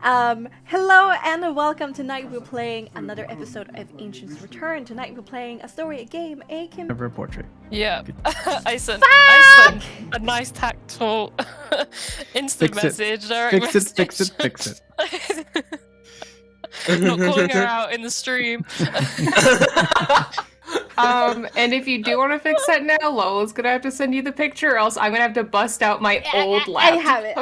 Hello and welcome. Tonight we're playing another episode of Ancient's Return. Tonight we're playing a story, a game, Never a portrait. Yeah, I sent a nice tactful instant message. Fix it. Not calling her out in the stream. And if you do want to fix that now, Lola's gonna have to send you the picture, or else I'm gonna have to bust out my old laptop. I have it.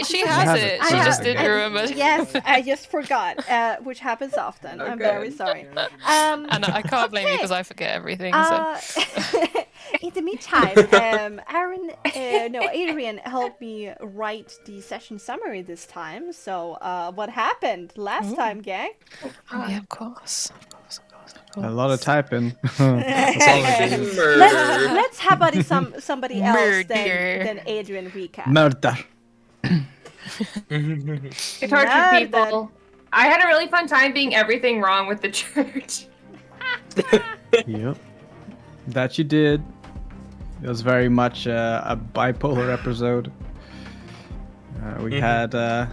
She has it. She just didn't remember. Yes, I just forgot, which happens often. Okay. I'm very sorry. And I can't blame you because I forget everything. So. In the meantime, Adrian helped me write the session summary this time. So, what happened last time, gang? Oh, yeah, of course. A lot of typing. Let's have somebody else than Adrian recap. Murder. I tortured people. I had a really fun time being everything wrong with the church. Yep. That you did. It was very much a bipolar episode. We had the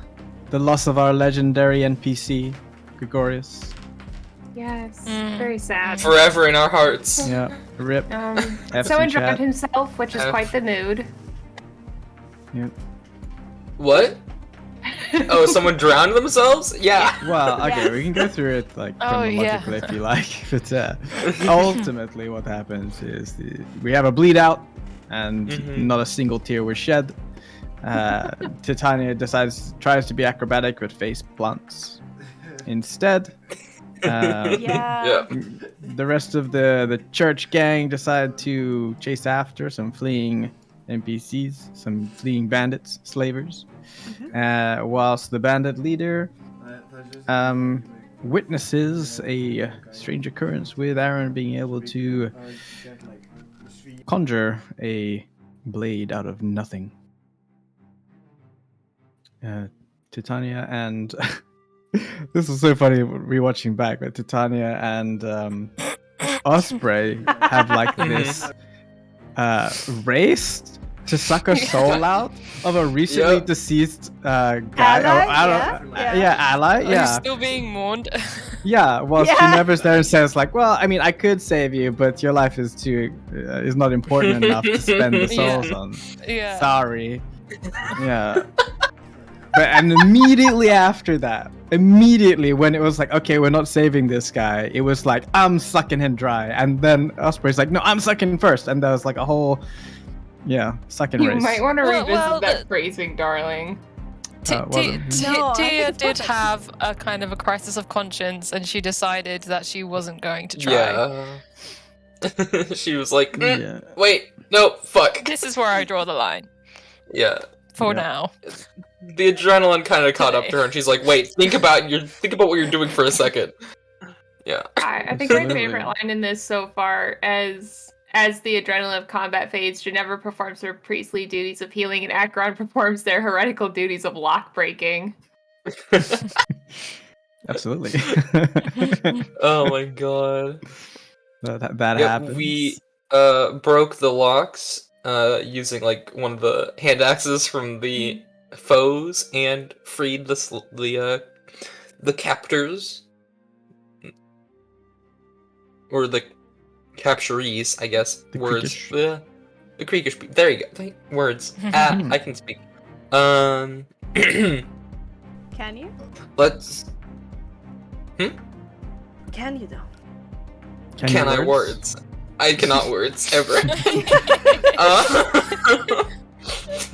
loss of our legendary NPC, Gregorius. Yes, very sad. Forever in our hearts. Yeah, rip. Someone drowned himself, which is quite the mood. Yep. What? Oh, someone drowned themselves? Yeah. Well, okay, we can go through it chronologically if you like, but ultimately what happens is we have a bleed out, and not a single tear was shed. Titania tries to be acrobatic but face plants instead. The rest of the church gang decide to chase after some fleeing NPCs, some fleeing bandits, slavers, whilst the bandit leader witnesses a strange occurrence with Aaron being able to conjure a blade out of nothing. Titania and this is so funny rewatching back, but Titania and Osprey have like this race to suck a soul out of a recently deceased guy. Ally. Who's still being mourned. Yeah, well, she never's there and says like, well, I mean, I could save you, but your life is is not important enough to spend the souls on. Yeah. Sorry. Yeah. And immediately after that, when it was like, okay, we're not saving this guy, it was like, I'm sucking him dry. And then Osprey's like, no, I'm sucking first. And there was like a whole, sucking race. You might want to revisit that phrasing, darling. Tia did have a kind of a crisis of conscience, and she decided that she wasn't going to try. Yeah. She was like, wait, no, fuck. This is where I draw the line. Yeah. For now. The adrenaline kind of caught up to her, and she's like, "Wait, think about what you're doing for a second." Yeah. I think my favorite line in this so far, as the adrenaline of combat fades, Ginevra performs her priestly duties of healing, and Acheron performs their heretical duties of lock breaking. Absolutely. Oh my god. That happens. We broke the locks using like one of the hand axes from the foes and freed the captors, or the capturees, I guess. The words. Creekish. The Creekish. There you go. Words. I can speak. Can you? Let's. Can you though? Can I words? I cannot words ever.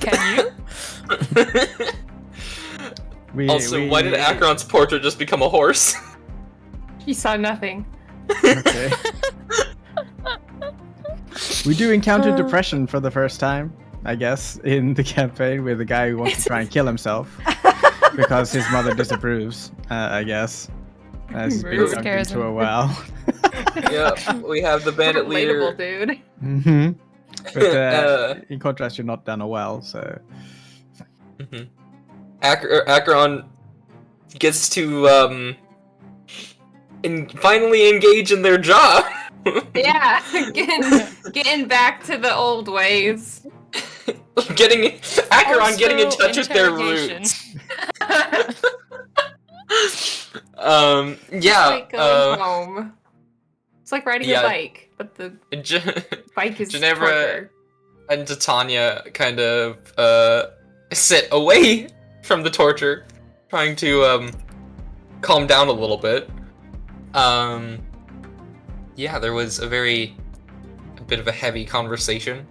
Can you? Why did Acheron's portrait just become a horse? He saw nothing. Okay. We do encounter depression for the first time, I guess, in the campaign with the guy who wants to try and kill himself because his mother disapproves, I guess, as he's been dunked into a well. Yeah, we have the bandit leader. Dude. Mm-hmm. But in contrast, you're not down a well, so. Acheron gets to finally engage in their job. Yeah, getting back to the old ways. Acheron getting in touch with their roots. It's like going home. It's like riding a bike, but the bike is Ginevra torture. and Titania kind of sit away from the torture, trying to calm down a little bit. Yeah, there was a bit of a heavy conversation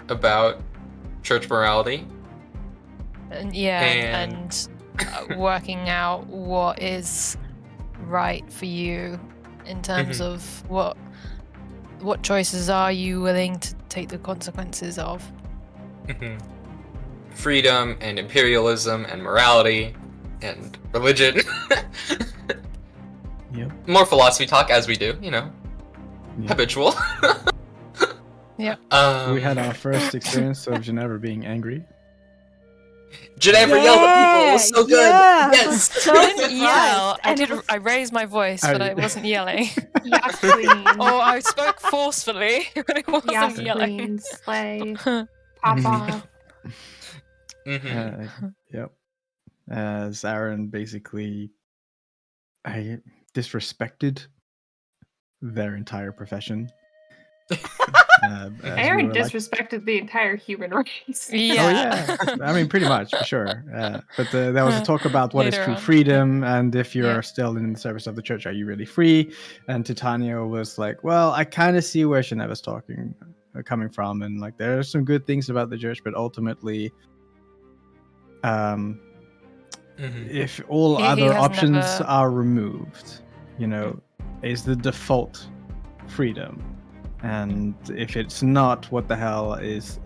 about church morality. And working out what is right for you in terms of what choices are you willing to take the consequences of. Freedom and imperialism and morality and religion. Yep. More philosophy talk as we do, habitual. Yep. We had our first experience of Ginevra being angry. Ginevra yelled at people. It was so good. Yeah. Yes. So I didn't yell. surprised. I raised my voice, but I wasn't yelling. Yes, queen. Or I spoke forcefully, but I wasn't Yes, yelling. queen. Slay. Pop off. Yep. As Aaron basically disrespected their entire profession. Aaron disrespected the entire human race. Yeah. Oh yeah, I mean pretty much for sure. But there was a talk about what is Later true on. freedom, and if you're still in the service of the church, are you really free? And Titania was like, "Well, I kind of see where Geneva's coming from, and like there are some good things about the church, but ultimately, if all other options are removed, is the default freedom." And if it's not, what the hell is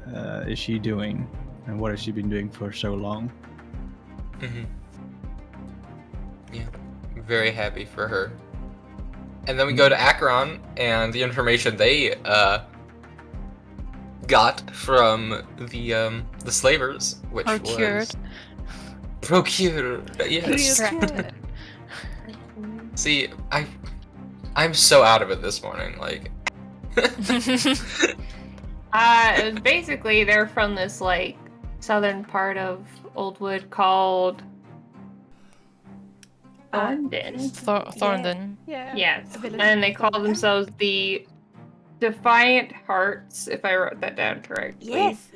she doing? And what has she been doing for so long? Yeah, very happy for her. And then we go to Akron, and the information they got from the slavers, which was procured. Yes. See, I'm so out of it this morning. Like. Basically, they're from this like southern part of Oldwood called Thorndon. Yeah. Yes, and they call themselves the Defiant Hearts, if I wrote that down correctly. Yes.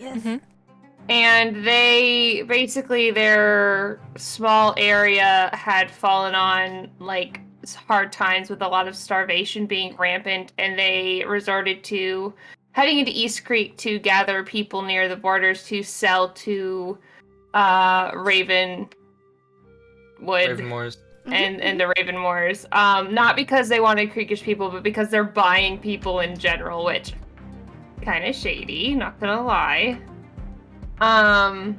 And they basically their small area had fallen on like hard times with a lot of starvation being rampant, and they resorted to heading into East Creek to gather people near the borders to sell to Ravenwood and the Ravenmoors. Not because they wanted Creekish people, but because they're buying people in general, which kind of shady, not gonna lie. But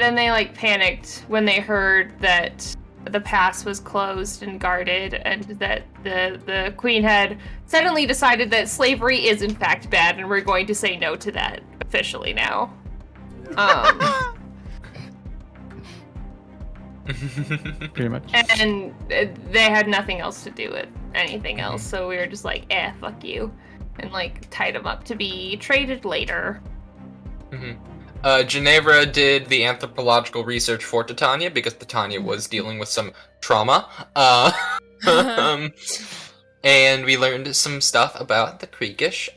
then they like panicked when they heard that the pass was closed and guarded, and that the queen had suddenly decided that slavery is in fact bad, and we're going to say no to that officially now. Pretty much. And they had nothing else to do with anything else, so we were just like, fuck you, and like tied them up to be traded later. Ginevra did the anthropological research for Titania because Titania was dealing with some trauma. And we learned some stuff about the Creekish,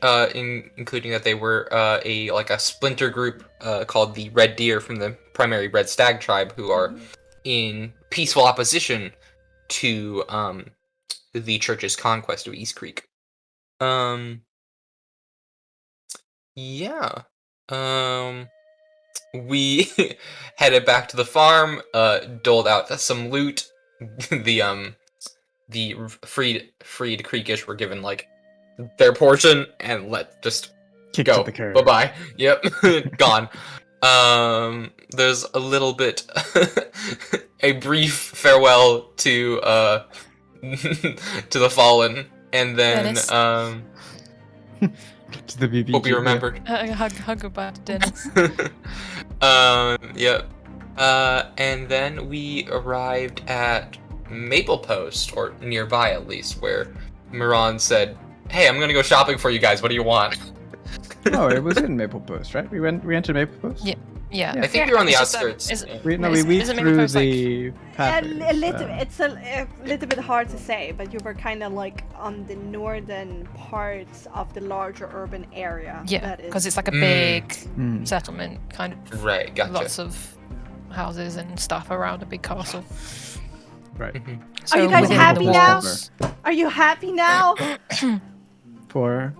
including that they were a splinter group called the Red Deer from the primary Red Stag tribe, who are in peaceful opposition to the church's conquest of East Creek. We headed back to the farm, doled out some loot. The freed Creekish were given like their portion and just Kicked go. to the curb. Bye-bye. Yep. Gone. There's a little bit a brief farewell to the fallen, and then to the BBG, hope you remembered. Hug goodbye to Dennis. Yep. And then we arrived at Maple Post, or nearby at least, where Miran said, "Hey, I'm gonna go shopping for you guys. What do you want?" Oh, it was in Maple Post, right? We entered Maple Post. Yeah. Yeah. I think you're on the It's just outskirts. We Is- weaved isn't through Beneos, like- the pathways. It's a little bit hard to say, but you were kind of like on the northern parts of the larger urban area. Yeah, that is- because it's like a big Mm. settlement, kind of Right, gotcha. lots of houses and stuff around a big castle. Right. So you guys within happy the now? walls- Are you happy now? For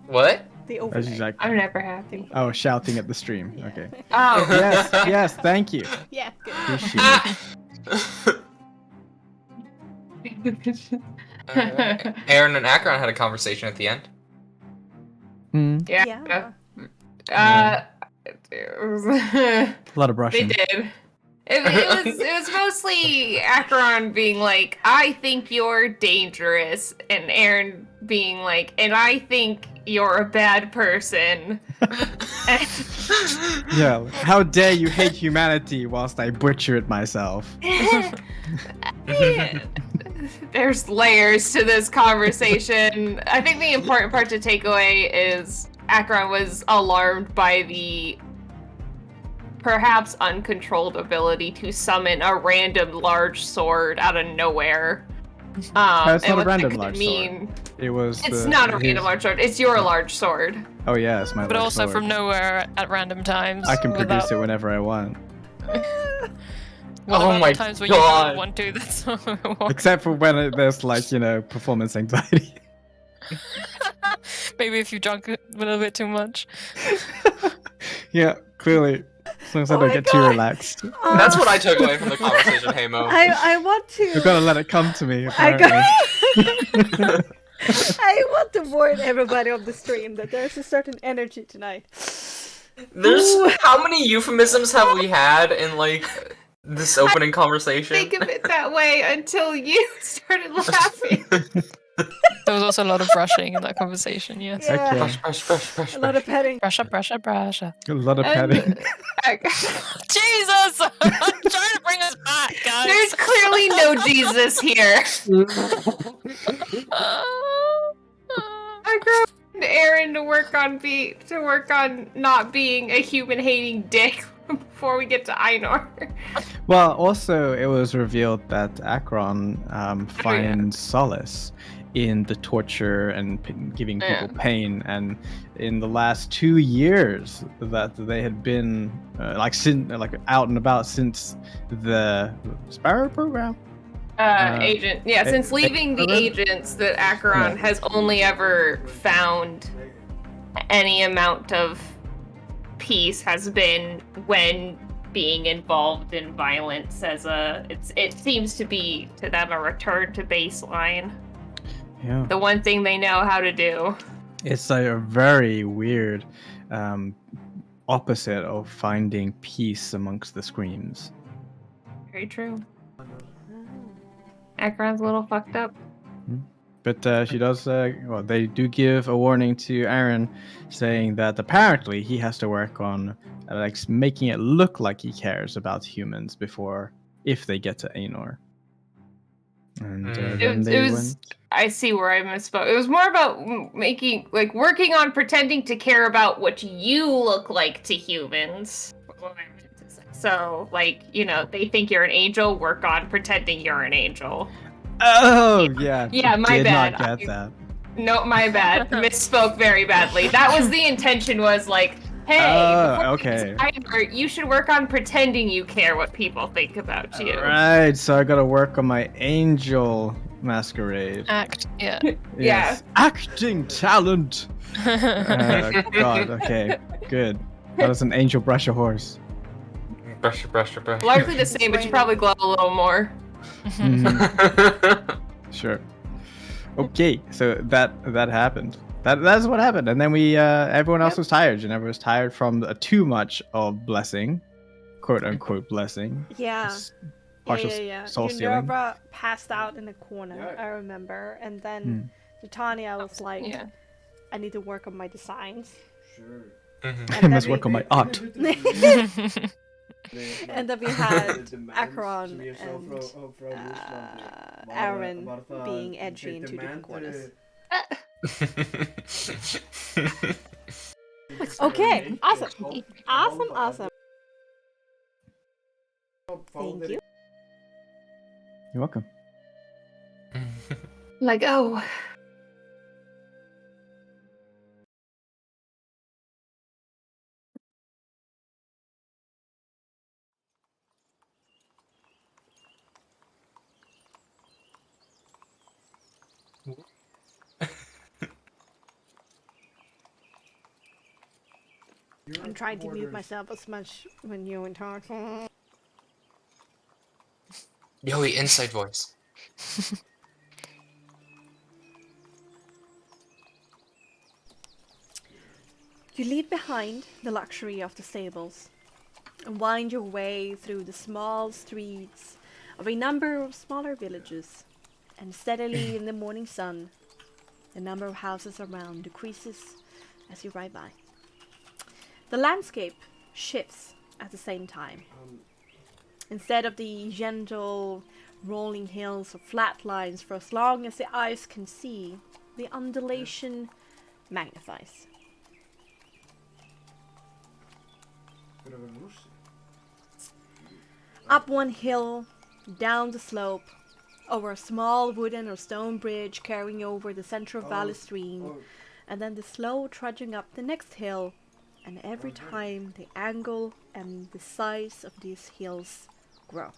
What? The as overlay. she's like, I'm never happy. oh, shouting at the stream. Okay. Oh. Yes, yes, thank you. Yeah, good. Appreciate it. Aaron and Akron had a conversation at the end. Hmm. Yeah. A lot of They brushing. did. It was mostly Acheron being like, I think you're dangerous, and Aaron being like, and I think you're a bad person. Yeah. How dare you hate humanity whilst I butcher it myself? There's layers to this conversation. I think the important part to take away is Acheron was alarmed by the perhaps uncontrolled ability to summon a random large sword out of nowhere. It's not and a what that random could large mean. sword. It was. It's the- not a his- random large sword. It's your large sword. Oh yeah, it's my. But large also sword. from nowhere at random times. I can produce without- it whenever I want. What Oh about my the times when you God. don't want to? That's Except for when there's like performance anxiety. maybe if you drunk a little bit too much. Yeah, clearly. As long as I Oh don't my get too God. relaxed. That's what I took away from the conversation, Hey Mo. I want to. You've got to let it come to me. I Apparently. I want to warn everybody on the stream that there's a certain energy tonight. There's how many euphemisms have we had in like this opening conversation? Think of it that way until you started laughing. There was also a lot of brushing in that conversation, yes. Yeah, Okay. Brush. a lot of petting. Brush up. A lot of And- petting. Jesus! I'm trying to bring us back, guys! There's clearly no Jesus here. I grew Aaron to work on not being a human hating dick before we get to Ainur. Well, also it was revealed that Akron finds solace in the torture and giving people pain, and in the last 2 years that they had been out and about since the Sparrow program. Agent. Yeah, since leaving the agents, that Acheron has only ever found any amount of peace has been when being involved in violence it seems to be to them a return to baseline. Yeah. The one thing they know how to do. It's like a very weird opposite of finding peace amongst the screams. Very true. Acheron's a little fucked up. But she does, they do give a warning to Aaron saying that apparently he has to work on making it look like he cares about humans if they get to Ainur. And then they went. I see where I misspoke. It was more about working on pretending to care about what you look like to humans. So, they think you're an angel, work on pretending you're an angel. Oh, yeah. Yeah, my did bad. not get that. No, my bad. Misspoke very badly. That was the intention, was like, hey, before okay. you get Ainur, you should work on pretending you care what people think about you. Right, so I gotta work on my angel masquerade. Act, yeah. Yes. Acting talent! God, okay, good. How does an angel brush a horse? Brush. Largely the same, but you probably glow a little more. Mhm. Sure. Okay, so that happened. That's what happened, and then we everyone else was tired. Geneva was tired from too much of blessing, quote unquote blessing. Yeah. Partial soul stealing. Minerva passed out in the corner, I remember, and then Titania was like, Yeah. I need to work on my designs. I must work on my art. And then we had Acheron and Aaron being edgy in two different corners. Okay, awesome. Awesome. Thank you. You're welcome. Like, oh. I'm trying to mute myself as much when you talk. Yoey, inside voice. You leave behind the luxury of the stables and wind your way through the small streets of a number of smaller villages, and steadily in the morning sun, the number of houses around decreases as you ride by. The landscape shifts at the same time. Instead of the gentle rolling hills or flat lines for as long as the eyes can see, the undulation magnifies. Up one hill, down the slope, over a small wooden or stone bridge carrying over the central valley stream, and then the slow trudging up the next hill, and every time the angle and the size of these hills grow.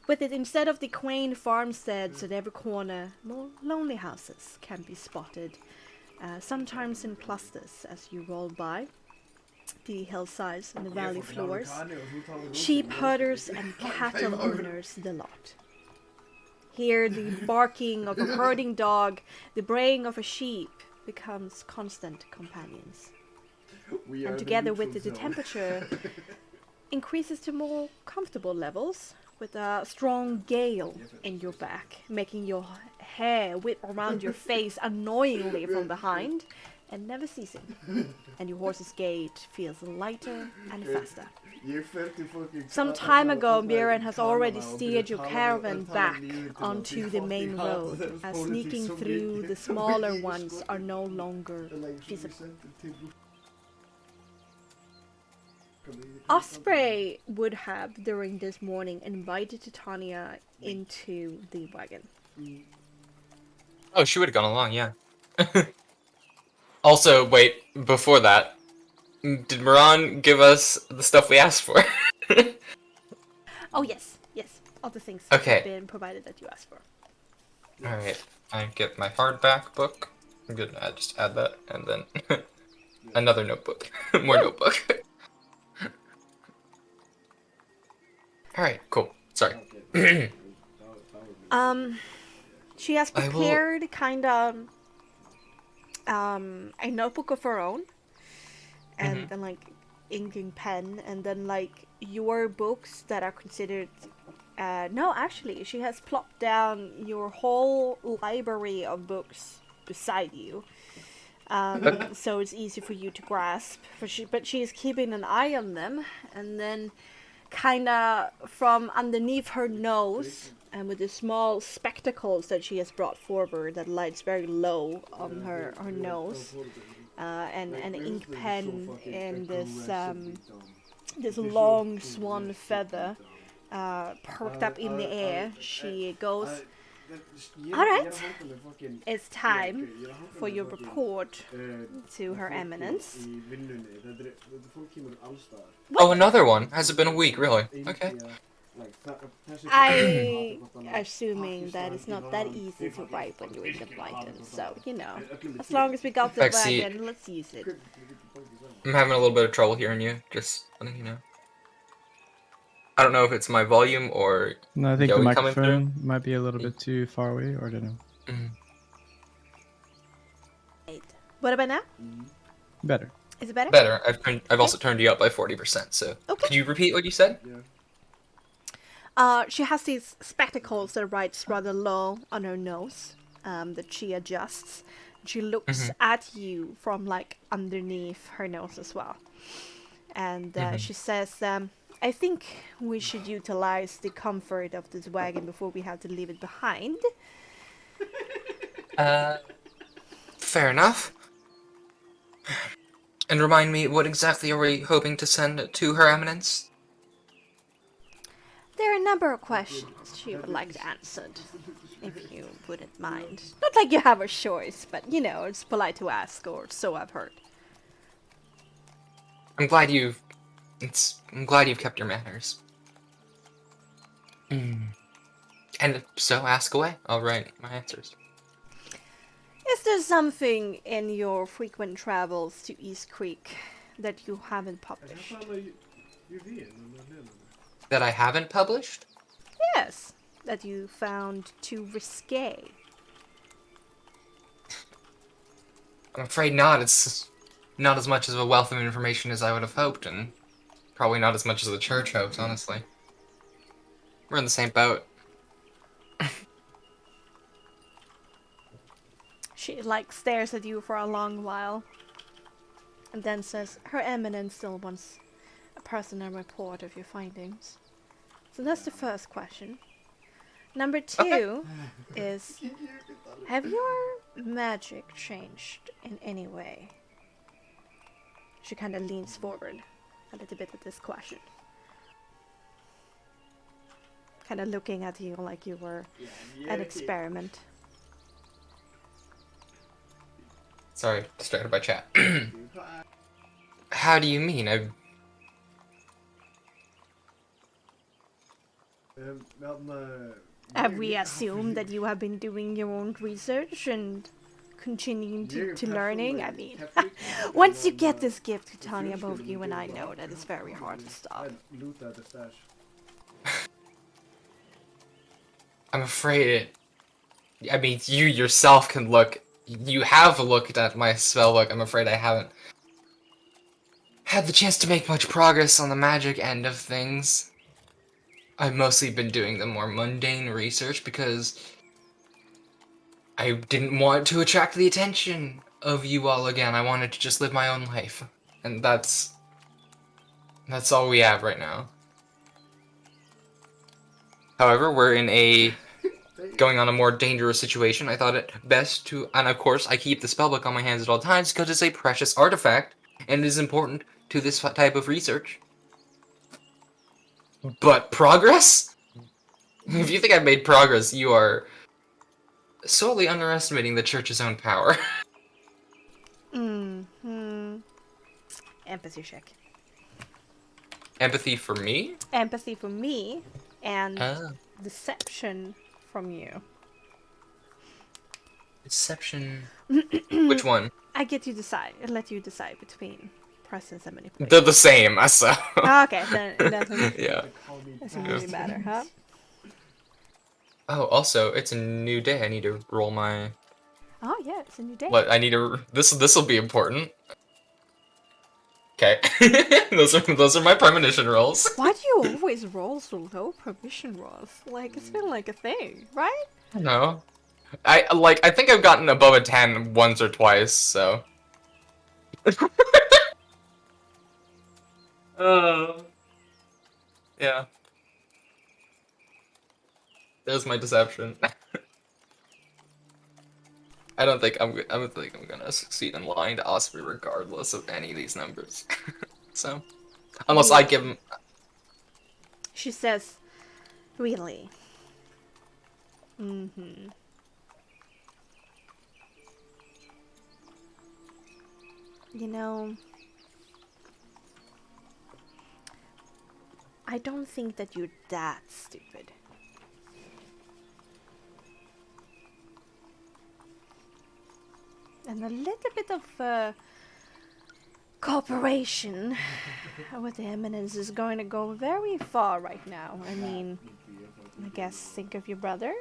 With it, instead of the quaint farmsteads at every corner, more lonely houses can be spotted, sometimes in clusters as you roll by the hillsides and the valley floors. Sheep herders and cattle owners the lot. Here the barking of a herding dog, the braying of a sheep becomes constant companions. And together with it, the temperature increases to more comfortable levels, with a strong gale in your back, making your hair whip around your face annoyingly from behind, and never ceasing. And your horse's gait feels lighter and faster. Some time ago, Meulen has already steered your caravan back onto the main road, as sneaking through the smaller ones are no longer feasible. Osprey would have, during this morning, invited Titania into the wagon. Oh, she would have gone along, yeah. Also, wait, before that, did Moran give us the stuff we asked for? Oh yes, all the things Okay. have been provided that you asked for. Alright, I get my hardback book. I'm gonna just add that, and then another notebook. More notebook. Alright, cool. Sorry. She has prepared kind of a notebook of her own, and then like ink and pen, and then like your books that are considered. No, actually, she has plopped down your whole library of books beside you, so it's easy for you to grasp. But she is keeping an eye on them, and then kind of from underneath her nose, and with the small spectacles that she has brought forward that lights very low on her nose, and an ink pen in this long swan feather perked up in the air, she goes, "Alright, it's time for your report to Her Eminence." Oh, another one? Has it been a week, really? Okay. I assuming that it's not that easy to write when you're in the Brighton, so you know, as long as we got the Bexxy, wagon, let's use it. I'm having a little bit of trouble hearing you, just letting you know. I don't know if it's my volume or No, I think the Yoey coming through. microphone might be a little bit too far away, or I don't know. What about now? Better. Is it better? Better. I've also turned you up by 40%, so Okay. could you repeat what you said? She has these spectacles that rides rather low on her nose, that she adjusts. She looks at you from like underneath her nose as well. And she says, "I think we should utilize the comfort of this wagon before we have to leave it behind." Fair enough. And remind me, what exactly are we hoping to send to Her Eminence? There are a number of questions she would like to answer, if you wouldn't mind. Not like you have a choice, but it's polite to ask, or so I've heard. I'm glad you've kept your manners. And so ask away. I'll write my answers. Is there something in your frequent travels to East Creek that you haven't published? That I haven't published? Yes, that you found too risque. I'm afraid not. It's not as much of a wealth of information as I would have hoped, and probably not as much as the church hopes, honestly. We're in the same boat. She stares at you for a long while, and then says, Her Eminence still wants a personal report of your findings. So that's the first question. Number 2 is, have your magic changed in any way? She kind of leans forward a little bit at this question. Kind of looking at you like you were an experiment. Sorry, distracted by chat. How do you mean? Have we assumed that you have been doing your own research and continuing to learning? I mean, once you get this gift to Tanya, both you and I know that it's very hard to stop. I'm afraid I mean, you yourself can look. You have looked at my spell book. I'm afraid I haven't had the chance to make much progress on the magic end of things. I've mostly been doing the more mundane research because I didn't want to attract the attention of you all again. I wanted to just live my own life. And that's all we have right now. However, we're in going on a more dangerous situation. I thought it best to, and of course I keep the spellbook on my hands at all times because it's a precious artifact and it is important to this type of research. But progress? If you think I've made progress, you are solely underestimating the church's own power. Empathy check. Empathy for me? Empathy for me, and deception from you. Deception. Which one? I let you decide between presence and manipulation. They're the same, so. Okay, then it doesn't, yeah. doesn't really matter, huh? Oh, also, it's a new day. I need to roll my. Oh yeah, it's a new day. What I need to. This will be important. Okay, those are my premonition rolls. Why do you always roll so low permission rolls? Like, it's been like a thing, right? No, I think I've gotten above a 10 once or twice, so. Yeah. There's my deception. I don't think I'm gonna succeed in lying to Osprey regardless of any of these numbers. So, unless I give him. She says, "Really." Mm-hmm. You know, I don't think that you're that stupid. And a little bit of cooperation with the Eminence is going to go very far right now. I mean, I guess think of your brother.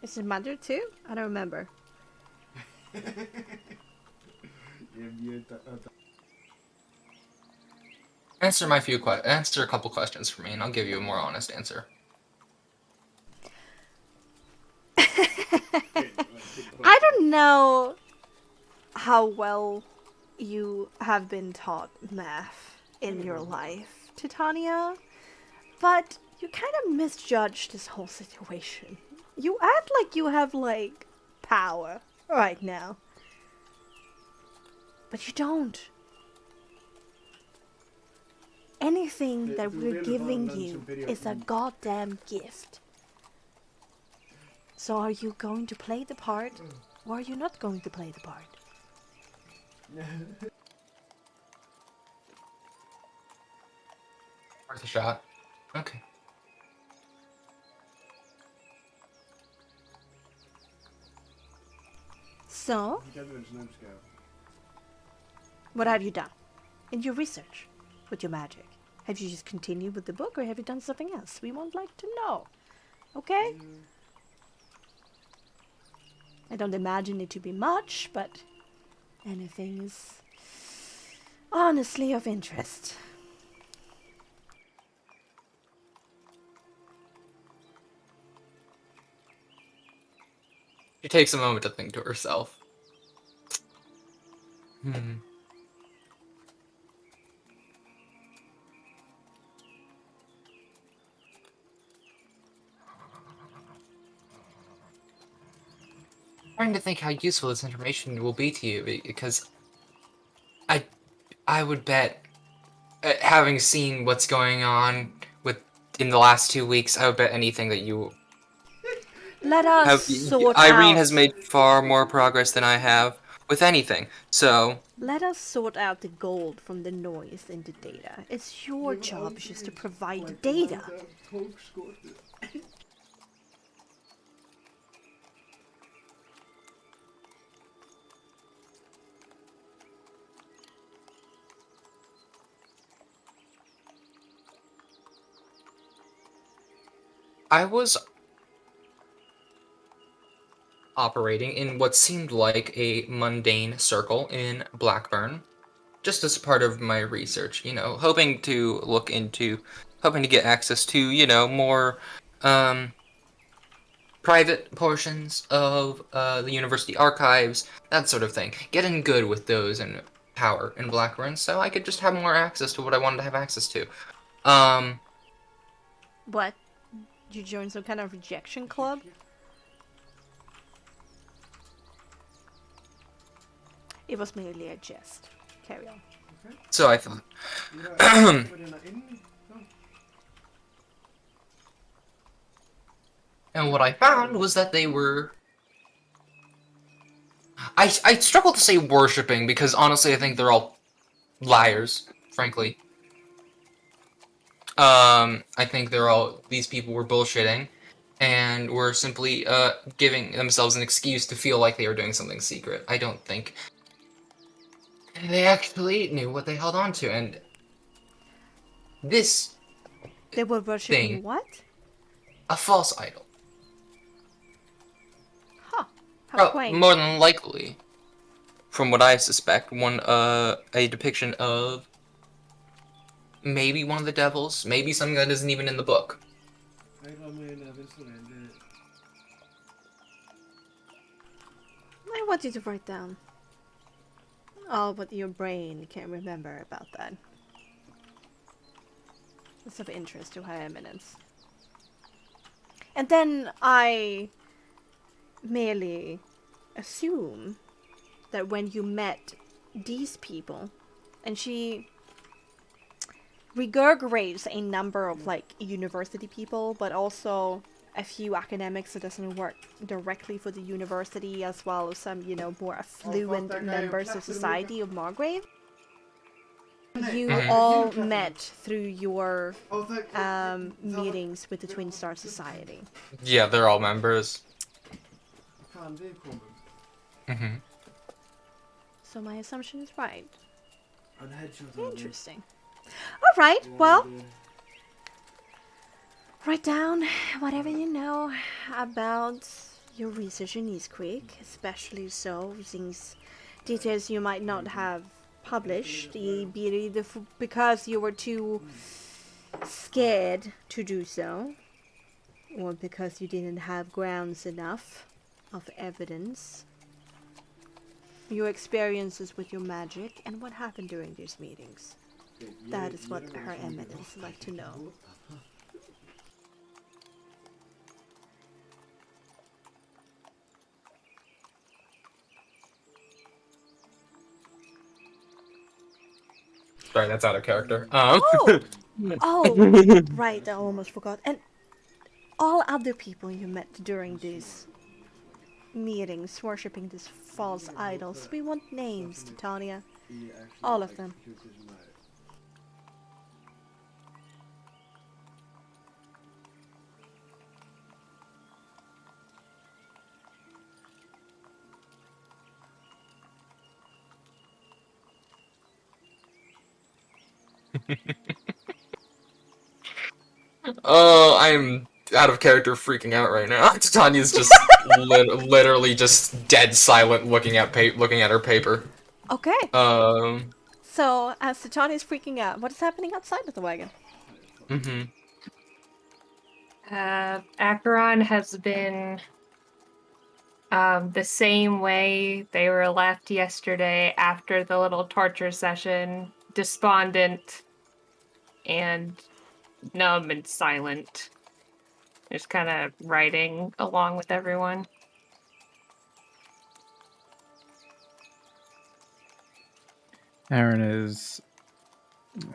Is his mother too? I don't remember. Answer a couple questions for me, and I'll give you a more honest answer. I don't know how well you have been taught math in your life, Titania, but you kind of misjudged this whole situation. You act like you have, like, power right now. But you don't. Anything that we're giving you is a goddamn gift. So are you going to play the part, or are you not going to play the part? Worth a shot. Okay. So, what have you done in your research with your magic? Have you just continued with the book, or have you done something else? We won't like to know. Okay? I don't imagine it to be much, but anything is honestly of interest. She takes a moment to think to herself. Trying to think how useful this information will be to you, because I would bet, having seen what's going on in the last 2 weeks, I would bet anything that you Let us sort Irene out. has made far more progress than I have with anything. So Let us sort out the gold from the noise in the data. It's your job just to provide the data. I was operating in what seemed like a mundane circle in Blackburn, just as part of my research, hoping to get access to, more private portions of the university archives, that sort of thing. Getting good with those and power in Blackburn, so I could just have more access to what I wanted to have access to. What? Did you join some kind of rejection club? It was merely a jest. Carry on. So I thought. And what I found was that they were... I struggle to say worshipping, because honestly I think they're all liars, frankly. I think these people were bullshitting, and were simply giving themselves an excuse to feel like they were doing something secret. I don't think they actually knew what they held on to, and this They were worshipping thing, what? a false idol. Huh. How quaint. More than likely, from what I suspect, a depiction of maybe one of the devils, maybe something that isn't even in the book. I want you to write down all what your brain can remember about that. It's of interest to High Eminence. And then I merely assume that when you met these people, and she regurgitates a number of university people, but also a few academics that doesn't work directly for the university, as well as some, more affluent members of society of Margrave. You all met through your meetings with the Twin Star Society. Yeah, they're all members. So my assumption is right. Interesting. Alright, well, write down whatever you know about your research in East Creek, especially so things, details you might not have published, either because you were too scared to do so, or because you didn't have grounds enough of evidence. Your experiences with your magic and what happened during these meetings. That is what Her Eminence would like to know. Sorry, that's out of character. Oh! Oh, right, I almost forgot. And all other people you met during these meetings, worshipping these false idols, we want names, Titania. All of them. Oh, I'm out of character freaking out right now. Titania's just literally just dead silent looking at her paper. Okay. Um. So, as Titania is freaking out, what is happening outside of the wagon? Mm-hmm. Acheron has been the same way they were left yesterday after the little torture session, despondent and numb and silent. Just kind of writing along with everyone. Aaron is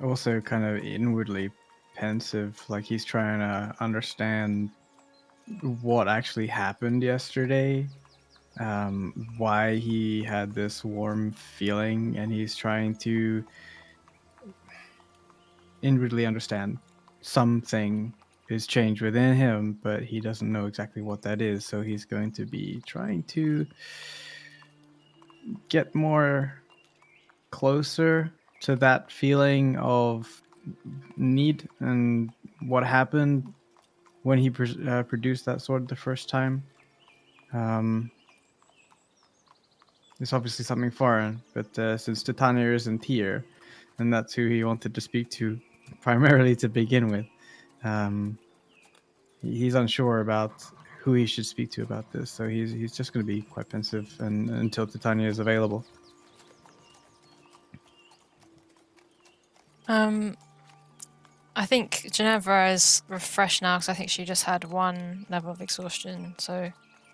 also kind of inwardly pensive, like he's trying to understand what actually happened yesterday, why he had this warm feeling, and he's trying to inwardly understand something is changed within him, but he doesn't know exactly what that is. So he's going to be trying to get more closer to that feeling of need and what happened when he produced that sword the first time. It's obviously something foreign, but since Titania isn't here, and that's who he wanted to speak to primarily to begin with, he's unsure about who he should speak to about this. So he's just going to be quite pensive and until Titania is available. I think Ginevra is refreshed now because I think she just had one level of exhaustion, so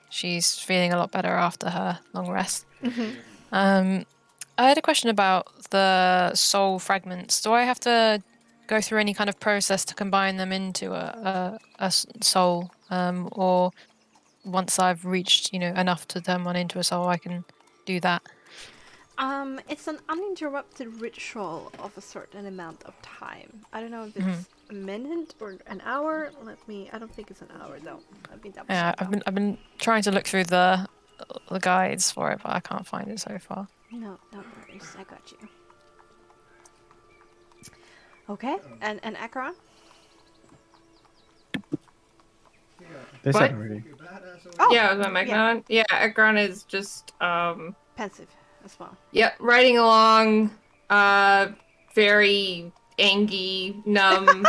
she's feeling a lot better after her long rest. I had a question about the soul fragments. Do I have to go through any kind of process to combine them into a soul, or once I've reached enough to turn one into a soul, I can do that? It's an uninterrupted ritual of a certain amount of time. I don't know if it's a minute or an hour. I don't think it's an hour though. Let me double check. I've been trying to look through the guides for it, but I can't find it so far. No worries. I got you. Okay, and Acheron? They What? said already. Oh, Yeah, was my mic yeah. on? Yeah, Acheron is just Pensive as well. Yep, riding along, very angry, numb,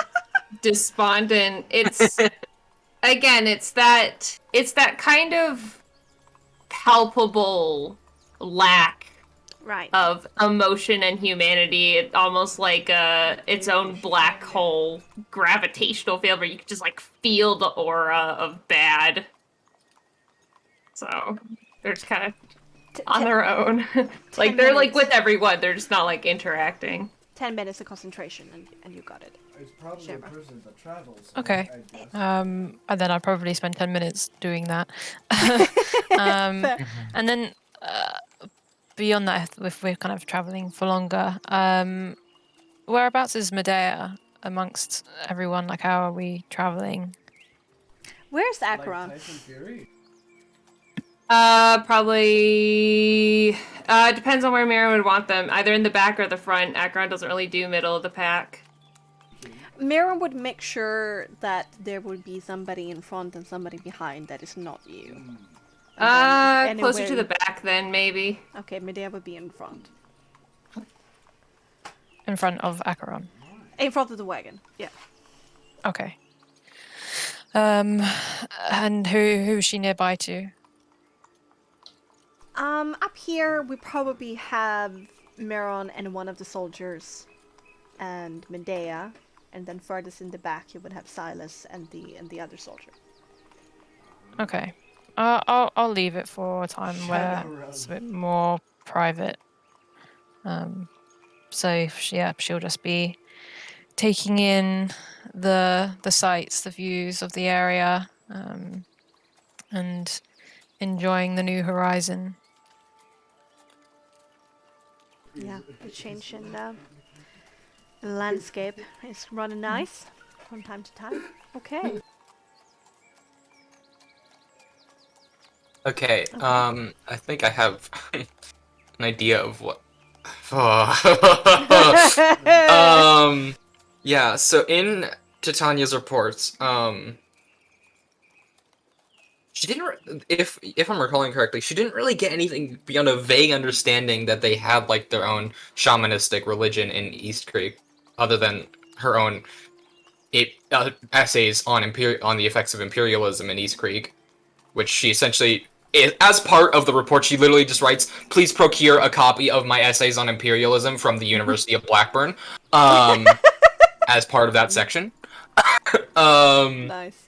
despondent. It's again, it's that kind of palpable lack Right. of emotion and humanity. It's almost like its own black hole gravitational field where you can just like feel the aura of bad. So they're just kind of on their own. Like they're like with everyone, they're just not like interacting. 10 minutes of concentration and you got it. It's probably a person that travels. Okay. And then I'd probably spend 10 minutes doing that. And then beyond that, if we're kind of traveling for longer, whereabouts is Medea amongst everyone? Like, how are we traveling? Where's Acheron? Probably depends on where Mira would want them. Either in the back or the front. Acheron doesn't really do middle of the pack. Mira would make sure that there would be somebody in front and somebody behind that is not you. Closer to the back then, maybe. Okay, Medea would be in front. In front of Acheron? In front of the wagon, yeah. Okay. And who is she nearby to? Up here we probably have Meron and one of the soldiers and Medea, and then furthest in the back you would have Silas and the other soldier. Okay. I'll leave it for a time where it's a bit more private. So she'll just be taking in the sights, the views of the area, and enjoying the new horizon. Yeah, the change in the landscape is rather nice from time to time. Okay. Okay, I think I have an idea of what. Yeah. So in Titania's reports, she didn't. If I'm recalling correctly, she didn't really get anything beyond a vague understanding that they had like their own shamanistic religion in East Creek, other than her own essays on the effects of imperialism in East Creek, which she essentially, as part of the report, she literally just writes, "Please procure a copy of my essays on imperialism from the University of Blackburn," as part of that section. Nice.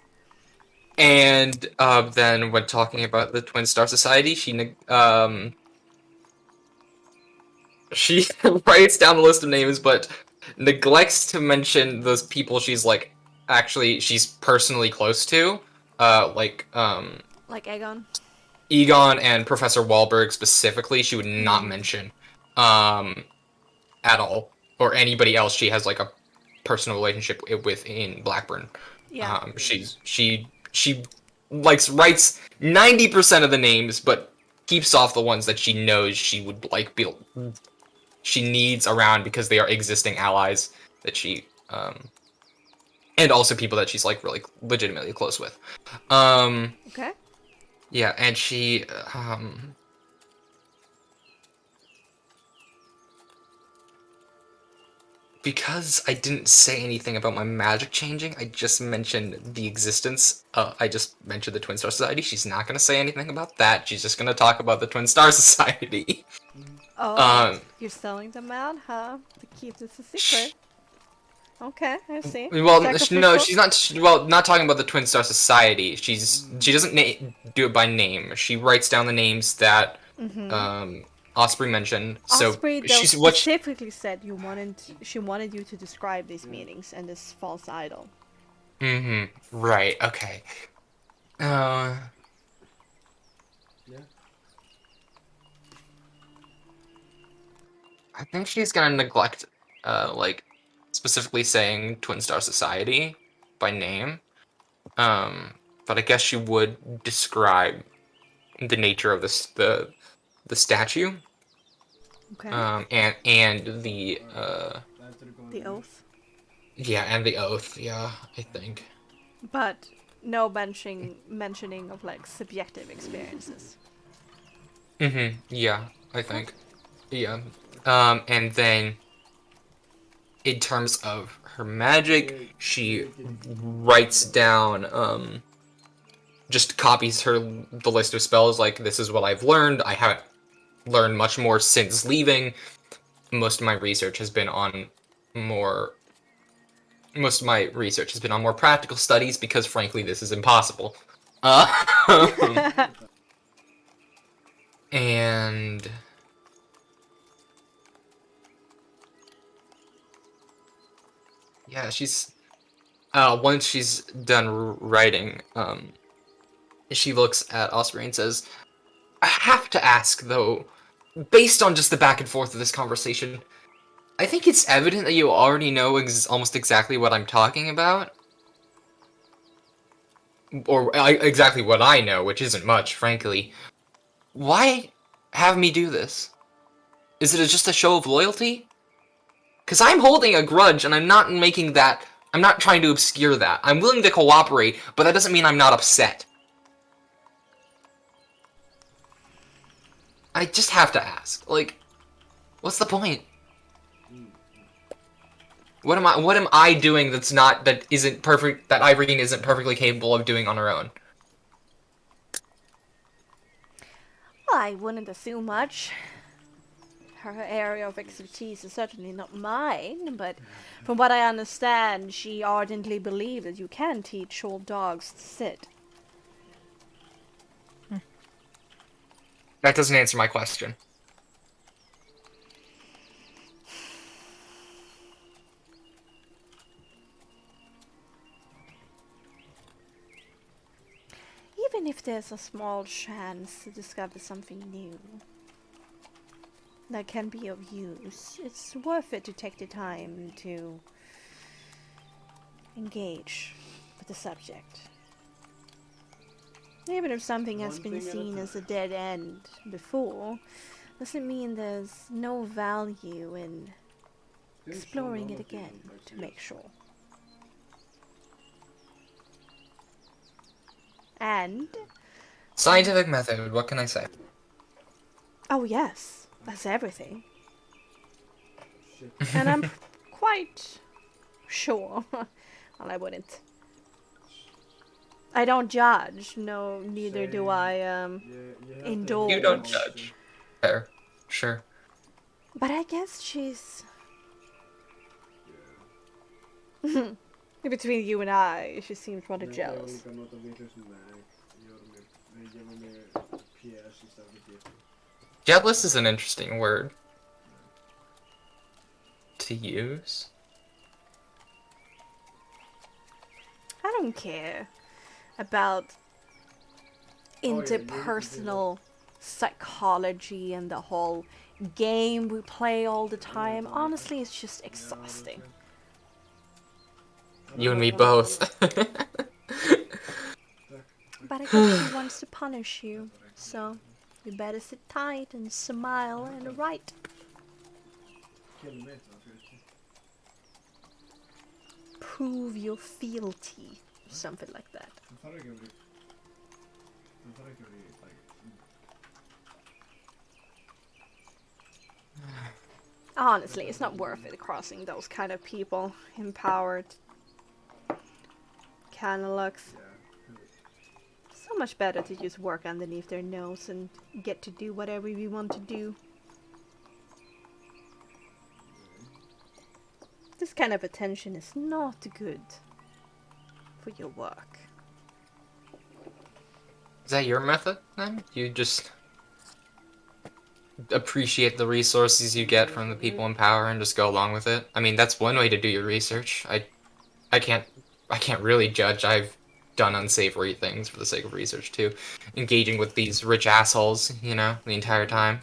And then when talking about the Twin Star Society, she writes down the list of names, but neglects to mention those people she's personally close to, like Egon. Egon and Professor Wahlberg specifically. She would not mention at all, or anybody else she has like a personal relationship with in Blackburn. Yeah. She writes 90% of the names, but keeps off the ones that she knows she would she needs around because they are existing allies that she and also people that she's like really legitimately close with. Okay. Yeah, and she because I didn't say anything about my magic changing, I just mentioned the existence. I just mentioned the Twin Star Society. She's not going to say anything about that. She's just going to talk about the Twin Star Society. Oh, you're selling them out, huh? To keep this a secret. Okay, I see. Well, Sacrificial? no, she's not. Well, not talking about the Twin Star Society. She doesn't do it by name. She writes down the names that Osprey mentioned. Osprey, So though, she's specifically said she wanted you to describe these meetings and this false idol. Right. Okay. Yeah. I think she's gonna neglect, like, specifically saying Twin Star Society by name. But I guess she would describe the nature of the statue. Okay. And the The oath. Yeah, and the oath. Yeah, I think. But no mentioning of like subjective experiences. Yeah, I think. Yeah. And then in terms of her magic, she writes down just copies the list of spells, like, this is what I've learned. I haven't learned much more since leaving. Most of my research has been on more practical studies because frankly this is impossible. And yeah, she's once she's done writing, she looks at Osprey and says, "I have to ask though, based on just the back and forth of this conversation, I think it's evident that you already know almost exactly what I'm talking about. Or exactly what I know, which isn't much, frankly. Why have me do this? Is it just a show of loyalty? Because I'm holding a grudge, and I'm not trying to obscure that. I'm willing to cooperate, but that doesn't mean I'm not upset. I just have to ask. Like, what's the point? What am I doing that isn't perfect, that Irene isn't perfectly capable of doing on her own? Well, I wouldn't assume much. Her area of expertise is certainly not mine, but from what I understand, she ardently believes that you can teach old dogs to sit. That doesn't answer my question. Even if there's a small chance to discover something new that can be of use, it's worth it to take the time to engage with the subject. Even if something has been seen as a dead end before, doesn't mean there's no value in exploring it again to make sure. And Scientific method, what can I say? oh yes, that's everything. And I'm quite sure. Well, I wouldn't. I don't judge. No, neither do I indulge. You don't judge. Fair. Sure. But I guess she's between you and I, she seems rather jealous. Jealous is an interesting word to use. I don't care about interpersonal psychology and the whole game we play all the time. Honestly, it's just exhausting. You and me both. But I guess she wants to punish you, so you better sit tight and smile and write. Prove your fealty, something like that. Honestly, it's not worth it crossing those kind of people. Empowered. Kinda looks so much better to just work underneath their nose and get to do whatever we want to do. This kind of attention is not good for your work. Is that your method, then? You just appreciate the resources you get from the people in power and just go along with it? I mean, that's one way to do your research. I can't really judge. I've done unsavory things for the sake of research, too. Engaging with these rich assholes, you know, the entire time.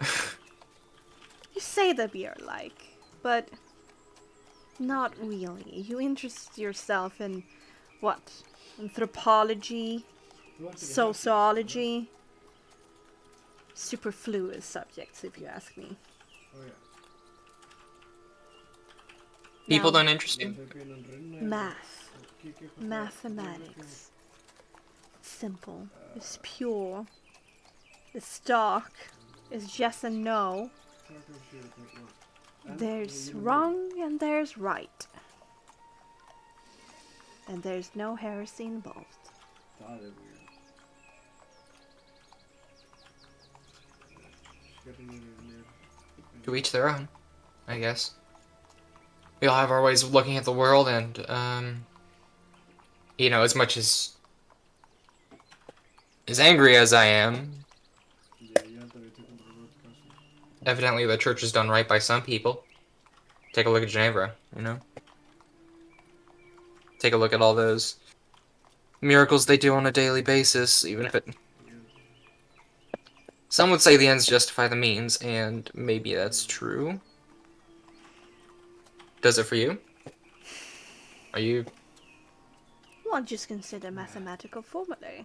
You say that we are alike, but not really. You interest yourself in what? Anthropology? Sociology? Superfluous subjects, if you ask me. People Now, don't interest you? math. Mathematics. Simple. It's pure. It's dark. It's yes and no. There's wrong and there's right. And there's no heresy involved. To each their own, I guess. We all have our ways of looking at the world, and, you know, as much as angry as I am, evidently the church has done right by some people. Take a look at Geneva, you know? Take a look at all those miracles they do on a daily basis, even if it... Some would say the ends justify the means, and maybe that's true. Does it for you? Are you... Well, just consider mathematical formulae.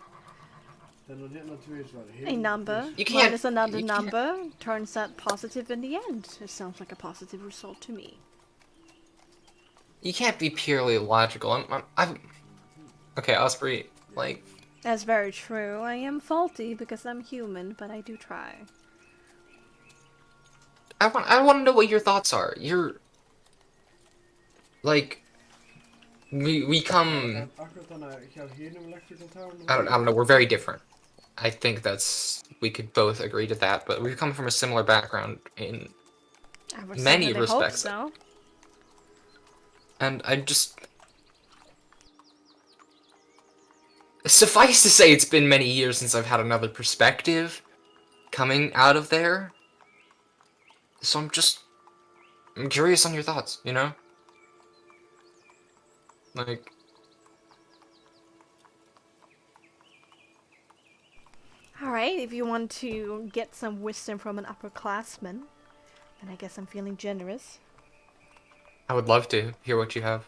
A number minus another number turns out positive in the end. It sounds like a positive result to me. You can't be purely logical. Okay, Osprey, like... That's very true. I am faulty because I'm human, but I do try. I want to know what your thoughts are. You're... Like... We come... I don't know, we're very different. I think we could both agree to that, but we come from a similar background in many respects. Hope so. And I just... Suffice to say, it's been many years since I've had another perspective coming out of there. So I'm curious on your thoughts, you know? Like... Alright, if you want to get some wisdom from an upperclassman, then I guess I'm feeling generous. I would love to hear what you have.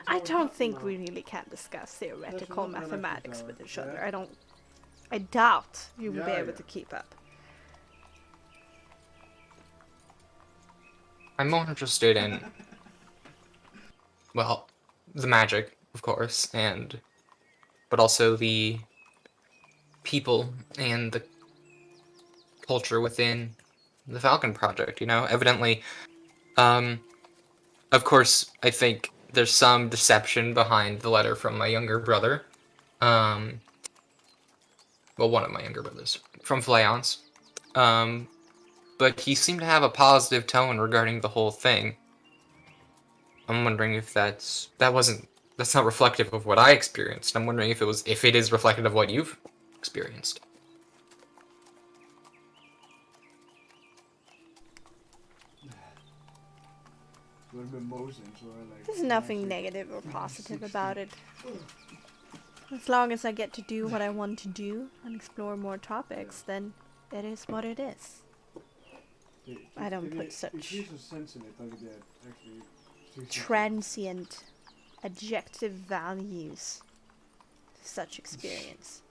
I don't think we really can discuss theoretical mathematics with each other. I doubt you will be able to keep up. I'm more interested in, well, the magic, of course, but also the people and the culture within the Falcon Project, you know? Evidently, of course, I think there's some deception behind the letter from my younger brother. Well, one of my younger brothers, from Flayance. But he seemed to have a positive tone regarding the whole thing. I'm wondering if that's not reflective of what I experienced. I'm wondering if it is reflective of what you've experienced. There's nothing negative or positive about it. As long as I get to do what I want to do and explore more topics, then it is what it is. I don't put such transient adjective values to such experience.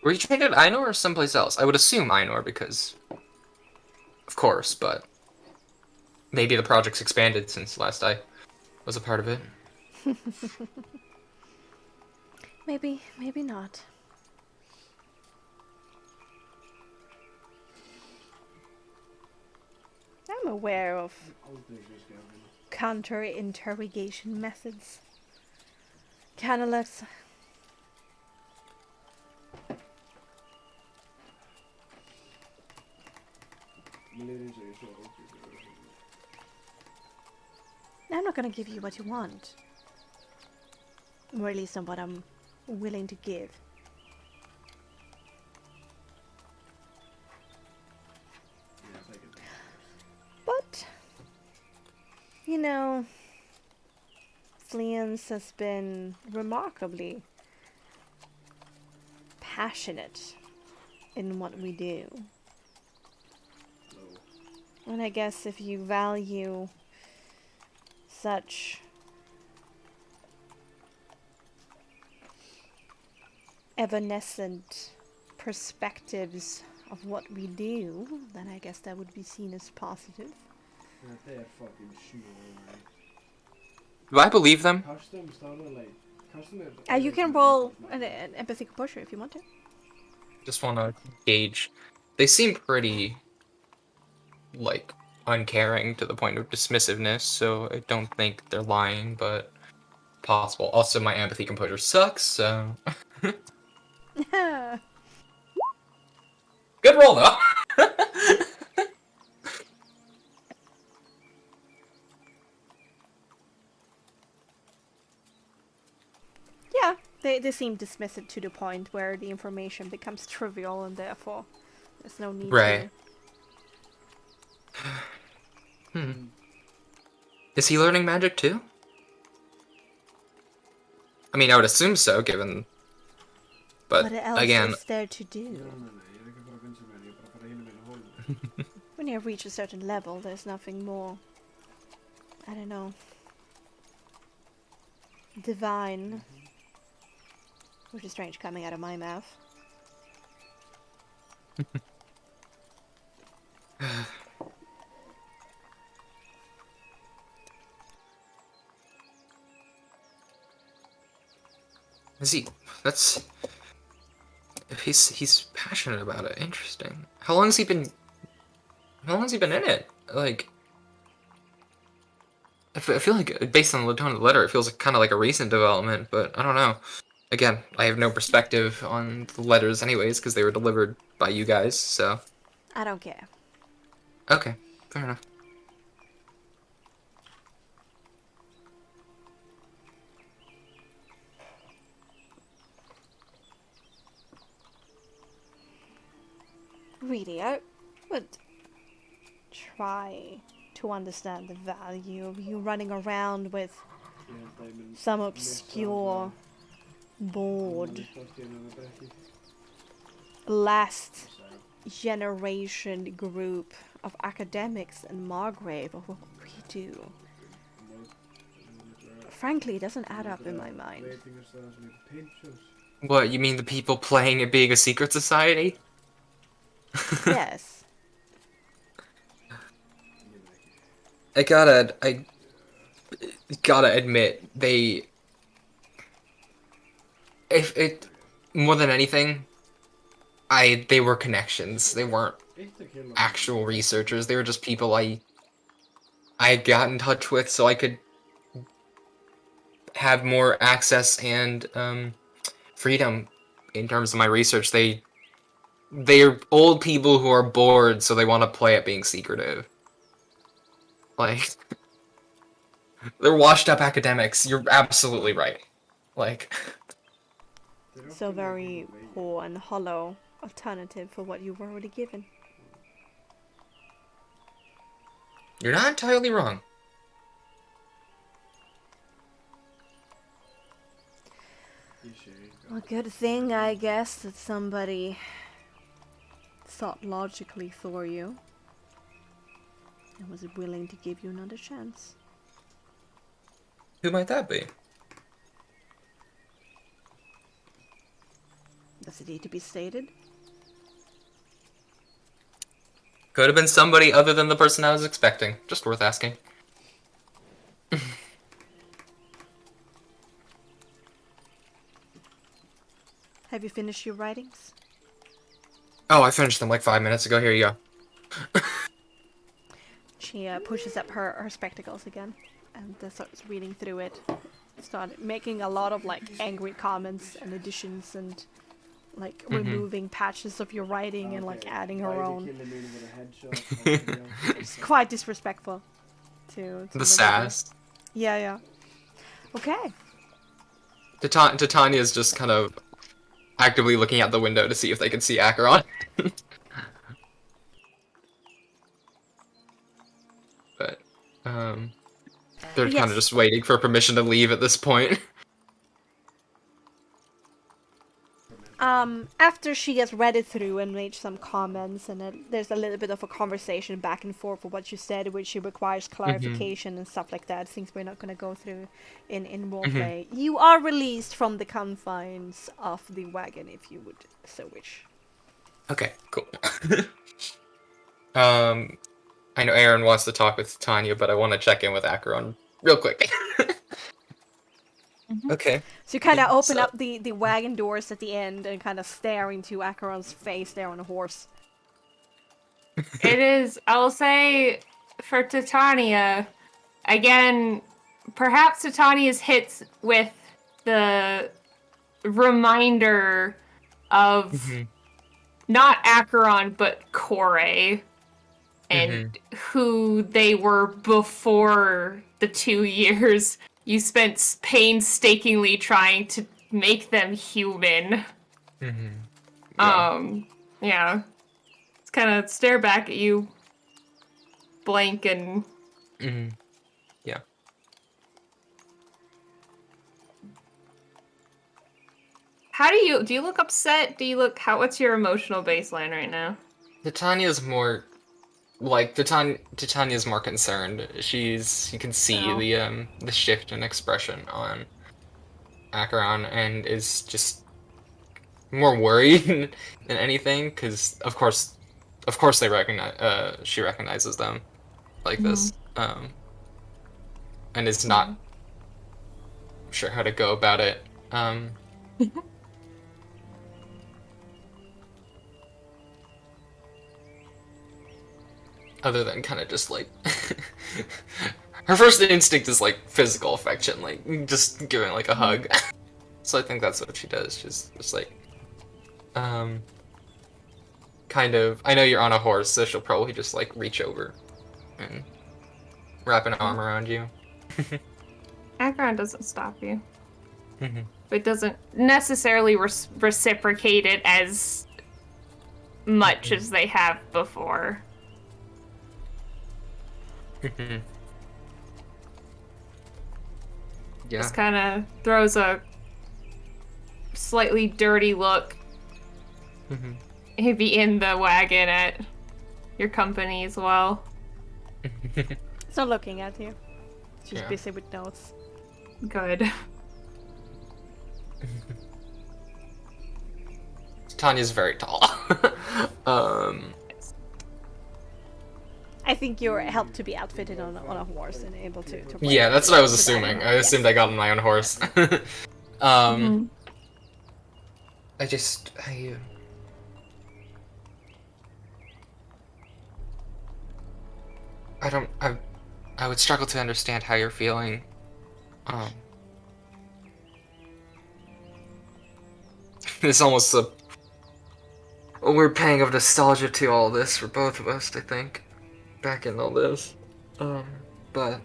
Were you trained at Ainur or someplace else? I would assume Ainur because, of course, but maybe the project's expanded since last I was a part of it. Maybe not. I'm aware of counter-interrogation methods. Canalux. I'm not gonna give you what you want. Or at least not what I'm willing to give. But, you know, Fleance has been remarkably passionate in what we do. And I guess if you value such evanescent perspectives of what we do, then I guess that would be seen as positive. Do I believe them? You can roll an empathy composure if you want to. Just want to gauge. They seem pretty, like, uncaring to the point of dismissiveness, so I don't think they're lying, but possible. Also, my empathy composure sucks, so... Good roll, though! Yeah, they seem dismissive to the point where the information becomes trivial and therefore there's no need right. to... Is he learning magic too? I mean, I would assume so, given... But, what else again... is there to do? When you reach a certain level, there's nothing more... I don't know... divine... which is strange coming out of my mouth. Is he... That's... He's passionate about it. Interesting. How long has he been in it? Like... I feel like, based on the tone of the letter, it feels kind of like a recent development, but I don't know. Again, I have no perspective on the letters anyways, because they were delivered by you guys, so... I don't care. Okay, fair enough. Really, I would try to understand the value of you running around with some obscure, bored, last generation group of academics in Margrave of what we do. Frankly, it doesn't add up in my mind. What, you mean the people playing it being a secret society? Yes. I gotta admit, if it, more than anything, they were connections. They weren't actual researchers. They were just people I got in touch with so I could have more access and freedom in terms of my research. They're old people who are bored, so they want to play at being secretive. Like, they're washed up academics. You're absolutely right. Like, So very poor and hollow alternative for what you've already given. you're not entirely wrong. A good thing, I guess, that somebody thought logically for you and was willing to give you another chance. Who might that be? Does it need to be stated? Could have been somebody other than the person I was expecting. Just worth asking. Have you finished your writings? Oh, I finished them like 5 minutes ago. Here you go. She pushes up her spectacles again and starts reading through it. Started making a lot of like angry comments and additions and like removing patches of your writing and like adding her own. It's quite disrespectful to The sass. Yeah. Okay. Titania's just kind of actively looking out the window to see if they can see Acheron. But, they're Yes. kind of just waiting for permission to leave at this point. After she has read it through and made some comments, and there's a little bit of a conversation back and forth for what you said, which she requires clarification and stuff like that, things we're not going to go through in roleplay. You are released from the confines of the wagon, if you would so wish. Okay, cool. I know Aaron wants to talk with Tanya, but I want to check in with Acheron real quick. Okay. So you kind of open up the wagon doors at the end and kind of stare into Acheron's face there on a horse. It is, I'll say, for Titania, again, perhaps Titania's hits with the reminder of not Acheron, but Kore, and who they were before the 2 years you spent painstakingly trying to make them human. Yeah. It's kind of stare back at you, blank and... Yeah. How do you look upset? What's your emotional baseline right now? Titania's more, like, Titania's more concerned. You can see the shift in expression on Acheron, and is just more worried than anything, because of course they recognize, she recognizes them like this, and is not sure how to go about it. Other than kind of just like her first instinct is like physical affection, like just giving like a hug. So I think that's what she does. She's just like, kind of. I know you're on a horse, so she'll probably just like reach over and wrap an arm around you. Acheron doesn't stop you. It doesn't necessarily reciprocate it as much as they have before. Just kind of throws a slightly dirty look, maybe in the wagon at your company as well. It's not looking at you. She's busy with notes. Good. Tanya's very tall. I think you're helped to be outfitted on a horse and able to play. Yeah, that's what I was assuming. I assumed I got on my own horse. I would struggle to understand how you're feeling. There's almost a weird pang of nostalgia to all this for both of us, I think. Back in all this. But...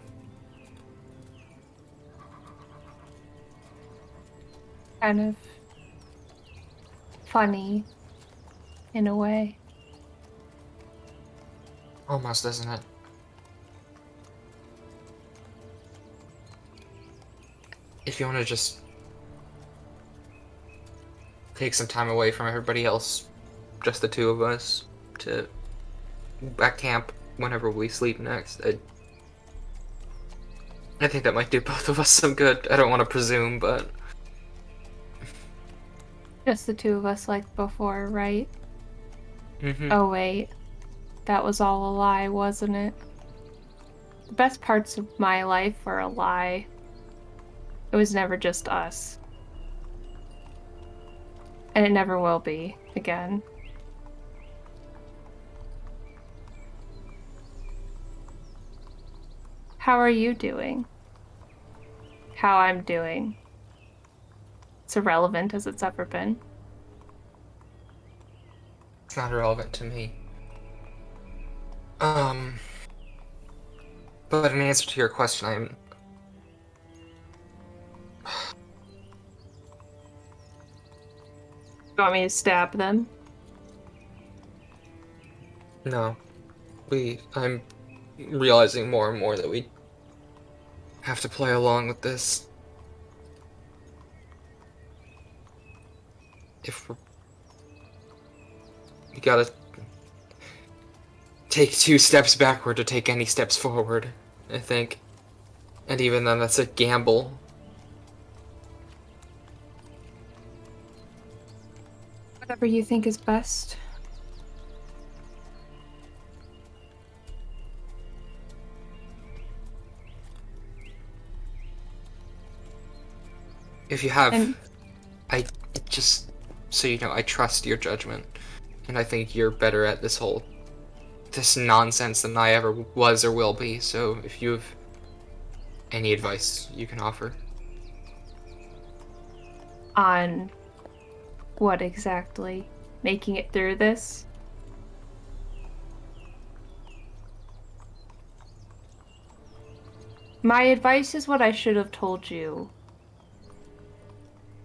kind of funny, in a way. Almost, isn't it? If you want to just take some time away from everybody else, just the two of us, to at camp whenever we sleep next, I think that might do both of us some good. I don't want to presume, but... Just the two of us like before, right? Oh wait, that was all a lie, wasn't it? The best parts of my life were a lie. It was never just us. And it never will be again. How are you doing? How I'm doing. It's irrelevant as it's ever been. It's not irrelevant to me. But in answer to your question, I'm... You want me to stab them? No. I'm realizing more and more that we have to play along with this. If we gotta take 2 steps backward to take any steps forward, I think. And even then, that's a gamble. Whatever you think is best. If you have... just so you know, I trust your judgment. And I think you're better at this nonsense than I ever was or will be. So if you have any advice you can offer. On what exactly? Making it through this? My advice is what I should have told you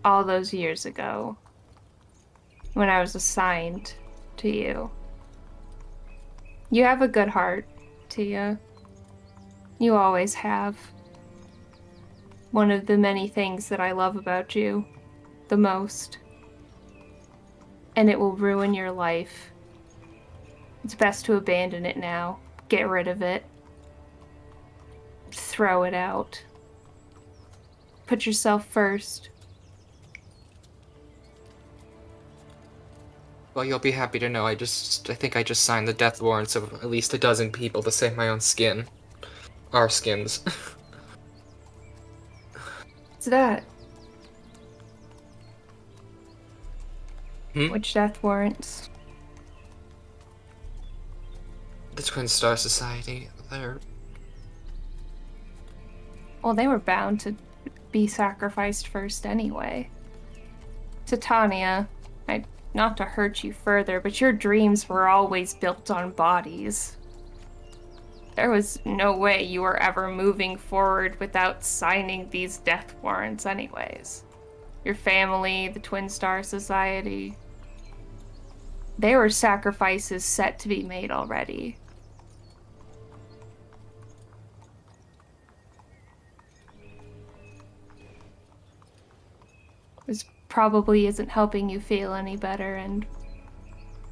all those years ago when I was assigned to you. You have a good heart, Tia. You always have. One of the many things that I love about you the most. And it will ruin your life. It's best to abandon it now. Get rid of it. Throw it out. Put yourself first. Well, you'll be happy to know I think I just signed the death warrants of at least 12 people to save my own skin. Our skins. What's that? Hmm? Which death warrants? The Twin Star Society, Well, they were bound to be sacrificed first anyway. Titania, not to hurt you further, but your dreams were always built on bodies. There was no way you were ever moving forward without signing these death warrants anyways. Your family, the Twin Star Society, they were sacrifices set to be made already. This probably isn't helping you feel any better, and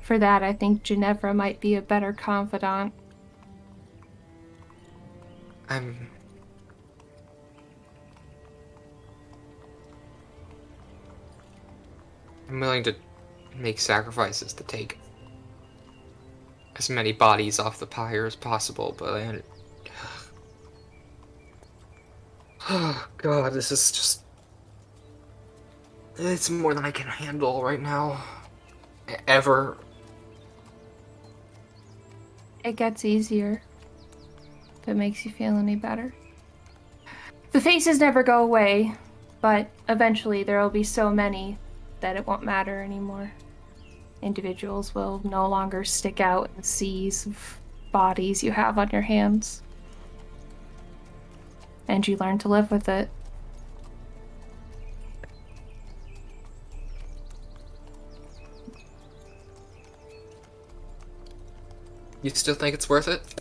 for that, I think Ginevra might be a better confidant. I'm willing to make sacrifices to take as many bodies off the pyre as possible, but oh god, this is just... It's more than I can handle right now. Ever. It gets easier, if it makes you feel any better. The faces never go away, but eventually there will be so many that it won't matter anymore. Individuals will no longer stick out in seas of bodies you have on your hands. And you learn to live with it. You still think it's worth it?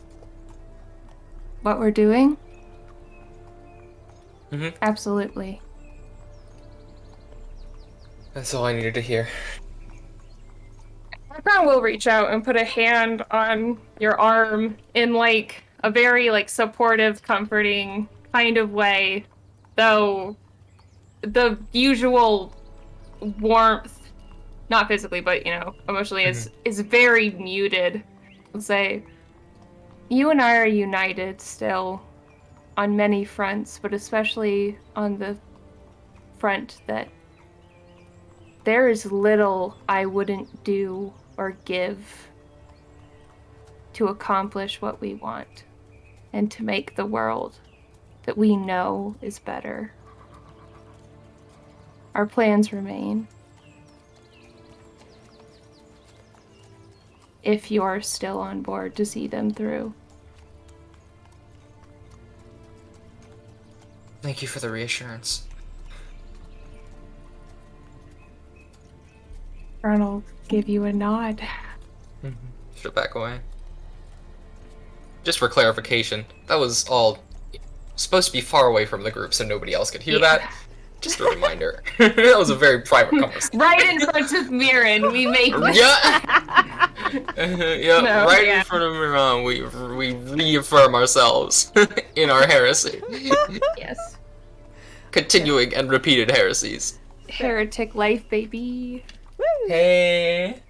What we're doing? Mm-hmm. Absolutely. That's all I needed to hear. Patron will reach out and put a hand on your arm in like a very like supportive, comforting kind of way, though the usual warmth, not physically but emotionally, is very muted. I'll say, you and I are united still on many fronts, but especially on the front that there is little I wouldn't do or give to accomplish what we want and to make the world that we know is better. Our plans remain. If you're still on board to see them through. Thank you for the reassurance. I'll give you a nod. Should back away. Just for clarification, that was all supposed to be far away from the group so nobody else could hear that. Just a reminder. That was a very private conversation. Right in front of Miran, we make Yeah. In front of Miran, we reaffirm ourselves in our heresy. Yes. Continuing and repeated heresies. Heretic life, baby. Woo! Hey.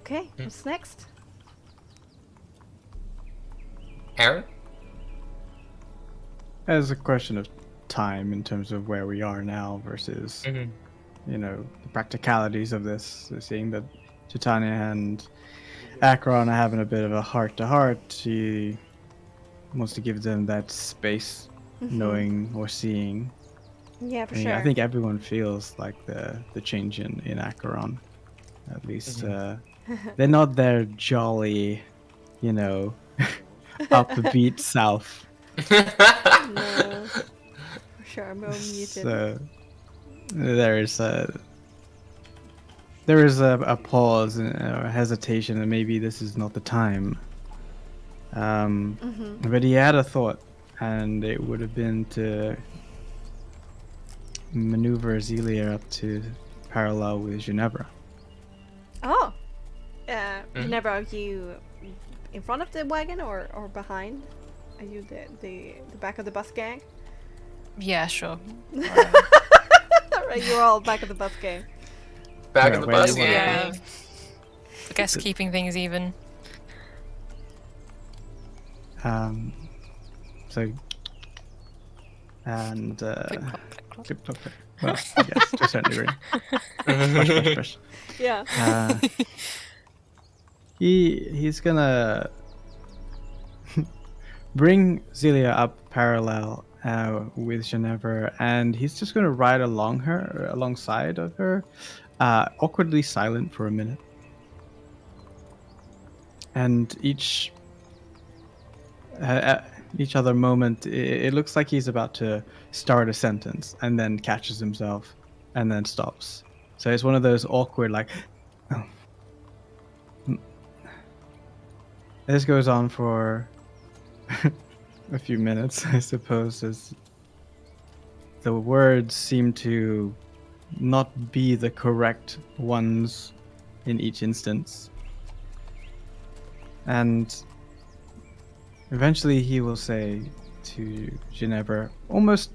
Okay, what's next? Aaron? As a question of time in terms of where we are now versus, the practicalities of this. Seeing that Titania and Acheron are having a bit of a heart-to-heart, she wants to give them that space, knowing or seeing. Yeah, for sure. I think everyone feels like the change in Acheron. At least they're not their jolly, upbeat self. No, for sure, more muted. So there is a pause and a hesitation, and maybe this is not the time. But he had a thought, and it would have been to maneuver Zelia up to parallel with Ginevra. Oh, Ginevra, are you in front of the wagon or behind? Are you the back of the bus gang? Yeah, sure. Right, you're all back of the bus gang. Back of the bus gang. Yeah. I guess keeping things even. So, and clip clop clip. Well, yes, to a certain degree. Push, push. Yeah. He's gonna bring Zelia up parallel with Ginevra, and he's just gonna ride alongside of her, awkwardly silent for a minute. And each other moment, it looks like he's about to start a sentence and then catches himself and then stops. So it's one of those awkward, like, oh. This goes on for a few minutes, I suppose, as the words seem to not be the correct ones in each instance. And eventually he will say to Ginevra, almost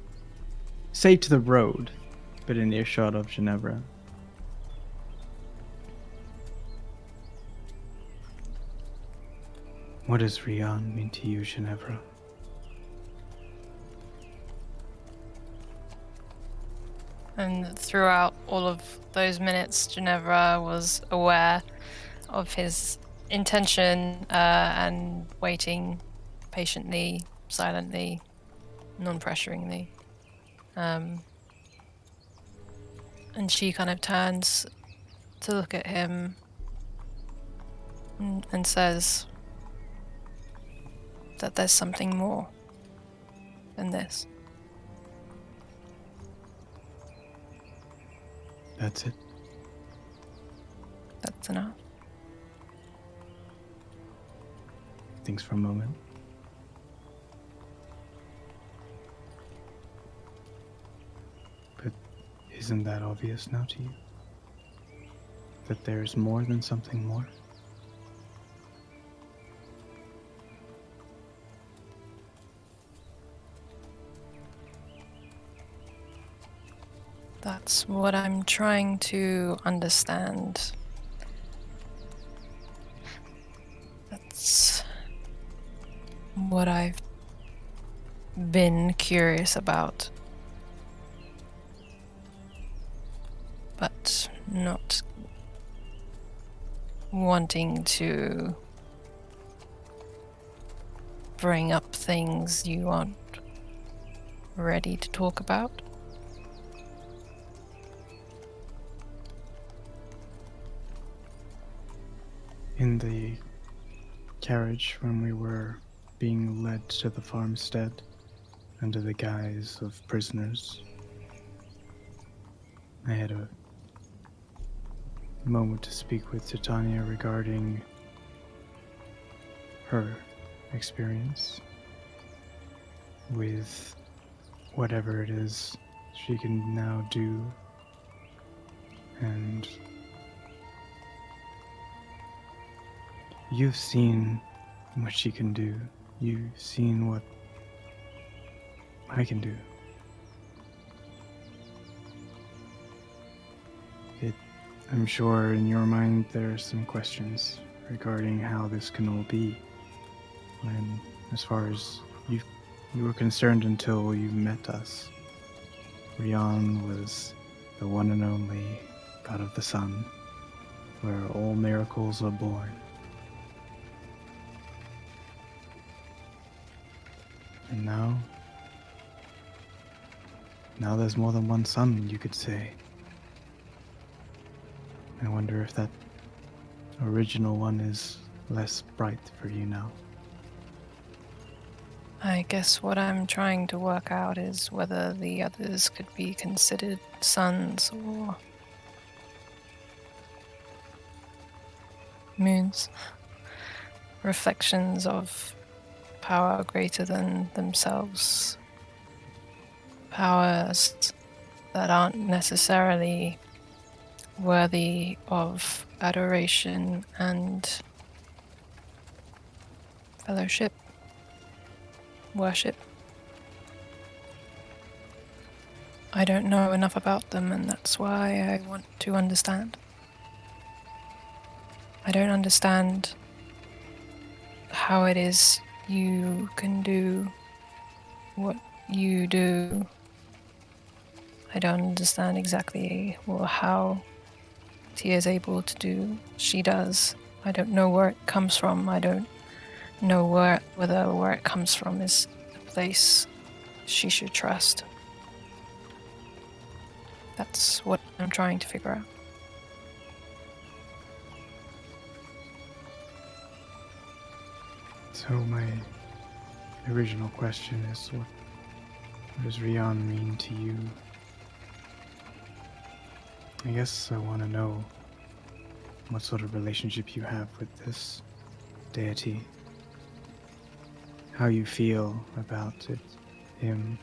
say to the road, but in earshot of Ginevra, what does Rian mean to you, Ginevra? And throughout all of those minutes, Ginevra was aware of his intention and waiting patiently, silently, non-pressuringly. And she kind of turns to look at him and says that there's something more than this. That's it. That's enough. Thinks for a moment. But isn't that obvious now to you? That there's more than something more? That's what I'm trying to understand. That's what I've been curious about, but not wanting to bring up things you aren't ready to talk about. In the carriage when we were being led to the farmstead under the guise of prisoners, I had a moment to speak with Titania regarding her experience with whatever it is she can now do, and you've seen what she can do. You've seen what I can do. I'm sure in your mind there are some questions regarding how this can all be. When, as far as you were concerned until you met us, Rian was the one and only God of the Sun, where all miracles are born. And now there's more than one sun, you could say. I wonder if that original one is less bright for you now. I guess what I'm trying to work out is whether the others could be considered suns or moons, reflections of power greater than themselves, powers that aren't necessarily worthy of adoration and fellowship, worship. I don't know enough about them, and that's why I want to understand. I don't understand how it is you can do what you do. I don't understand exactly how Tia is able to do what she does. I don't know where it comes from. I don't know whether where it comes from is a place she should trust. That's what I'm trying to figure out. So my original question is, what does Rian mean to you? I guess I want to know what sort of relationship you have with this deity. how you feel about him.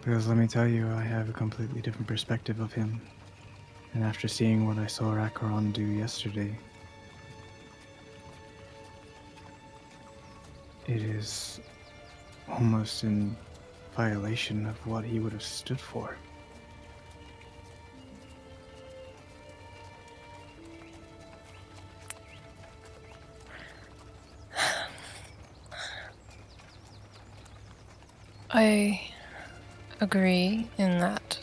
Because let me tell you, I have a completely different perspective of him. And after seeing what I saw Acheron do yesterday, it is almost in violation of what he would have stood for. I agree in that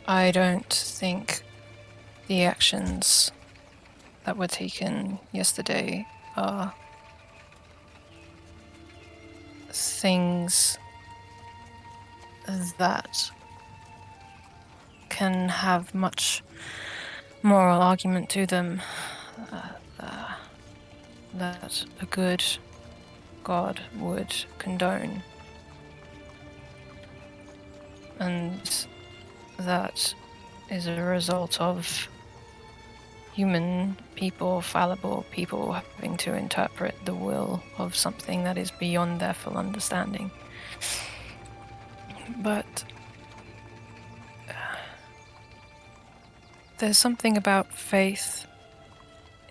I don't think the actions that were taken yesterday are things that can have much moral argument to them, that a good God would condone. And that is a result of human people, fallible people, having to interpret the will of something that is beyond their full understanding. But there's something about faith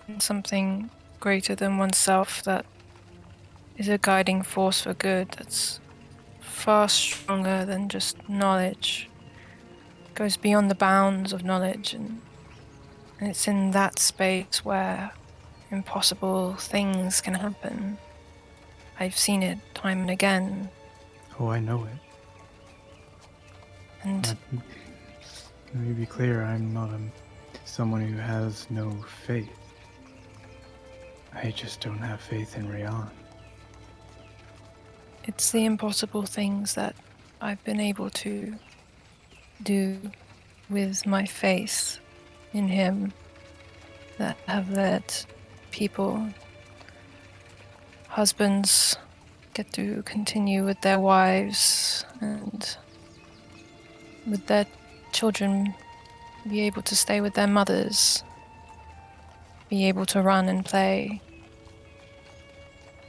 in something greater than oneself that is a guiding force for good, that's far stronger than just knowledge, goes beyond the bounds of knowledge, and it's in that space where impossible things can happen. I've seen it time and again. Oh, I know it. And Let me be clear, I'm not someone who has no faith. I just don't have faith in Rayan. it's the impossible things that I've been able to do with my faith in him that have led people, husbands, get to continue with their wives and with their children, be able to stay with their mothers, be able to run and play.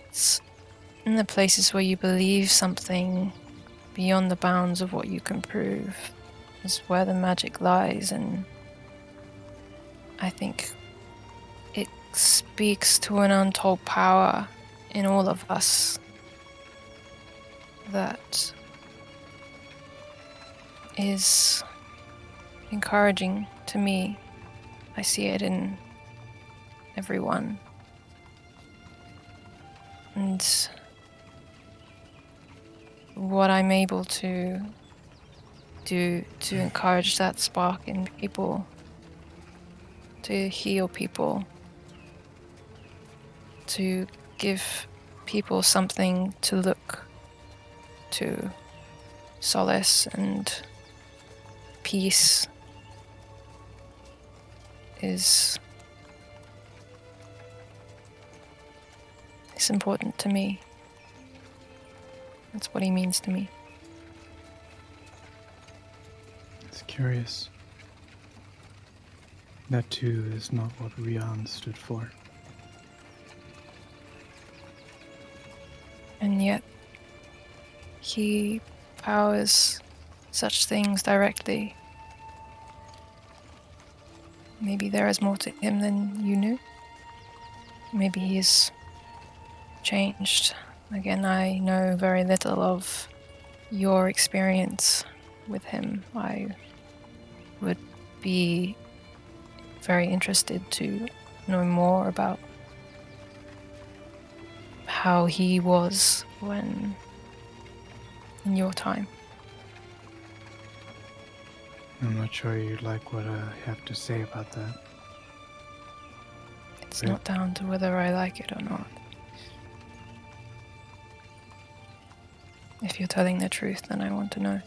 It's in the places where you believe something beyond the bounds of what you can prove is where the magic lies, and I think it speaks to an untold power in all of us that is encouraging to me. I see it in everyone. And what I'm able to do to encourage that spark in people, to heal people, to give people something to look to, solace and peace, is important to me. That's what he means to me. It's curious. That too is not what Rian stood for. And yet, he powers such things directly. Maybe there is more to him than you knew. Maybe he's changed. Again, I know very little of your experience with him. I would be very interested to know more about how he was when in your time. I'm not sure you'd like what I have to say about that. It's not down to whether I like it or not. If you're telling the truth, then I want to know.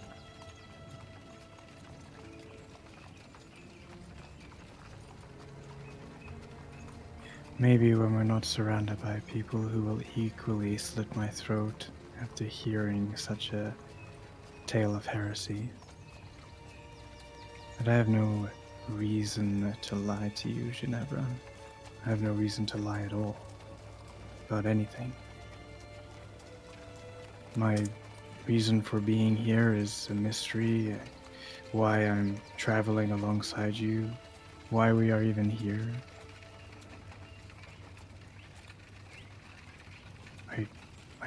Maybe when we're not surrounded by people who will equally slit my throat after hearing such a tale of heresy. But I have no reason to lie to you, Ginevra. I have no reason to lie at all. about anything. My reason for being here is a mystery. Why I'm traveling alongside you, why we are even here.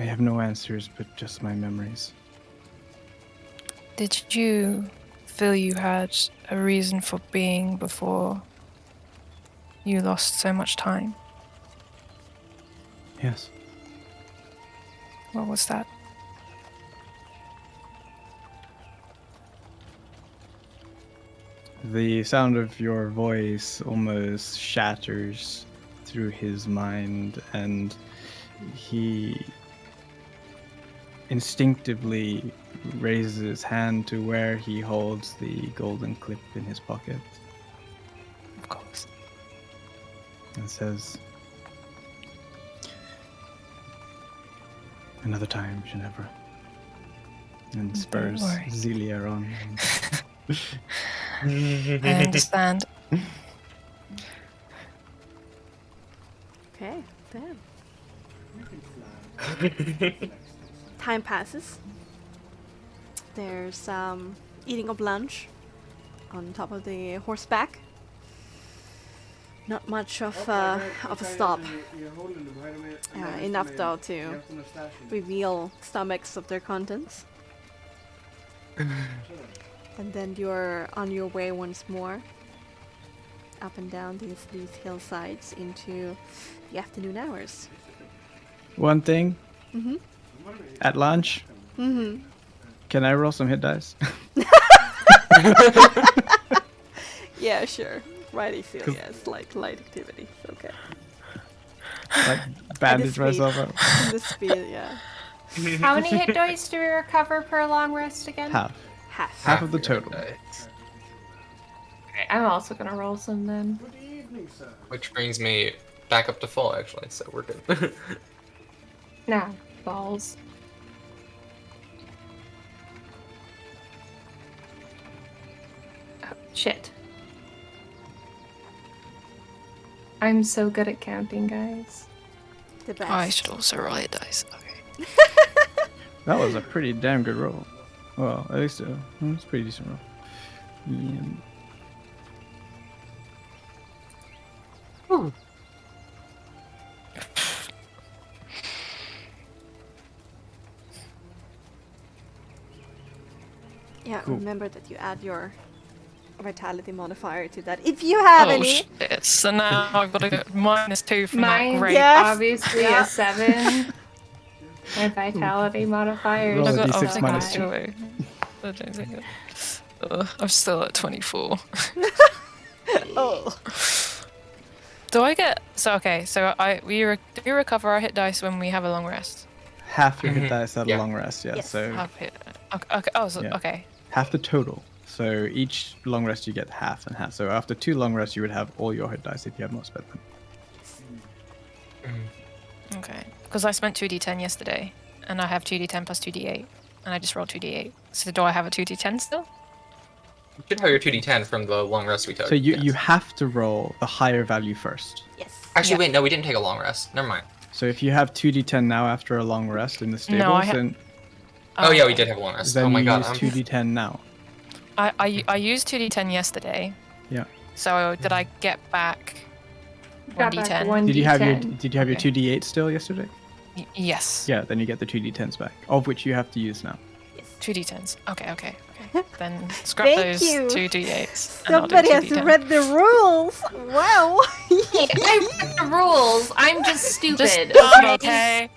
I have no answers, but just my memories. Did you feel you had a reason for being before you lost so much time? Yes. What was that? The sound of your voice almost shatters through his mind, and he instinctively raises his hand to where he holds the golden clip in his pocket. Of course. And says, "Another time, Ginevra." And spurs worry. Zelia on. I understand. Okay, damn. Time passes. There's eating of lunch on top of the horseback. Not much of a stop. Enough though to reveal stomachs of their contents. And then you're on your way once more, up and down these hillsides into the afternoon hours. One thing. Mm-hmm. At lunch. Mm-hmm. Can I roll some hit dice? Yeah, sure. Righty feel, yes, like light activity. Okay. Like bandage myself up. In the speed, yeah. How many hit dice do we recover per long rest again? Half. Half of the your total. dice. Okay, I'm also gonna roll some then. Which brings me back up to full, actually, so we're good. Nah, balls. Oh, shit. I'm so good at counting, guys. The best. Oh, I should also roll hit dice. Okay. That was a pretty damn good roll. Well, at least it's a pretty decent roll. Yeah. Yeah, Cool. remember that you add your vitality modifier to that if you have any. Shit. So now I've got to get -2 from that. Mine's Great. Yes. obviously Yeah. a 7. My vitality modifier Roll is a I got d6 so minus high. 2. I don't think it. I'm still at 24. Oh. Do I get so do we recover our hit dice when we have a long rest? Half your hit dice at a Yeah. long rest, yeah. Yes. So Half hit. Okay. Oh, so, Yeah. okay. half the total. So each long rest you get half and half. So after 2 long rests you would have all your hit dice if you have not spent them. Okay. Because I spent 2d10 yesterday, and I have 2d10 plus 2d8, and I just rolled 2d8. So do I have a 2d10 still? You should have your 2d10 from the long rest we took. So you yes. have to roll the higher value first. Yes. Actually, Yeah. wait, no, we didn't take a long rest. Never mind. So if you have 2d10 now after a long rest in the stables, No, I then Oh, yeah, we did have a long rest. then Oh my you god. use 2d10 now. I used 2d10 yesterday. Yeah. So did I get back Got back 1d10? 1 Did you have your D10. Did you have your Okay. 2d8 still yesterday? Yes. Yeah, then you get the 2d10s back, of which you have to use now. 2d10s. Okay. Then scrap Thank those you. 2d8s. and I'll do Somebody has 2d10. read the rules. Wow. I read the rules. I'm just stupid. Just okay.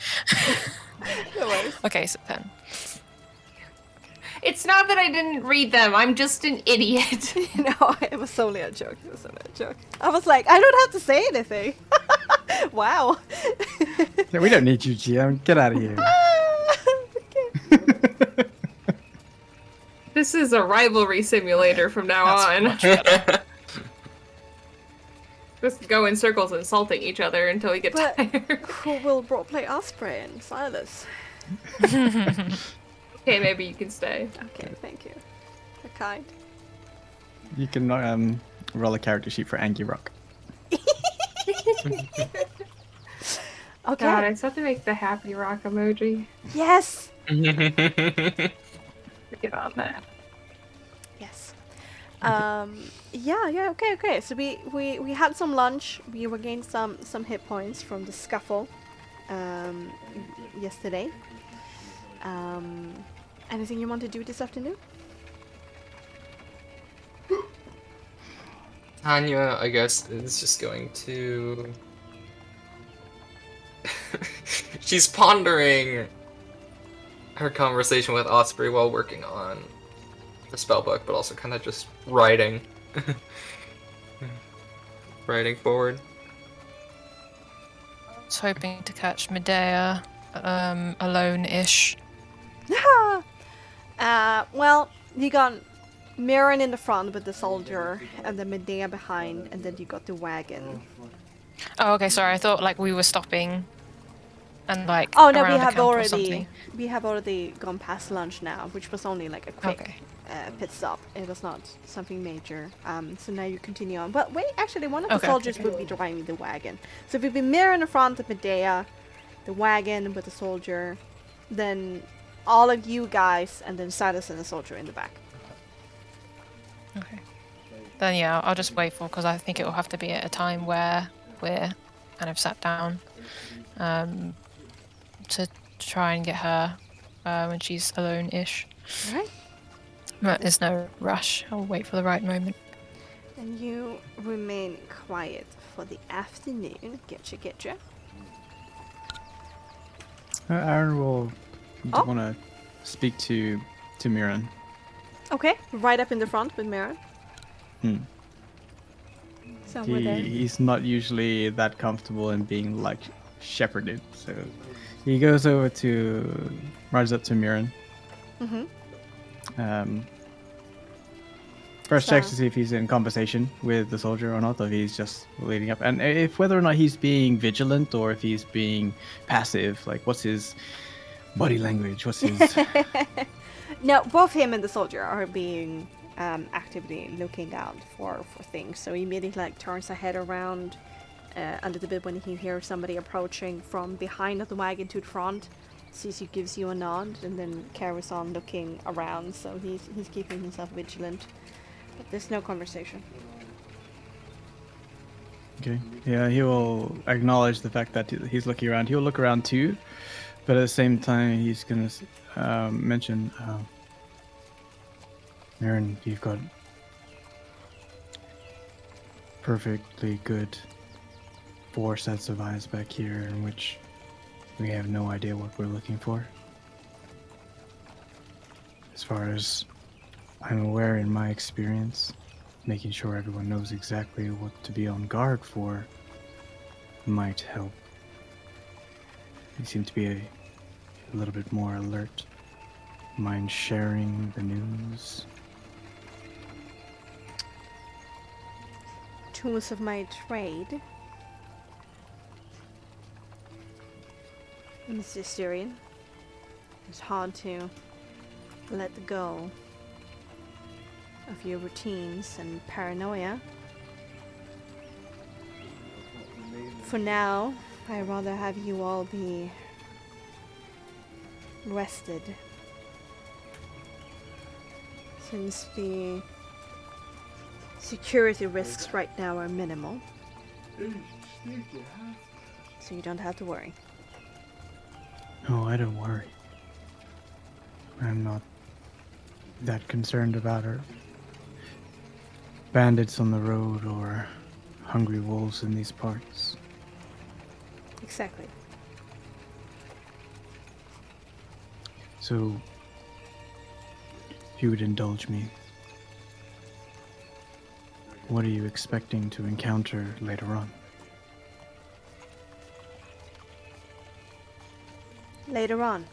No worries. Okay, so 10. It's not that I didn't read them. I'm just an idiot. No, it was solely a joke. It was solely a joke. I was like, I don't have to say anything. Wow. Yeah, we don't need you, GM. Get out of here. Okay. This is a rivalry simulator from now That's on. much better. Just go in circles insulting each other until we get But- tired. Who will roleplay Osprey and Silas? Okay, maybe you can stay. Okay, thank you. You're kind. You can roll a character sheet for Angie Rock. Okay. God, I just have to make the happy rock emoji. Yes. Get on that. Yes. Yeah. Okay. So we had some lunch. We regained some hit points from the scuffle yesterday. Anything you want to do this afternoon? Tanya, I guess, is just going to. She's pondering her conversation with Osprey while working on the spellbook, but also kind of just writing. Writing forward. I was hoping to catch Medea alone-ish. Well, you got Meulen in the front with the soldier, and then Medea behind, and then you got the wagon. Oh, okay, sorry. I thought like we were stopping and like Oh no, around a camp or something. we have already gone past lunch now, which was only like a quick Okay. pit stop. It was not something major. So now you continue on. But wait, actually, one of the Okay. soldiers will be driving the wagon. So if you've been Meulen in the front of Medea, the wagon with the soldier, then all of you guys, and then Silas and the soldier in the back. Okay. Then yeah, I'll just wait for because I think it will have to be at a time where we're kind of sat down to try and get her when she's alone-ish. All right. But there's no rush. I'll wait for the right moment. And you remain quiet for the afternoon. Getcha. Aaron will Oh. want to speak to Meulen. Okay, right up in the front with Meulen. Somewhere there. He's not usually that comfortable in being like shepherded, so he goes over to rides up to Meulen. First checks to see if he's in conversation with the soldier or not, or if he's just leading up, and if whether or not he's being vigilant or if he's being passive. Like, what's his body language? What's his? No, both him and the soldier are being actively looking out for things. So he immediately like turns his head around a little bit when he hears somebody approaching from behind the wagon to the front. Sees you, gives you a nod, and then carries on looking around. So he's keeping himself vigilant. But there's no conversation. Okay. Yeah, he will acknowledge the fact that he's looking around. He'll look around too, but at the same time, he's gonna mention, Aaron, you've got perfectly good 4 sets of eyes back here, in which we have no idea what we're looking for. As far as I'm aware, in my experience, making sure everyone knows exactly what to be on guard for might help. You seem to be a little bit more alert. Mind sharing the news? Tools of my trade. Mr. Syrian. It's hard to let go of your routines and paranoia. For now, I'd rather have you all be rested, since the security risks right now are minimal, so you don't have to worry. No, I don't worry. I'm not that concerned about her. Bandits on the road or hungry wolves in these parts. Exactly. So, if you would indulge me, what are you expecting to encounter later on? Later on.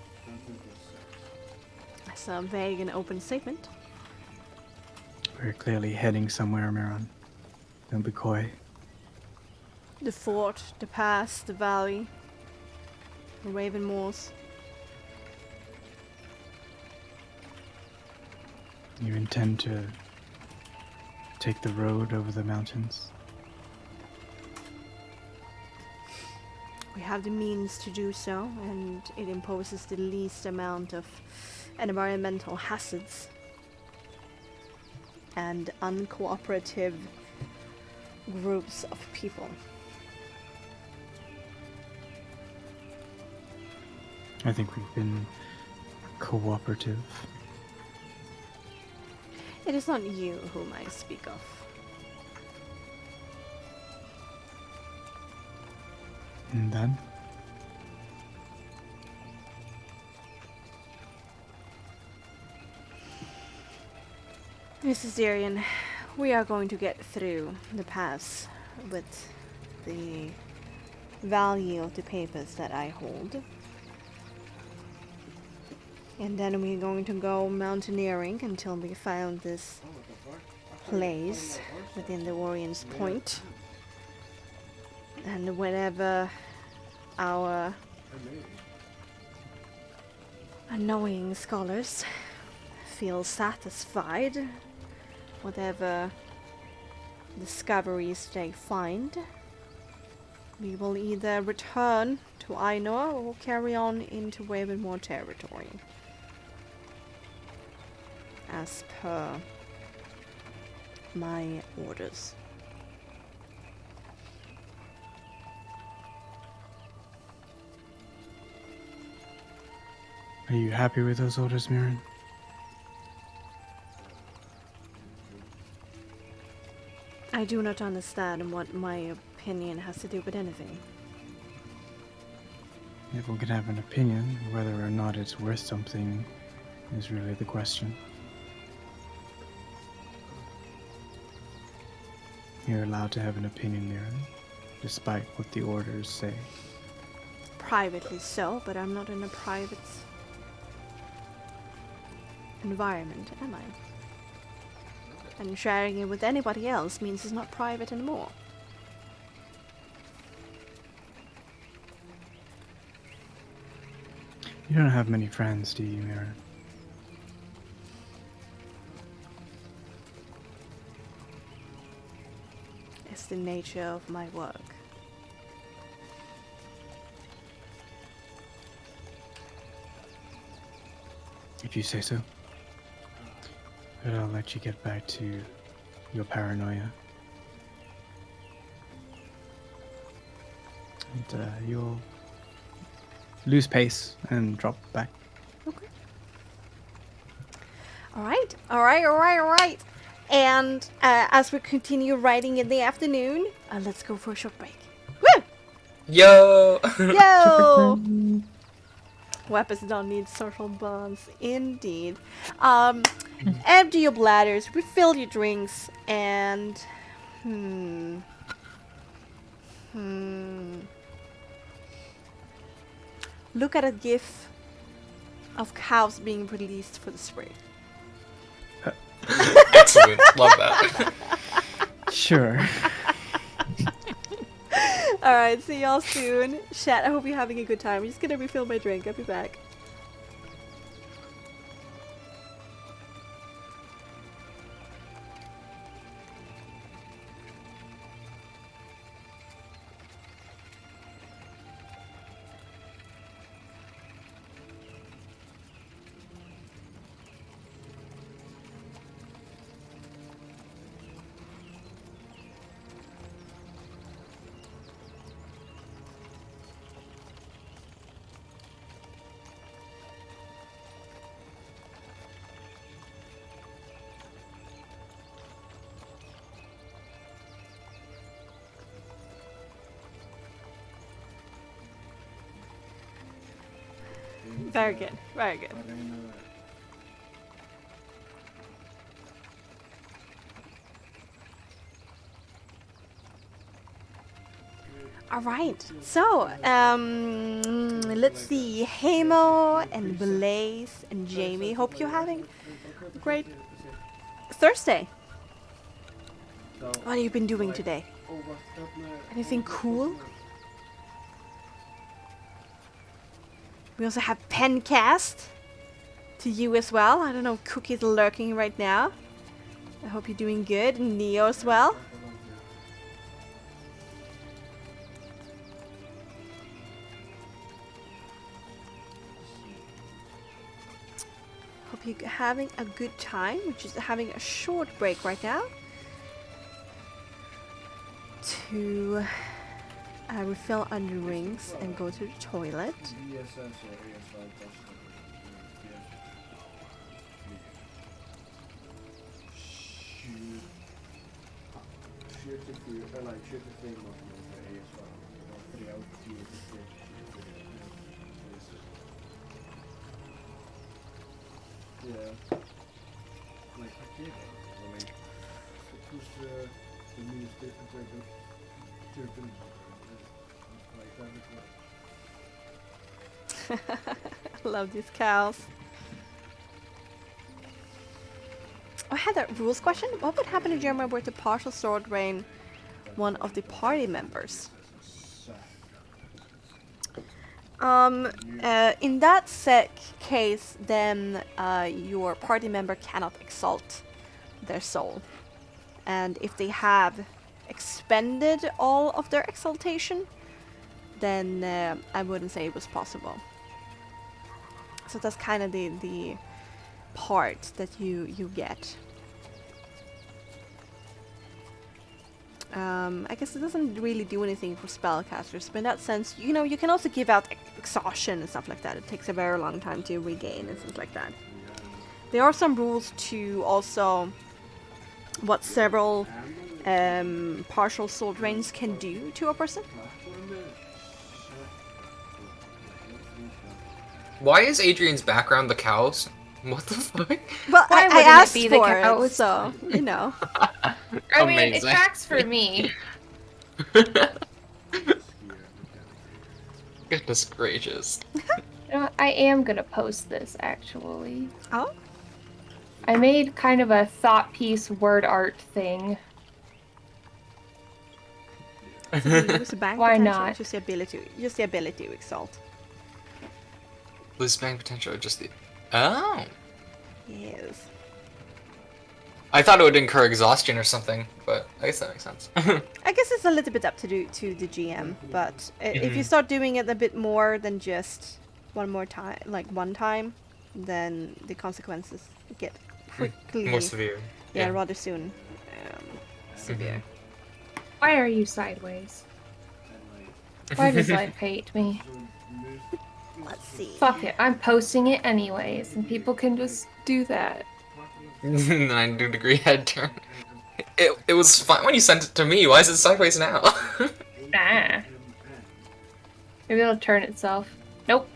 That's a vague and open statement. We're clearly heading somewhere, Maron. Don't be coy. The fort, the pass, the valley, the Raven Moors. You intend to take the road over the mountains? we have the means to do so, and it imposes the least amount of environmental hazards and uncooperative groups of people. I think we've been cooperative. It is not you whom I speak of. And then? Mrs. Darian, we are going to get through the pass with the value of the papers that I hold. And then we're going to go mountaineering until we found this place within the Orion's Point. And whenever our annoying scholars feel satisfied, whatever discoveries they find, we will either return to Ainur or carry on into Ravenmoor territory. As per my orders. Are you happy with those orders, Meulen? I do not understand what my opinion has to do with anything. If we could have an opinion, whether or not it's worth something is really the question. You're allowed to have an opinion, Meulen, despite what the orders say. Privately so, but I'm not in a private environment, am I? And sharing it with anybody else means it's not private anymore. You don't have many friends, do you, Meulen? It's the nature of my work. If you say so. But I'll let you get back to your paranoia. And you'll lose pace and drop back. Okay. Alright. And as we continue riding in the afternoon, let's go for a short break. Woo! Yo! Yo! Weapons don't need social bonds, indeed. Empty your bladders, refill your drinks, and look at a gif of cows being released for the spring. Excellent. Love that. Sure. Alright, see y'all soon. Chat, I hope you're having a good time. I'm just gonna refill my drink. I'll be back. Very good, very good. Alright, so, let's see. Hamo and Blaze and Jamie. Hope you're having a great Thursday. What have you been doing today? Anything cool? We also have Pencast to you as well. I don't know, Cookie's lurking right now. I hope you're doing good. And Neo as well. hope you're having a good time. We're just having a short break right now to refill our drinks and go to the toilet. I love these cows. I had a rules question. What would happen if Jeremiah were to partial sword rain one of the party members? In that case, then your party member cannot exalt their soul. And if they have expended all of their exaltation, then I wouldn't say it was possible. So that's kind of the part that you get. I guess it doesn't really do anything for spellcasters, but in that sense, you know, you can also give out exhaustion and stuff like that. It takes a very long time to regain and things like that. There are some rules to also what several partial soul drains can do to a person. Why is Adrian's background the cows? What the fuck? Well, Why I wouldn't it asked be the for it, cows? so, you know. I mean, it Amazing. tracks for me. Goodness gracious. You know, I am gonna post this, actually. Oh? I made kind of a thought piece word art thing. Use bank Why potential, not? Just the ability to exalt. Lose bank potential or just the... Oh. Yes. I thought it would incur exhaustion or something, but I guess that makes sense. I guess it's a little bit up to the GM, but if you start doing it a bit more than just one time, then the consequences get quickly More severe. Yeah, rather soon. Severe. Why are you sideways? Why does life hate me? Let's see. Fuck it, I'm posting it anyways, and people can just do that. 90-degree head turn. It was fine when you sent it to me. Why is it sideways now? Nah. Maybe it'll turn itself. Nope.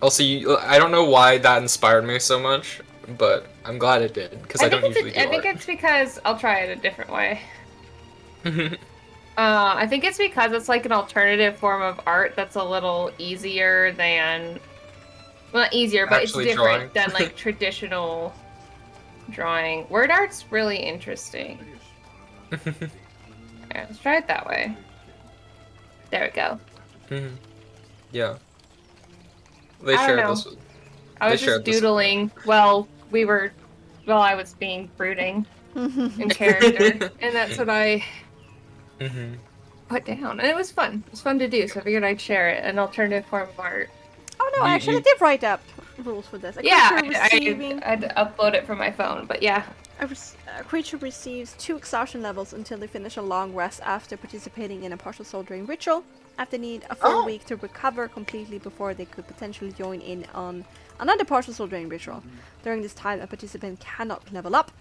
Also, I don't know why that inspired me so much, but I'm glad it did, because I don't usually do I think art. it's because I'll try it a different way. I think it's because it's like an alternative form of art that's a little easier than, well, not easier, but Actually it's different drawing. than like traditional drawing. Word art's really interesting. Yeah, let's try it that way. There we go. Yeah. They I don't shared know. this. I was They just shared this- doodling while I was being brooding in character, and that's what I put down, and it was fun. It was fun to do, so I figured I'd share it, an alternative form of art. Oh no, I actually did write up rules for this. I'd upload it from my phone, but yeah. A creature receives 2 exhaustion levels until they finish a long rest after participating in a partial soul drain ritual. After need a full week to recover completely before they could potentially join in on another partial soul drain ritual. During this time, a participant cannot level up.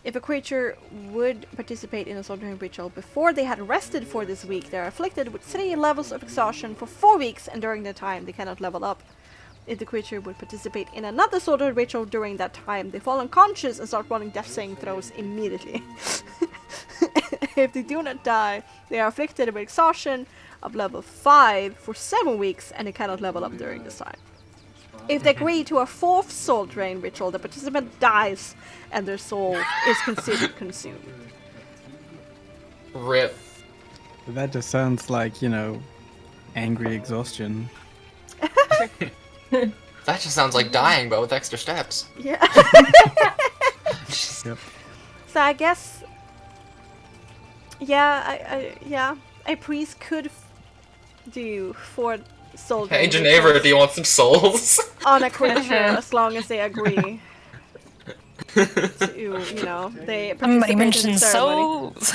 If a creature would participate in a soul drain ritual before they had rested for this week, they are afflicted with 3 levels of exhaustion for 4 weeks, and during that time they cannot level up. If the creature would participate in another soul drain ritual during that time, they fall unconscious and start running death saving throws immediately. If they do not die, they are afflicted with exhaustion of level 5 for 7 weeks, and they cannot level up during this time. If they agree to a 4th soul drain ritual, the participant dies and their soul is considered consumed. Rip. That just sounds like, you know, angry exhaustion. That just sounds like dying, but with extra steps. Yeah. Yep. So I guess, yeah, a priest could do 4 soul Hey, drain Geneva, rituals do you want some souls? on a creature as long as they agree to, you know, they Somebody participate in the mentioned ceremony. souls.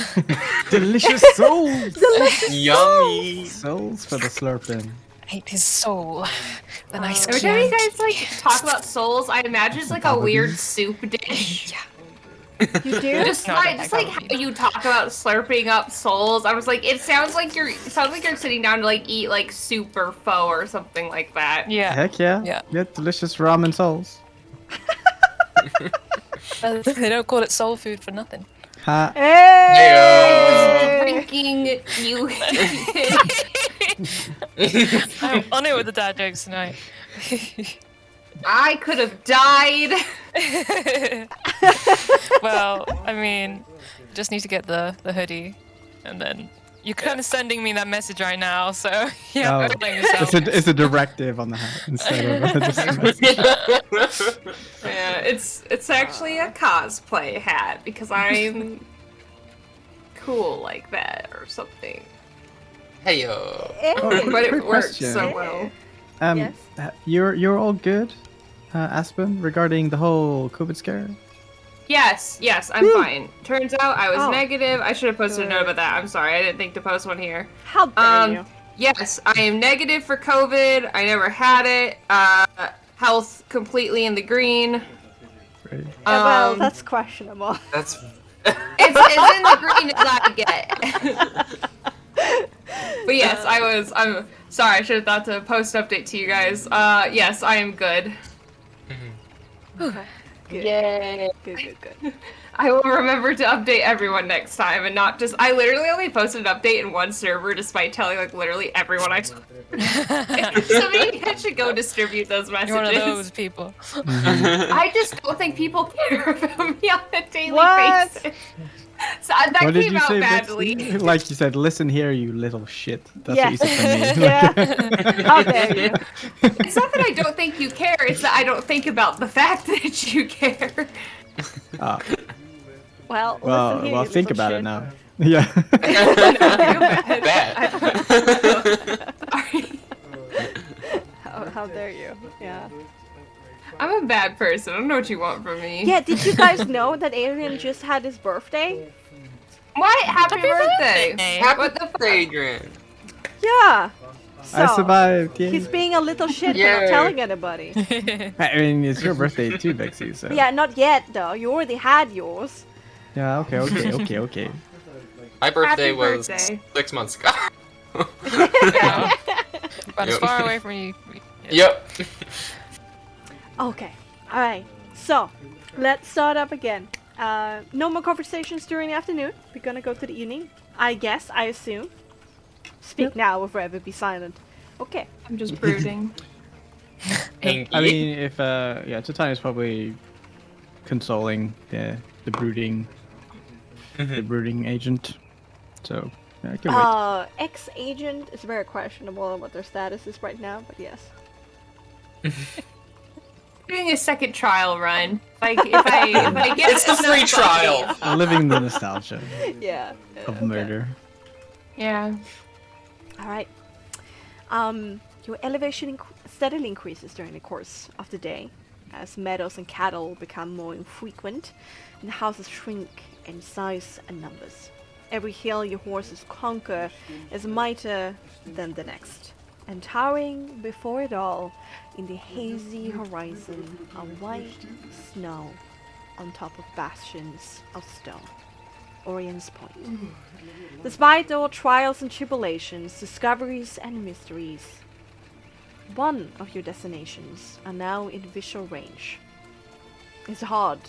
Delicious souls. Delicious Yummy. Souls for the slurping. Ate his soul. The nice Every time you Chianti. guys like talk about souls, I imagine it's like a weird soup dish. Yeah. You do? Just No, I like, don't just like how you talk about slurping up souls. I was like, it sounds like you're sitting down to like eat like soup or pho or something like that. Yeah. Heck yeah. Yeah. Delicious ramen souls. They don't call it soul food for nothing. Ha. Hey! Drinking you. I'm on it with the dad jokes tonight. I could have died. Well, I mean, just need to get the hoodie, and then you're kind of sending me that message right now, so yeah, Oh, blame yourself. it's a directive on the hat instead of just a message. Yeah, it's actually a cosplay hat because I'm cool like that or something. Hey yo. Oh, But it quick works question. so well. Yes. You're all good, Aspen, regarding the whole COVID scare? Yes, I'm fine. Turns out I was Oh. negative. I should have posted a note about that. I'm sorry, I didn't think to post one here. How dare you? Yes, I am negative for COVID. I never had it. Health completely in the green. Great. Yeah, well, Um, that's questionable. That's It's in the green as I get. But yes, I'm sorry, I should have thought to post update to you guys. Yes, I am good. Good. Yay. Good. I will remember to update everyone next time and not just. I literally only posted an update in one server despite telling like literally everyone I talked to. So maybe I should go distribute those messages. You're one of those people. I just don't think people care about me on a daily What? basis. So that What did came you out say, badly. Bexxy? Like you said, listen here, you little shit. That's Yeah. what you said to me. Yeah. How dare you? It's not that I don't think you care, it's that I don't think about the fact that you care. Ah, Well, listen here, well, you think little about shit. it now. Yeah. bad. Sorry. How dare you? Yeah. I'm a bad person. I don't know what you want from me. Yeah, did you guys know that Adrian just had his birthday? What? Happy birthday! Happy What the birthday, Adrian. Yeah. So, I survived. Yeah. he's being a little shit for Yay. not telling anybody. I mean, it's your birthday too, Bexxy. So. Yeah, not yet though. You already had yours. Yeah. Okay. My birthday Happy was birthday. 6 months ago. Yeah. But as Yep. far away from you. Yep. Okay. Alright. So, let's start up again. No more conversations during the afternoon. We're gonna go to the evening. I guess, I assume. Speak now or forever be silent. Okay. I'm just brooding. Pinky. I mean, if Titania is probably consoling the brooding agent. So yeah, I can wait. Ex-agent is very questionable what their status is right now, but yes. Doing a second trial run. Like if I get It's the free enough trial. updates. I'm living the nostalgia Yeah. of okay. murder. Yeah. Alright. Your elevation steadily increases during the course of the day as meadows and cattle become more infrequent and houses shrink in size and numbers. Every hill your horses conquer is mightier than the next, and towering before it all in the hazy horizon of white snow on top of bastions of stone. Orion's Point. Despite all trials and tribulations, discoveries and mysteries, one of your destinations are now in visual range. It's hard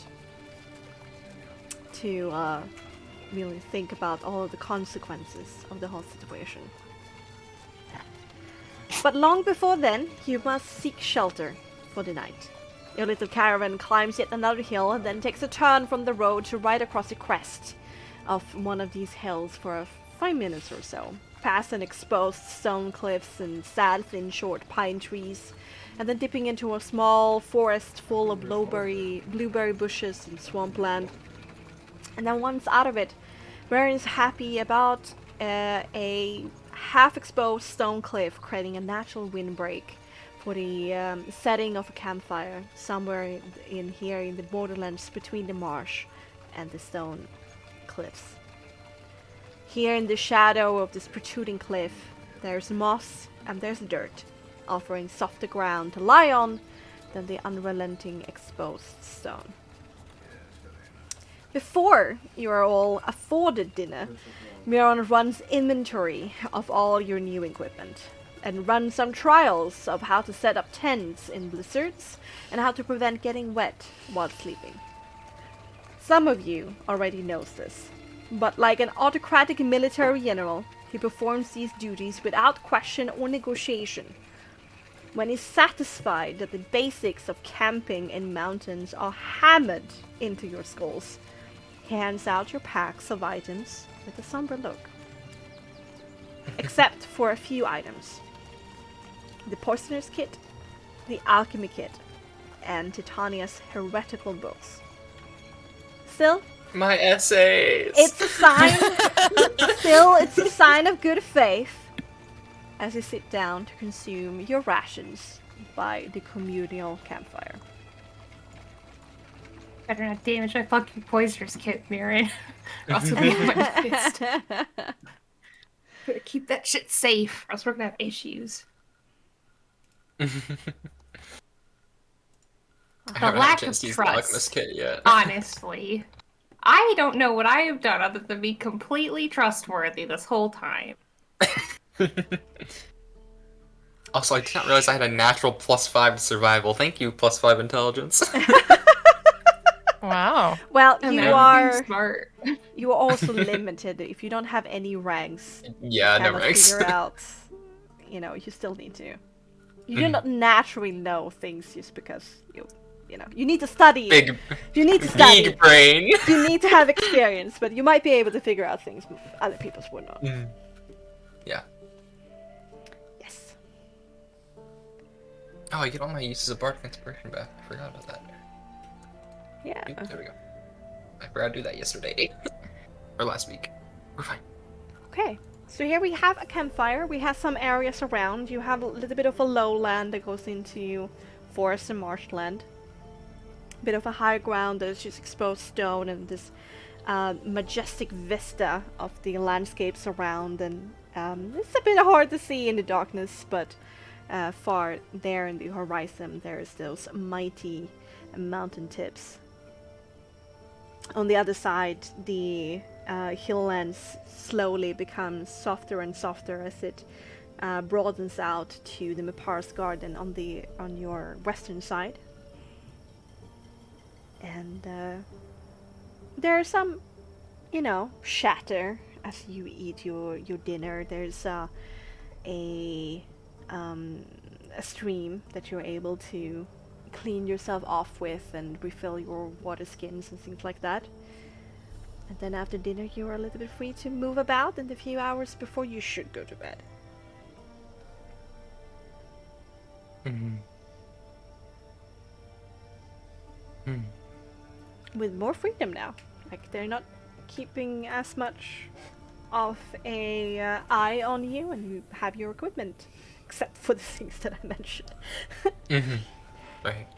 to really think about all of the consequences of the whole situation. But long before then, you must seek shelter for the night. Your little caravan climbs yet another hill and then takes a turn from the road to ride across the crest of one of these hills for 5 minutes or so, past an exposed stone cliffs and sad, thin, short pine trees, and then dipping into a small forest full of blueberry bushes and swampland. And then once out of it, Baron's happy about a half-exposed stone cliff, creating a natural windbreak for the setting of a campfire somewhere in here in the borderlands between the marsh and the stone cliffs. Here in the shadow of this protruding cliff, there's moss and there's dirt, offering softer ground to lie on than the unrelenting exposed stone. Before you are all afforded dinner, Meulen runs inventory of all your new equipment and runs some trials of how to set up tents in blizzards and how to prevent getting wet while sleeping. Some of you already knows this, but like an autocratic military general, he performs these duties without question or negotiation. When he's satisfied that the basics of camping in mountains are hammered into your skulls, he hands out your packs of items with a somber look. Except for a few items. The Poisoner's Kit, the Alchemy Kit, and Titania's heretical books. Still, My essays! it's a sign. Still, it's a sign of good faith as you sit down to consume your rations by the communal campfire. Better not damage my fucking Poisoner's Kit, Meulen. Or else it'll be on my fist. Better keep that shit safe, or else we're gonna have issues. I The haven't had a lack of chance to use the Alchemist trust, Kit yet. honestly. I don't know what I have done other than be completely trustworthy this whole time. Also, I did not realize I had a natural +5 survival. Thank you, +5 intelligence. Wow. Well, And you I'm are smart. also limited. If you don't have any ranks, Yeah, no cannot ranks. figure out. You still need to. You do not naturally know things just because you need to study. Big, You need to study. big brain. You need to have experience, but you might be able to figure out things other people would not. Yeah. Yes. Oh, I get all my uses of Bardic Inspiration back. I forgot about that. Yeah. Oop, there we go. I forgot to do that yesterday. Or last week. We're fine. Okay. So here we have a campfire. We have some areas around. You have a little bit of a lowland that goes into forest and marshland. A bit of a high ground that is just exposed stone and this majestic vista of the landscapes around. And it's a bit hard to see in the darkness, but far there in the horizon there's those mighty mountain tips. On the other side, the hilllands slowly becomes softer and softer as it broadens out to the Mapar's Garden on your western side. And there's some, shatter as you eat your dinner. There's a stream that you're able to clean yourself off with and refill your water skins and things like that. And then after dinner you are a little bit free to move about in the few hours before you should go to bed. With more freedom now. Like, they're not keeping as much of a eye on you, and you have your equipment, except for the things that I mentioned. Right.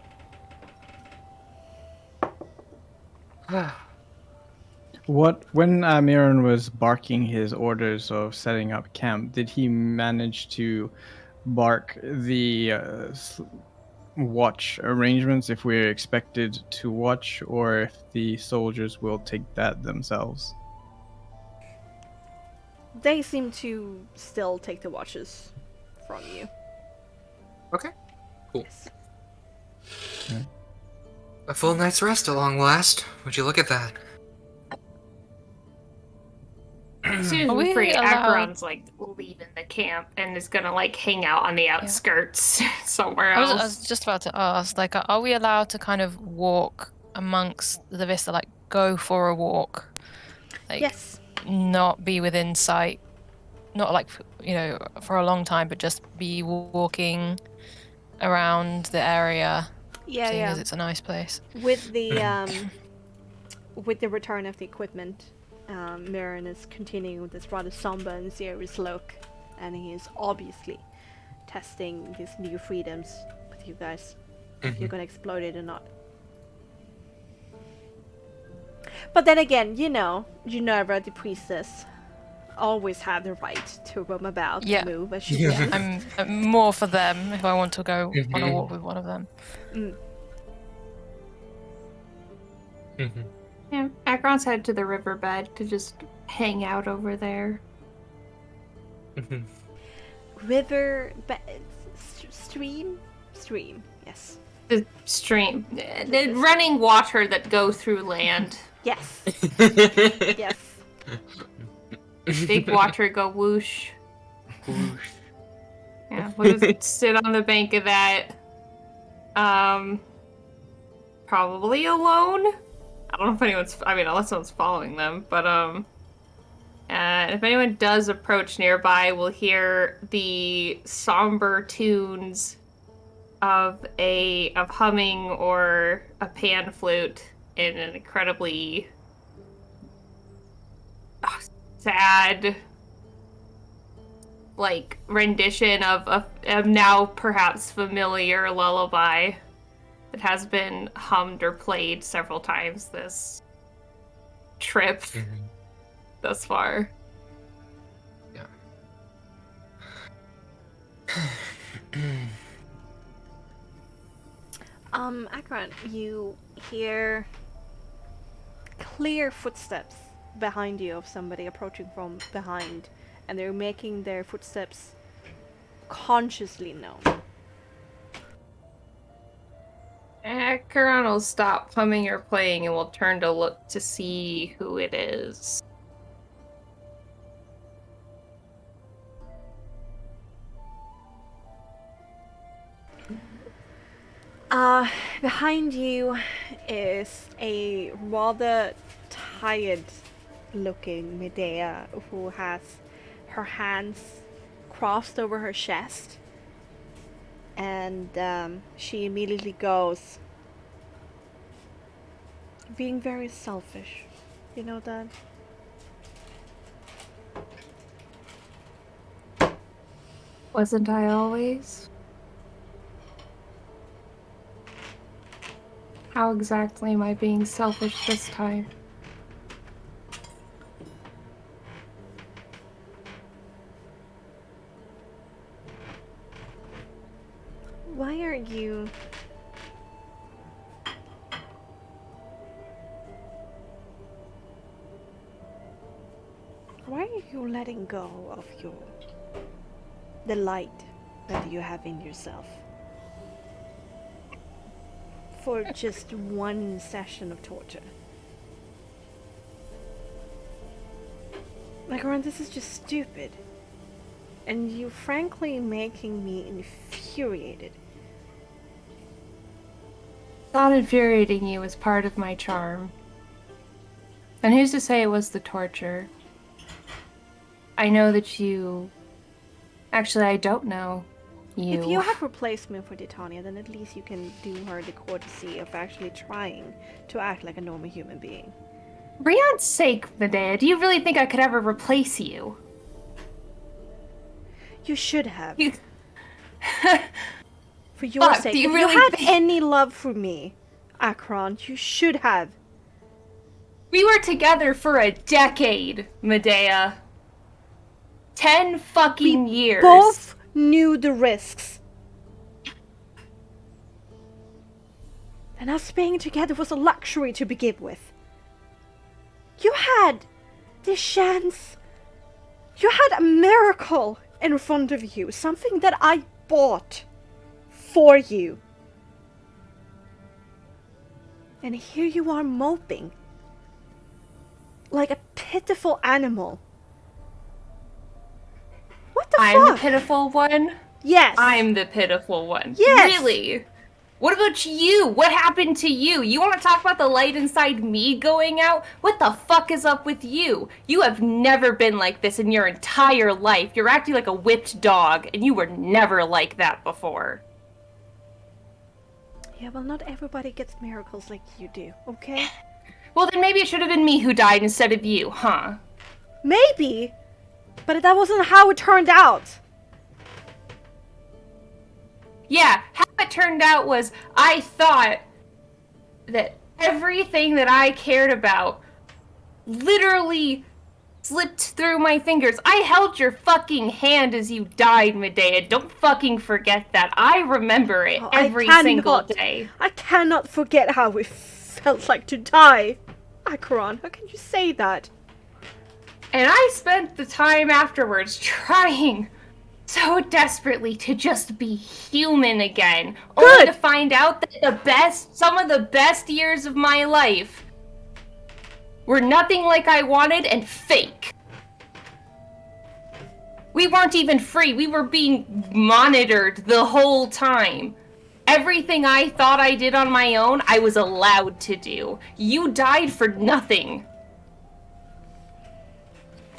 When Meulen was barking his orders of setting up camp, did he manage to bark the watch arrangements if we're expected to watch, or if the soldiers will take that themselves? They seem to still take the watches from you. Okay. Cool. Yes. A full night's rest at long last. Would you look at that? As soon as Are we we free, allowed- Acheron's leaving the camp and is gonna hang out on the outskirts somewhere I else. was just about to ask, are we allowed to kind of walk amongst the vista, go for a walk? Yes. Not be within sight, not for a long time, but just be walking around the area, Yeah, seeing yeah. as it's a nice place. With the return of the equipment, Meulen is continuing with this rather somber and serious look and he is obviously testing these new freedoms with you guys. If you're gonna exploit it or not. But then again, you know, Ginevra, the priestess, always have the right to roam about and move as she wishes. I'm more for them if I want to go on a walk with one of them. Yeah, Akron's head to the riverbed to just hang out over there. Stream, yes. The stream, the running water that go through land. Yes. Yes. Big water go whoosh. Whoosh. Yeah, we'll just sit on the bank of that. Probably alone. I don't know if anyone's. I mean, unless someone's following them, but if anyone does approach nearby, we'll hear the somber tunes of humming or a pan flute in an incredibly sad, like, rendition of a now perhaps familiar lullaby that has been hummed or played several times this trip thus far. Yeah. Akron, you hear clear footsteps behind you of somebody approaching from behind, and they're making their footsteps consciously known. Akron will stop humming or playing and will turn to look to see who it is. Behind you is a rather tired looking Medea who has her hands crossed over her chest, and she immediately goes, being very selfish, you know that? Wasn't I always? How exactly am I being selfish this time? Why are you... Why are you letting go of the light that you have in yourself? For just one session of torture. Like, Ron, this is just stupid. And you're frankly making me infuriated. Thought infuriating you was part of my charm. And who's to say it was the torture? I know that you... Actually, I don't know you. If you have replacement for Titania, then at least you can do her the courtesy of actually trying to act like a normal human being. Rion's sake, Medea, do you really think I could ever replace you? You should have. You... For your sake. Do you if really you have any love for me, Akron, you should have. We were together for a decade, Medea. 10 fucking years. Both knew the risks. And us being together was a luxury to begin with. You had this chance. You had a miracle in front of you. Something that I bought for you. And here you are moping. Like a pitiful animal. What the fuck? I'm the pitiful one? Yes. I'm the pitiful one. Yes. Really? What about you? What happened to you? You want to talk about the light inside me going out? What the fuck is up with you? You have never been like this in your entire life. You're acting like a whipped dog, and you were never like that before. Yeah, well, not everybody gets miracles like you do, okay? Well, then maybe it should have been me who died instead of you, huh? Maybe, But that wasn't how it turned out. Yeah, how it turned out was I thought that everything that I cared about literally slipped through my fingers. I held your fucking hand as you died, Medea. Don't fucking forget that. I remember it every single day. I cannot forget how it felt like to die. Acheron, how can you say that? And I spent the time afterwards trying so desperately to just be human again. Good. Only to find out that some of the best years of my life were nothing like I wanted and fake. We weren't even free. We were being monitored the whole time. Everything I thought I did on my own, I was allowed to do. You died for nothing.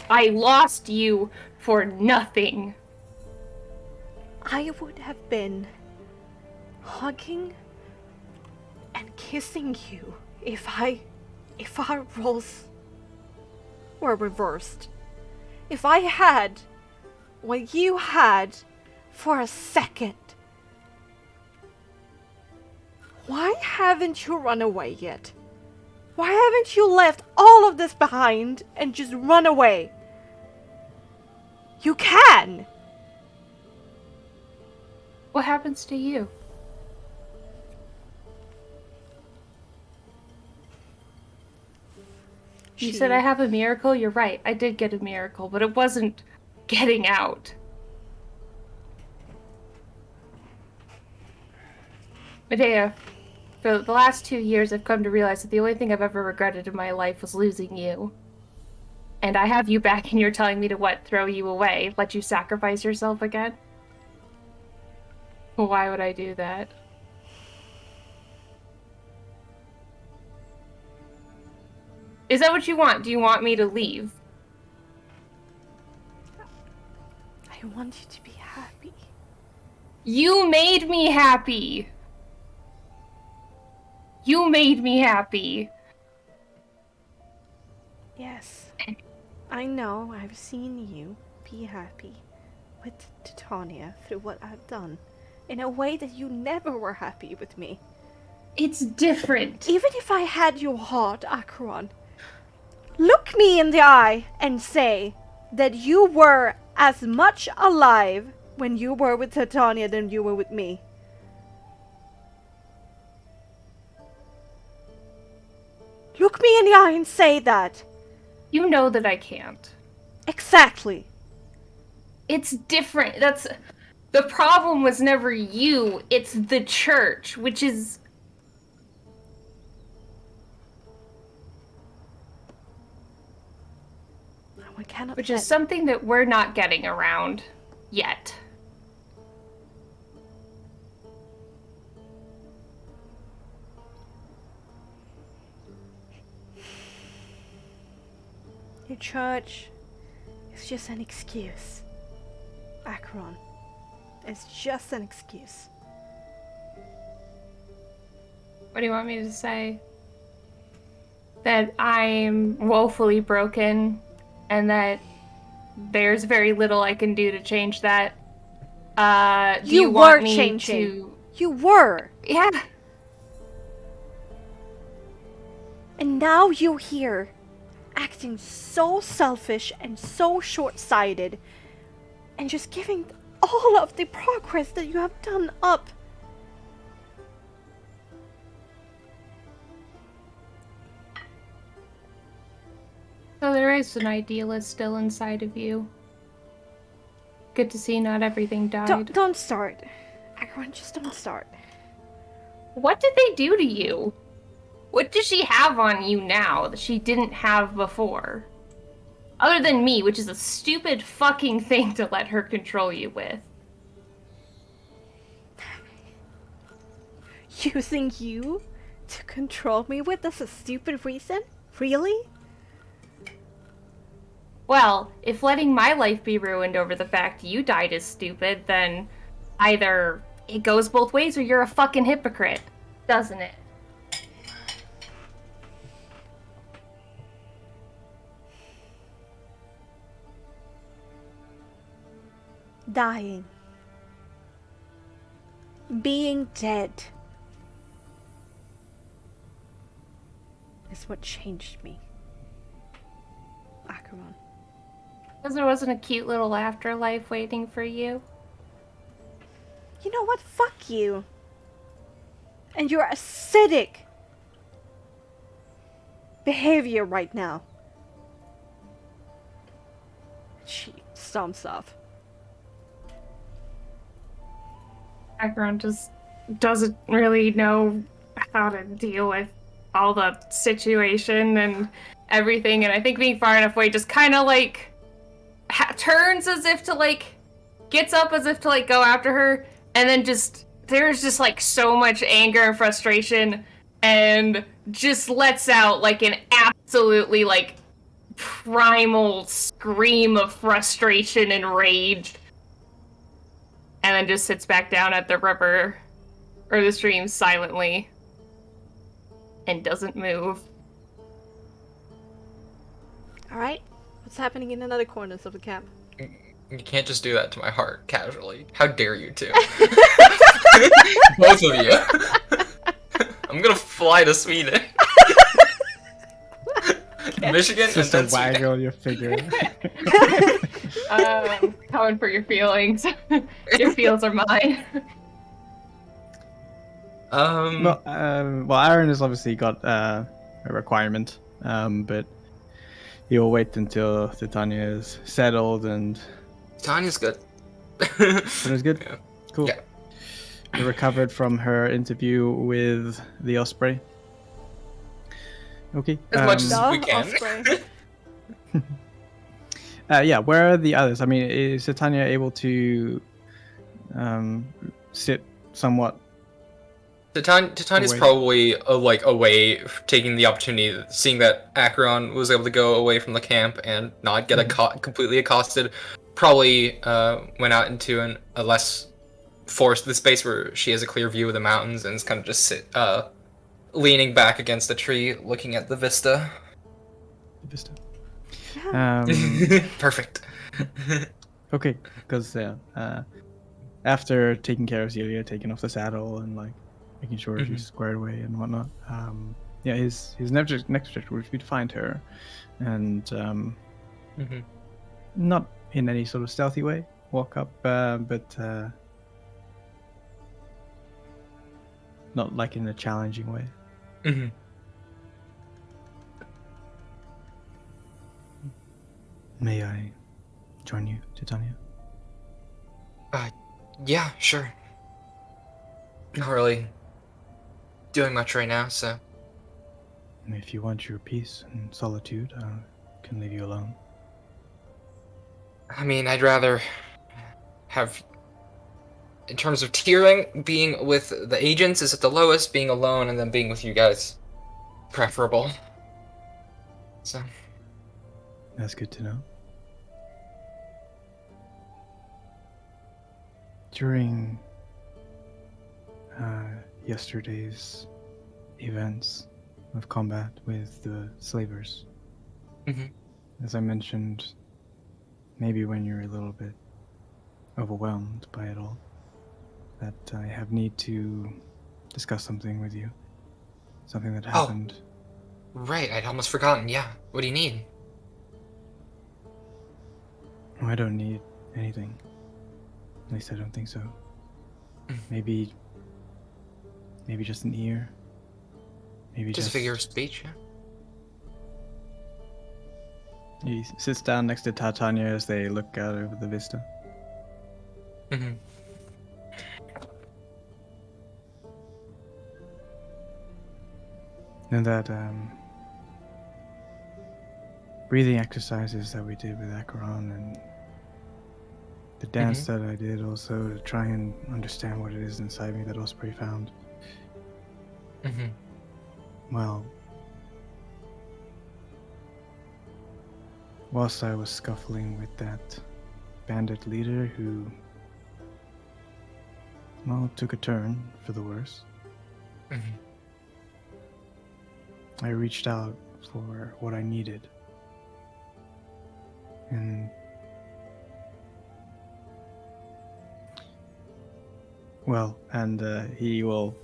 I lost you for nothing. I would have been hugging and kissing you if our roles were reversed. If I had what you had for a second. Why haven't you run away yet? Why haven't you left all of this behind and just run away? You can! What happens to you? You said I have a miracle? You're right. I did get a miracle, but it wasn't getting out. Medea, for the last 2 years, I've come to realize that the only thing I've ever regretted in my life was losing you. And I have you back and you're telling me to what? Throw you away? Let you sacrifice yourself again? Why would I do that? Is that what you want? Do you want me to leave? I want you to be happy. You made me happy! You made me happy! Yes. I know, I've seen you be happy with Titania through what I've done. In a way that you never were happy with me. It's different. Even if I had your heart, Acheron, look me in the eye and say that you were as much alive when you were with Titania than you were with me. Look me in the eye and say that. You know that I can't. Exactly. It's different. That's... The problem was never you, it's the church, which is... Which is something that we're not getting around yet. Your church is just an excuse, Acheron. It's just an excuse. What do you want me to say? That I'm woefully broken and that there's very little I can do to change that? Do you want me changing. To... You were. Yeah. And now you're here, acting so selfish and so short-sighted, and just giving all of the progress that you have done up. So there is an idealist still inside of you. Good to see not everything died. Don't start. Everyone, just don't start. What did they do to you? What does she have on you now that she didn't have before? Other than me, which is a stupid fucking thing to let her control you with. Using you to control me with? That's a stupid reason? Really? Well, if letting my life be ruined over the fact you died is stupid, then either it goes both ways or you're a fucking hypocrite, doesn't it? Dying. Being dead. Is what changed me. Acheron. Because there wasn't a cute little afterlife waiting for you. You know what? Fuck you. And your acidic behavior right now. She stomps off. Acheron just doesn't really know how to deal with all the situation and everything, and I think being far enough away just kind of like turns as if to like gets up as if to like go after her, and then just there's just like so much anger and frustration, and just lets out like an absolutely like primal scream of frustration and rage, and then just sits back down at the river or the stream silently and doesn't move. Alright, what's happening in another corners of the camp? You can't just do that to my heart casually. How dare you two? Both of you. I'm gonna fly to Sweden. Michigan Just and a then Sweden. waggle your figure. Coming for your feelings. Your feels are mine. Well, Aaron has obviously got a requirement, but he'll wait until Titania is settled and. Tanya's good. Tanya's good. Yeah. Cool. Yeah. She recovered from her interview with the Osprey. Okay. As much as Duh, we can. Osprey. Yeah. Where are the others? I mean, is Titania able to sit somewhat? Titania's Away. probably away, taking the opportunity, seeing that Acheron was able to go away from the camp and not get completely accosted. Probably went out into a less forested space where she has a clear view of the mountains and is kind of just leaning back against a tree, looking at the vista. Vista. Perfect. Okay, because after taking care of Celia, taking off the saddle and like making sure she's squared away and whatnot, his next objective would be to find her, and not in any sort of stealthy way, walk up, but not like in a challenging way. May I join you, Titania? Yeah, sure. Not really doing much right now, so. If you want your peace and solitude, I can leave you alone. I mean, I'd rather have, in terms of tiering, being with the agents is at the lowest, being alone, and then being with you guys preferable. So. That's good to know. During yesterday's events of combat with the slavers, as I mentioned, maybe when you're a little bit overwhelmed by it all, that I have need to discuss something with you. Something that happened. Right, I'd almost forgotten, yeah. What do you need? Oh, I don't need anything. At least I don't think so. Maybe just an ear. Maybe Just a figure of speech, yeah. He sits down next to Titania as they look out over the vista. And that breathing exercises that we did with Acheron and the dance that I did also to try and understand what it is inside me that Osprey found. Well, whilst I was scuffling with that bandit leader who, well, took a turn for the worse, I reached out for what I needed. And Well, and he will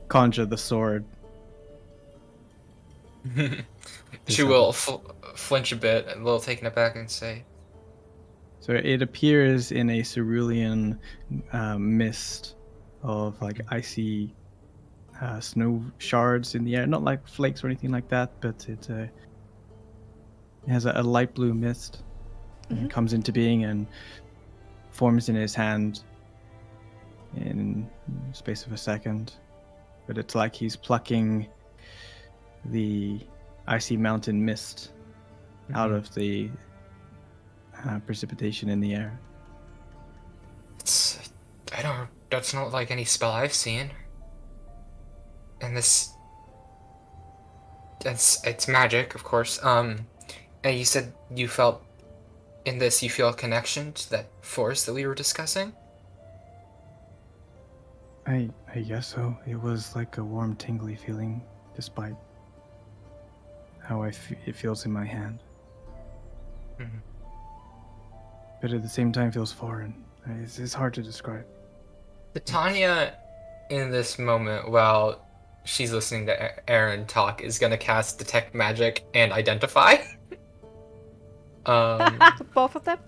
conjure the sword. She will flinch a bit and will taken aback and say, So it appears in a cerulean mist of like icy snow shards in the air. Not like flakes or anything like that, but it has a light blue mist. And it comes into being and forms in his hand in the space of a second. But it's like he's plucking the icy mountain mist out of the precipitation in the air. That's not like any spell I've seen. And it's magic, of course. And you said you felt in this, you feel a connection to that force that we were discussing? I guess so. It was like a warm, tingly feeling, despite how it feels in my hand. Mm-hmm. But at the same time feels foreign. It's hard to describe. Tanya, in this moment, while she's listening to Aaron talk, is gonna cast Detect Magic and Identify. Both of them?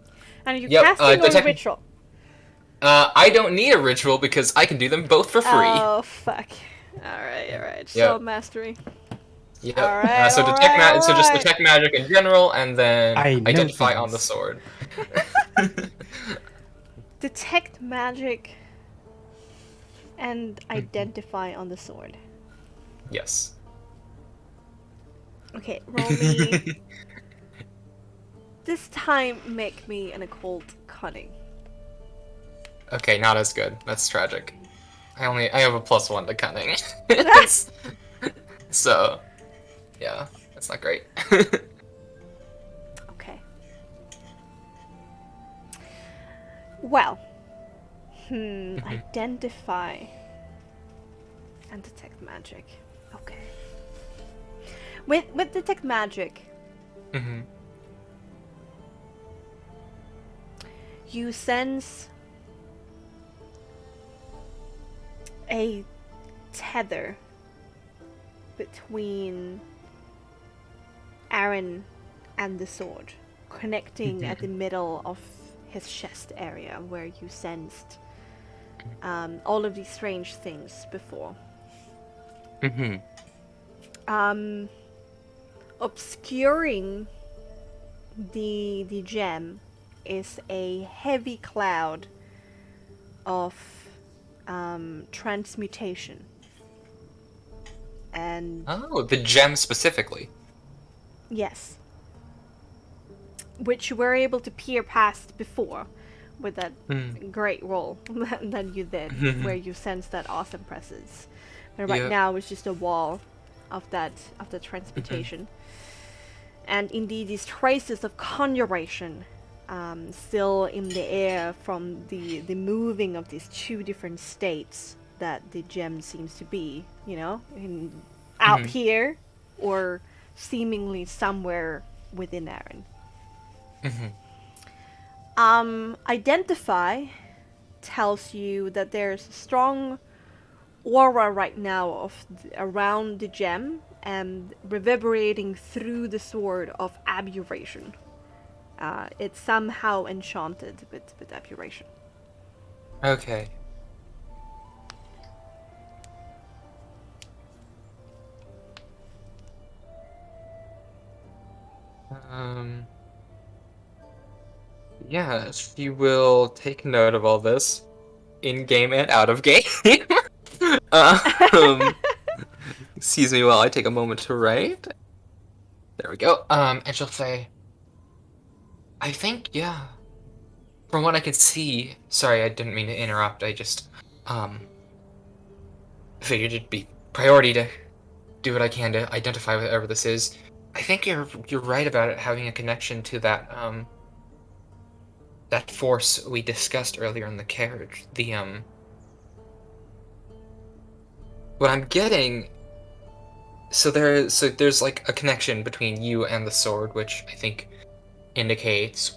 And are you casting or a ritual? I don't need a ritual because I can do them both for free. Oh, fuck. Alright. Yep. Soul mastery. Yep. Alright, so just Detect Magic in general, and then Identify on the sword. Detect Magic and Identify on the sword. Yes. Okay, roll me. This time, make me an occult cunning. Okay, not as good. That's tragic. I have a +1 to cunning. So, yeah, that's not great. Okay. Well, identify and detect magic. Okay. With detect magic, you sense a tether between Aaron and the sword, connecting at the middle of his chest area where you sensed all of these strange things before. Obscuring the gem is a heavy cloud of transmutation. And the gem specifically. Yes. Which you were able to peer past before with that great roll that you did, where you sensed that awesome presence. But right now it's just a wall of that transmutation. And indeed these traces of conjuration still in the air from the moving of these two different states that the gem seems to be, out here or seemingly somewhere within Aaron. Identify tells you that there's a strong aura right now around the gem and reverberating through the sword of abjuration. It's somehow enchanted with abjuration. Okay. Yeah, she will take note of all this, in-game and out of game. Excuse me while I take a moment to write. There we go. And she'll say, I think, yeah. From what I can see, sorry, I didn't mean to interrupt. I just, figured it'd be priority to do what I can to identify whatever this is. I think you're right about it having a connection to that, that force we discussed earlier in the carriage. What I'm getting, so there's like a connection between you and the sword, which I think indicates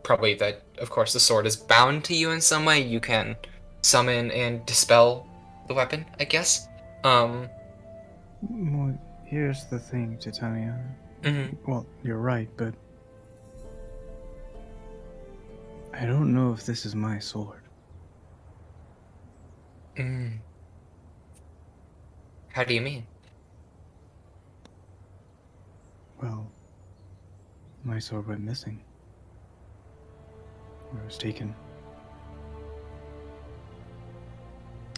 probably that, of course, the sword is bound to you in some way. You can summon and dispel the weapon, I guess. Well, here's the thing, Titania. Well, you're right, but I don't know if this is my sword. How do you mean? Well, my sword went missing. Or was taken.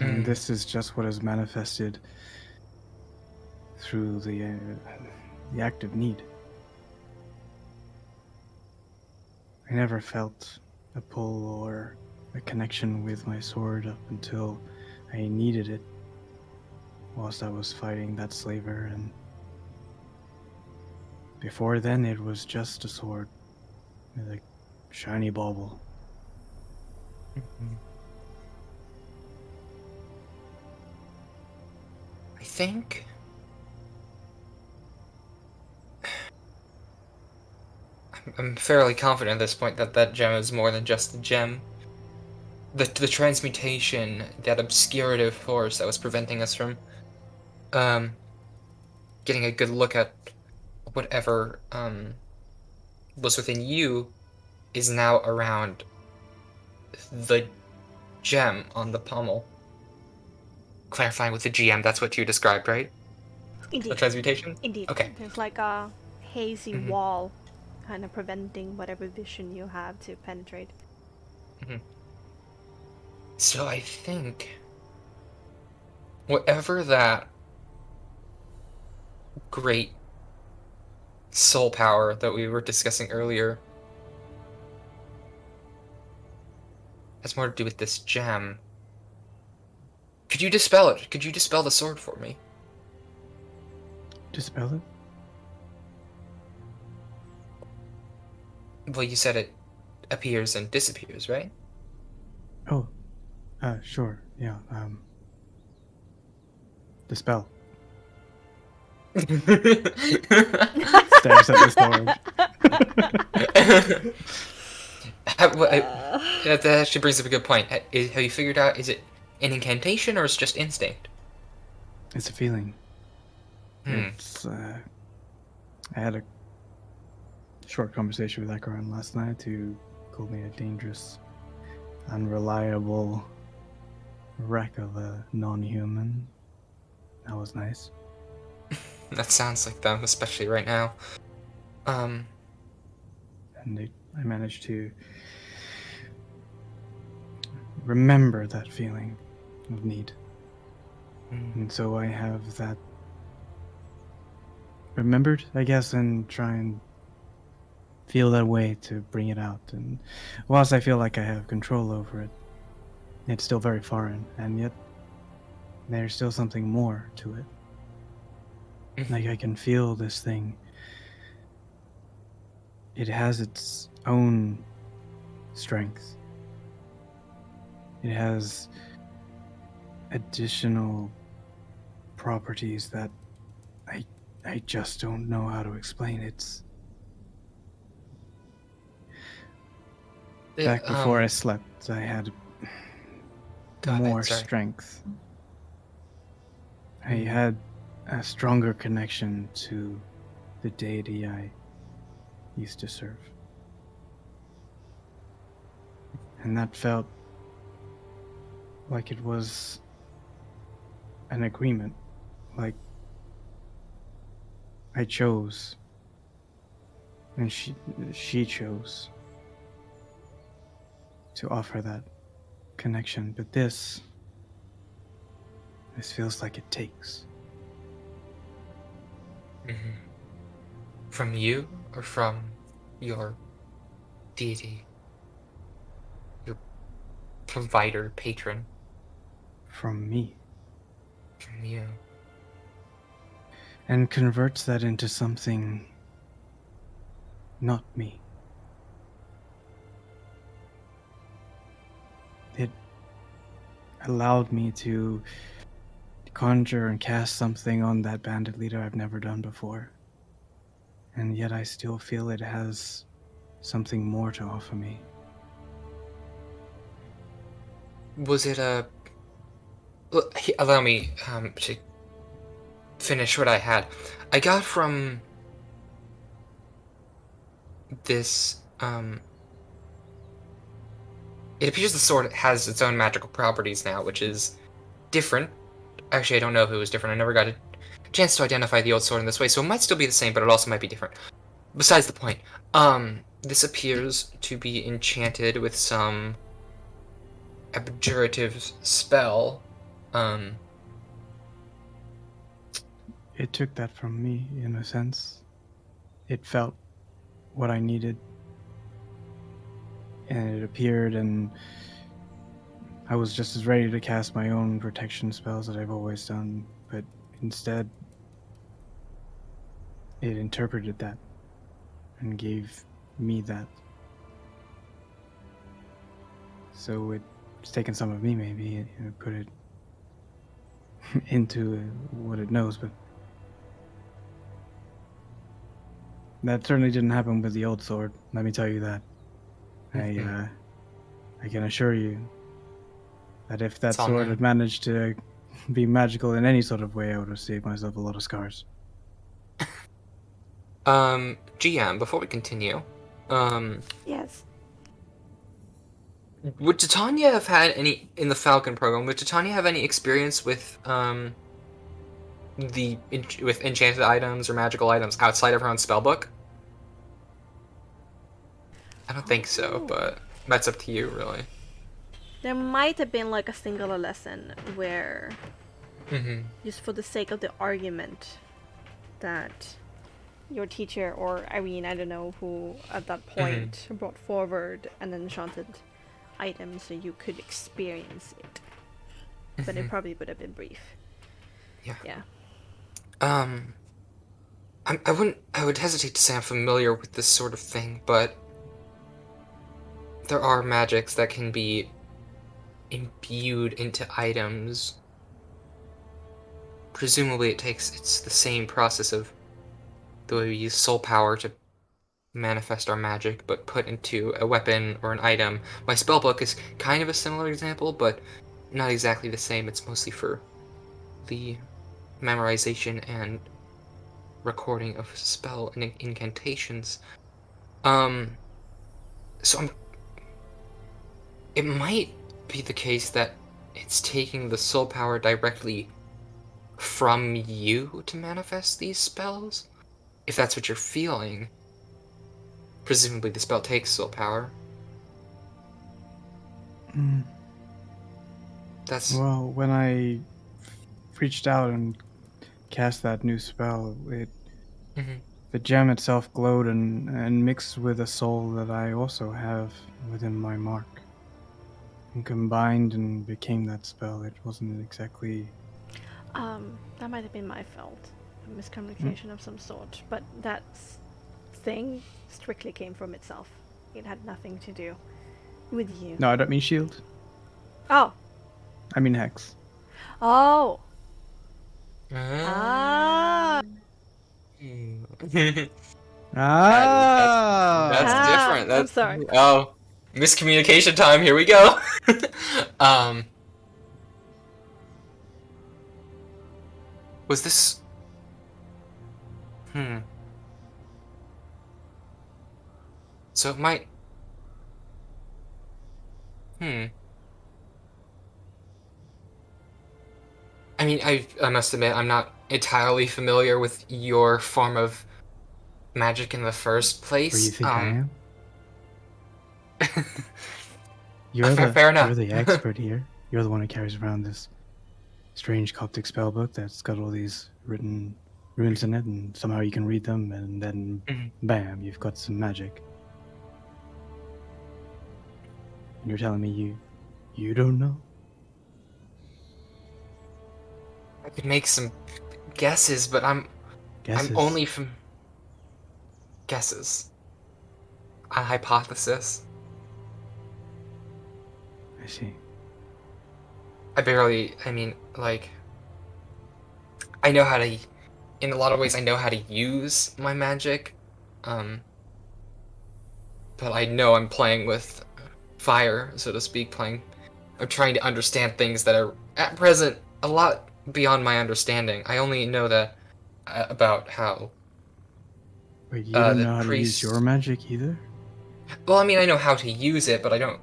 And this is just what is manifested through the act of need. I never felt a pull or a connection with my sword up until I needed it whilst I was fighting that slaver, and before then it was just a sword with a shiny bauble. I think I'm fairly confident at this point that that gem is more than just a gem. The transmutation, that obscurative force that was preventing us from getting a good look at whatever was within you, is now around the gem on the pommel. Clarifying with the GM, that's what you described, right? Indeed. The transmutation? Indeed. Okay. There's like a hazy wall kind of preventing whatever vision you have to penetrate. So I think whatever that great soul power that we were discussing earlier has more to do with this gem. Could you dispel it? Could you dispel the sword for me? Dispel it? Well, you said it appears and disappears, right? Oh, sure, yeah, dispel. Stares at the sword. That actually brings up a good point. Have you figured out, is it an incantation or is it just instinct? It's a feeling. It's, I had a short conversation with Akaran last night who called me a dangerous, unreliable wreck of a non-human. That was nice. That sounds like them, especially right now. And I managed to remember that feeling of need. And so I have that remembered, I guess, and try and feel that way to bring it out. And whilst I feel like I have control over it, it's still very foreign, and yet there's still something more to it. Like I can feel this thing. It has its own strength. It has additional properties that I just don't know how to explain. It's back before I slept, I had more strength. I had a stronger connection to the deity I used to serve. And that felt like it was an agreement. Like I chose, and she chose to offer that connection. But this feels like it takes. From you or from your deity? Your provider, patron? From me. From you. And converts that into something not me. It allowed me to conjure and cast something on that bandit leader I've never done before. And yet I still feel it has something more to offer me. Was it a... Allow me to finish what I had. I got from this... It appears the sword has its own magical properties now, which is different. Actually, I don't know if it was different. I never got a chance to identify the old sword in this way, so it might still be the same, but it also might be different. Besides the point, this appears to be enchanted with some abjurative spell. It took that from me, in a sense. It felt what I needed. And it appeared, and I was just as ready to cast my own protection spells that I've always done, but instead, it interpreted that and gave me that. So it's taken some of me, maybe, and put it into what it knows, but that certainly didn't happen with the old sword, let me tell you that. I can assure you that if that sword had managed to be magical in any sort of way, I would have saved myself a lot of scars. GM, before we continue, Yes. would Titania have had any, in the Falcon program, would Titania have any experience with, with enchanted items or magical items outside of her own spellbook? I don't think so, but that's up to you, really. There might have been like a singular lesson where, just for the sake of the argument, that your teacher or Irene, I don't know who at that point, brought forward an enchanted item so you could experience it. But it probably would have been brief. Yeah. I would hesitate to say I'm familiar with this sort of thing, but there are magics that can be imbued into items. Presumably it's the same process of the way we use soul power to manifest our magic, but put into a weapon or an item. My spellbook is kind of a similar example, but not exactly the same. It's mostly for the memorization and recording of spell and incantations. It might be the case that it's taking the soul power directly from you to manifest these spells, if that's what you're feeling. Presumably the spell takes soul power. Well, when I reached out and cast that new spell, the gem itself glowed and mixed with a soul that I also have within my Marc. And combined and became that spell. It wasn't exactly... That might have been my fault. A miscommunication of some sort. But that thing strictly came from itself. It had nothing to do with you. No, I don't mean shield. Oh. I mean hex. Oh. Ah. That's different. That's, I'm sorry. Oh, miscommunication time. Here we go. Was this? So it might. I mean, I must admit, I'm not entirely familiar with your form of magic in the first place. Where you think I am? Fair enough. You're the expert here. You're the one who carries around this strange Coptic spellbook that's got all these written runes in it, and somehow you can read them, and then bam, you've got some magic. And you're telling me you don't know? I could make some guesses, but I'm only from guesses. A hypothesis. I see. I know how to, in a lot of ways, I know how to use my magic. But I know I'm playing with fire, so to speak, playing of trying to understand things that are at present a lot beyond my understanding. I only know that about how. Wait, you don't the know how to use your magic either? Well, I mean, I know how to use it, but I don't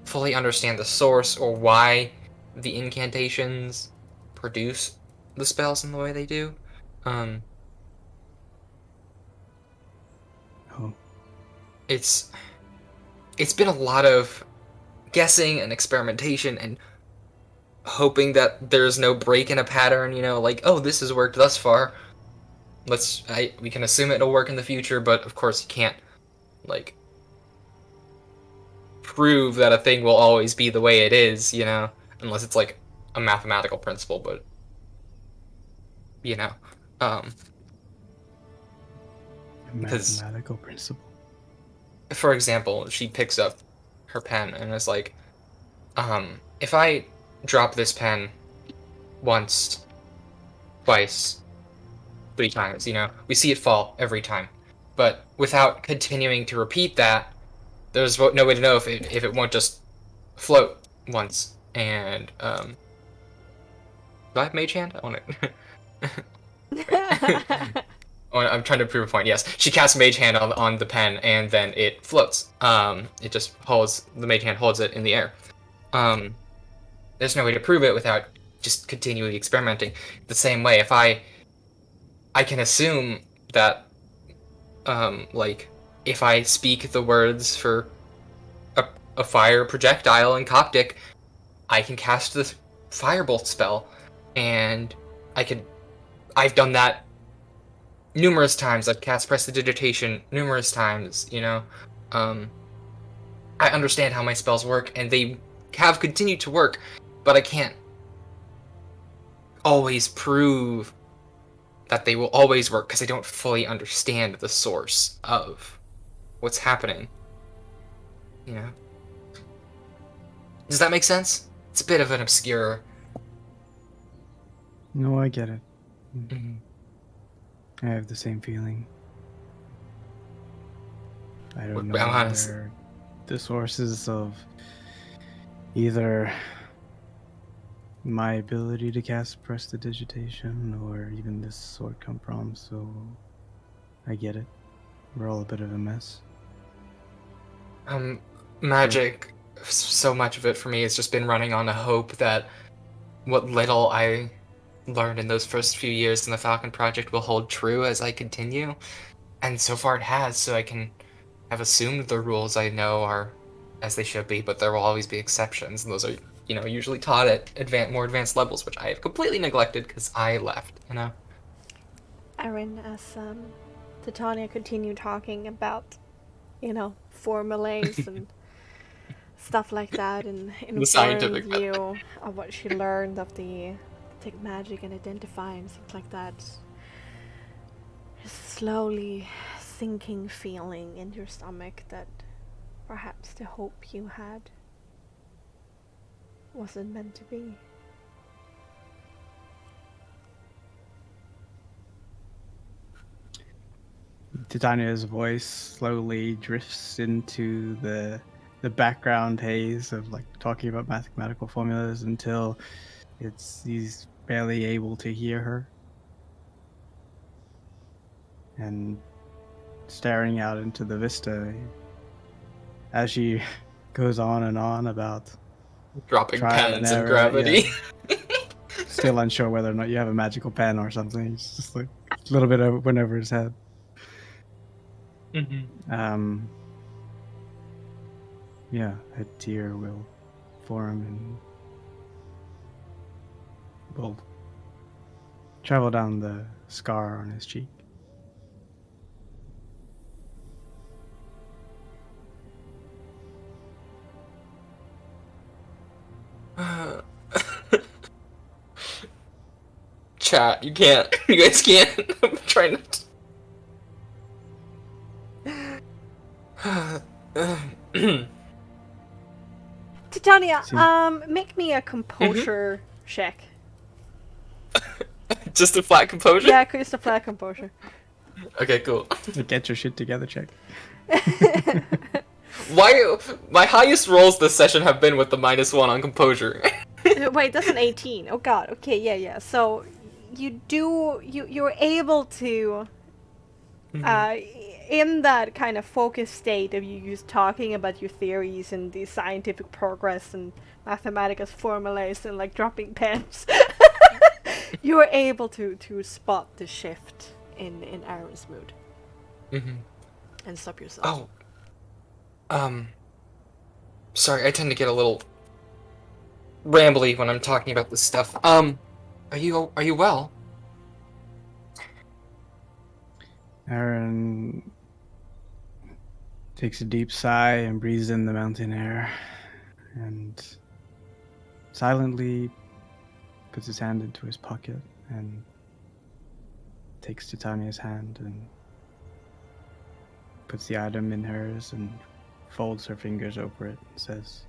fully understand the source or why the incantations produce the spells in the way they do. Oh. It's been a lot of guessing and experimentation and hoping that there's no break in a pattern, you know, like, oh, this has worked thus far. We can assume it'll work in the future, but of course you can't, like, prove that a thing will always be the way it is, you know, unless it's like a mathematical principle, but you know, a mathematical principle. For example, she picks up her pen and is like, if I drop this pen once, twice, 3 times, you know, we see it fall every time, but without continuing to repeat that, there's no way to know if it won't just float once. And do I have Mage Hand? I want it. I'm trying to prove a point. Yes, she casts Mage Hand on the pen, and then it floats. It just holds, the Mage Hand holds it in the air. There's no way to prove it without just continually experimenting. The same way, if I can assume that, like, if I speak the words for a fire projectile in Coptic, I can cast the Firebolt spell, and I've done that numerous times. I've cast Prestidigitation numerous times, you know. I understand how my spells work, and they have continued to work, but I can't always prove that they will always work because I don't fully understand the source of what's happening, you know. Does that make sense? It's a bit of an obscure. No, I get it. Mm-hmm. I have the same feeling. I don't know where the sources of either my ability to cast Prestidigitation or even this sword come from, so I get it. We're all a bit of a mess. Magic, so much of it for me has just been running on a hope that what little I learned in those first few years in the Falcon Project will hold true as I continue. And so far it has, so I can have assumed the rules I know are as they should be, but there will always be exceptions, and those are, you know, usually taught at more advanced levels, which I have completely neglected because I left, you know? Erin, as Titania continued talking about, you know, formulae and stuff like that, and the scientific view of what she learned of the take magic and identifying stuff like that. Just a slowly sinking feeling in your stomach that perhaps the hope you had wasn't meant to be. Titania's voice slowly drifts into the background haze of like talking about mathematical formulas until he's barely able to hear her. And staring out into the vista as she goes on and on about dropping pens and gravity. Yeah. Still unsure whether or not you have a magical pen or something. It's just like a little bit went over his head. Mm-hmm. Yeah, a tear will form and will travel down the scar on his cheek. Chat, you can't. You guys can't. I'm trying to. Titania, make me a composure check. Just a flat composure? Yeah, just a flat composure. Okay, cool. Get your shit together check. Why? My highest rolls this session have been with the -1 on composure. Wait, that's an 18. Oh god. Okay, yeah. So you're able to in that kind of focused state of you just talking about your theories and the scientific progress and mathematical formulas and like dropping pens, you're able to spot the shift in Aaron's mood and stop yourself. Sorry, I tend to get a little rambly when I'm talking about this stuff. Are you well? Aaron takes a deep sigh and breathes in the mountain air and silently puts his hand into his pocket and takes Titania's hand and puts the item in hers and folds her fingers over it and says,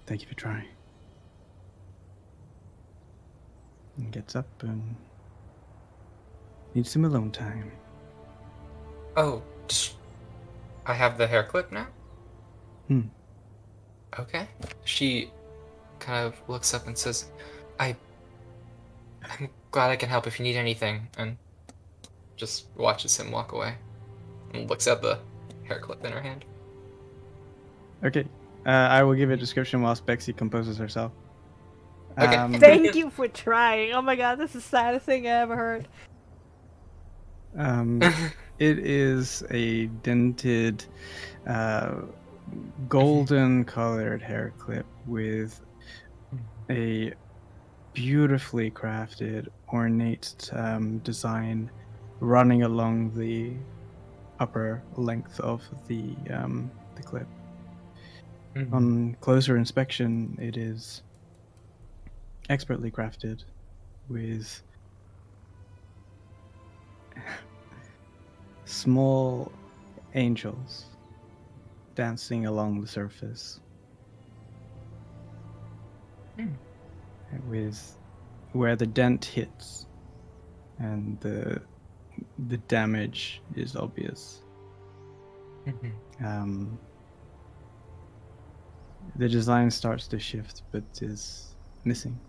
"Thank you for trying." And gets up and needs some alone time. Oh, I have the hair clip now? Okay. She kind of looks up and says, I'm glad I can help if you need anything, and just watches him walk away and looks at the hair clip in her hand. Okay. I will give a description whilst Bexxy composes herself. Okay. Thank you for trying. Oh my god, this is the saddest thing I ever heard. It is a dented, golden-colored hair clip with a beautifully crafted, ornate design running along the upper length of the clip. On closer inspection, it is expertly crafted with small angels dancing along the surface, with where the dent hits and the damage is obvious. The design starts to shift but is missing,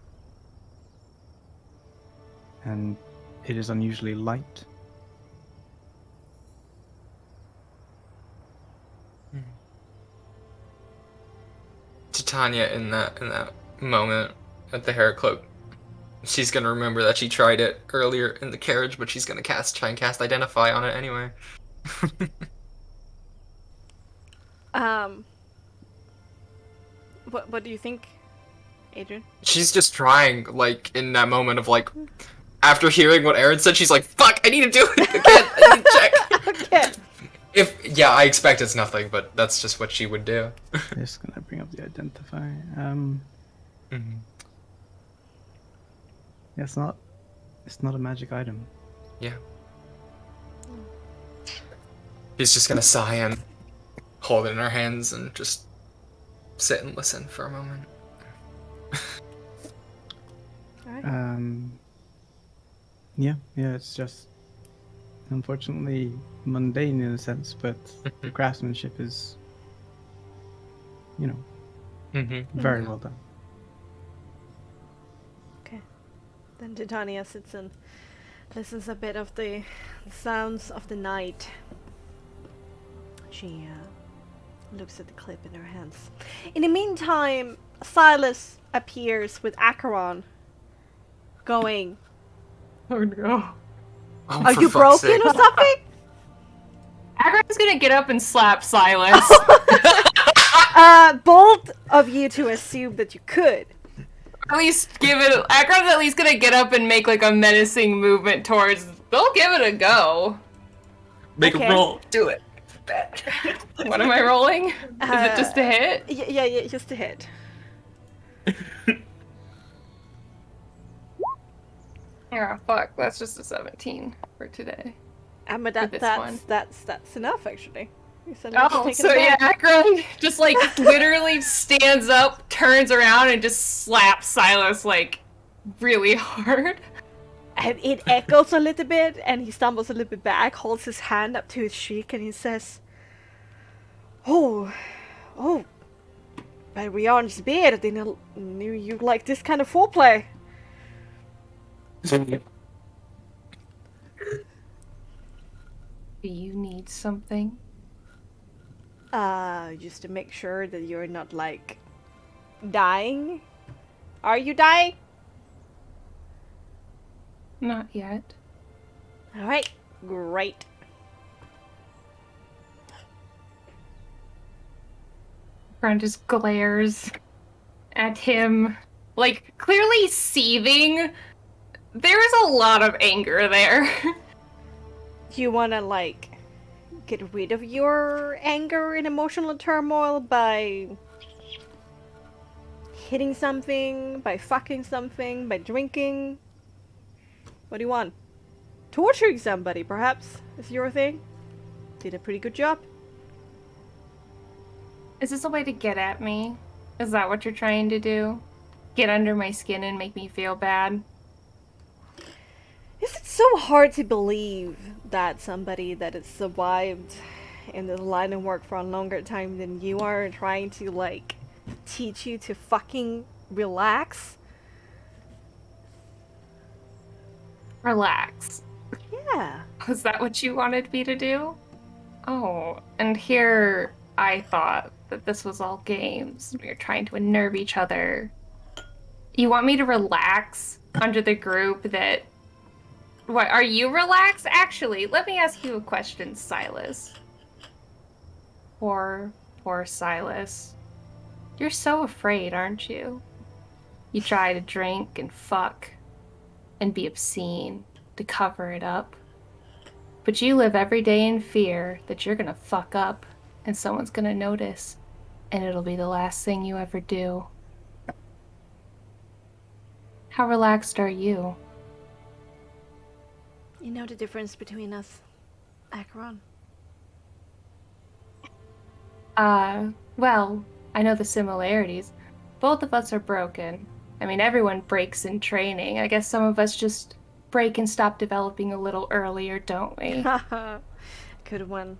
and it is unusually light. Titania, in that moment at the hair clip, she's gonna remember that she tried it earlier in the carriage, but she's gonna try and cast Identify on it anyway. What do you think, Adrian? She's just trying, like, in that moment of, like, after hearing what Aaron said, she's like, fuck, I need to do it again, I need to check. Okay. I expect it's nothing, but that's just what she would do. Just gonna bring up the Identify. Yeah, it's not a magic item. Yeah. She's just gonna sigh and hold it in her hands and just sit and listen for a moment. Yeah, it's just unfortunately mundane in a sense, but the craftsmanship is, very well done. Okay. Then Titania sits and listens a bit of the sounds of the night. She looks at the clip in her hands. In the meantime, Silas appears with Acheron going, Oh no. Oh, "Are for you fuck's broken sake. or something?" Aggron's gonna get up and slap Silas. Bold of you to assume that you could. At least Aggron's at least gonna get up and make like a menacing movement towards. They'll give it a go. Make Okay. a roll. Do it. What am I rolling? Is it just a hit? Yeah, just a hit. Yeah, fuck. That's just a 17 for today. But this one. that's enough actually. You said Oh, take it so yeah, back. Akron just like literally stands up, turns around, and just slaps Silas like really hard. And it echoes a little bit, and he stumbles a little bit back, holds his hand up to his cheek, and he says, Oh, but we aren't spared. I didn't knew you like this kind of foreplay. Do you need something? Just to make sure that you're not, like, dying. Are you dying? Not yet. Alright, great. Friend just glares at him, like, clearly seething. There's a lot of anger there. Do you wanna, like, get rid of your anger and emotional turmoil by hitting something, by fucking something, by drinking? What do you want? Torturing somebody, perhaps, is your thing? Did a pretty good job. Is this a way to get at me? Is that what you're trying to do? Get under my skin and make me feel bad? Is it so hard to believe that somebody that has survived in this line of work for a longer time than you are trying to, like, teach you to fucking relax? Relax. Yeah. Was that what you wanted me to do? Oh, and here I thought that this was all games. We were trying to unnerve each other. You want me to relax under the group that... What, are you relaxed? Actually, let me ask you a question, Silas. Poor Silas. You're so afraid, aren't you? You try to drink and fuck and be obscene to cover it up. But you live every day in fear that you're gonna fuck up and someone's gonna notice, and it'll be the last thing you ever do. How relaxed are you? You know the difference between us, Acheron? Well, I know the similarities. Both of us are broken. I mean, everyone breaks in training. I guess some of us just break and stop developing a little earlier, don't we? Haha. Good one.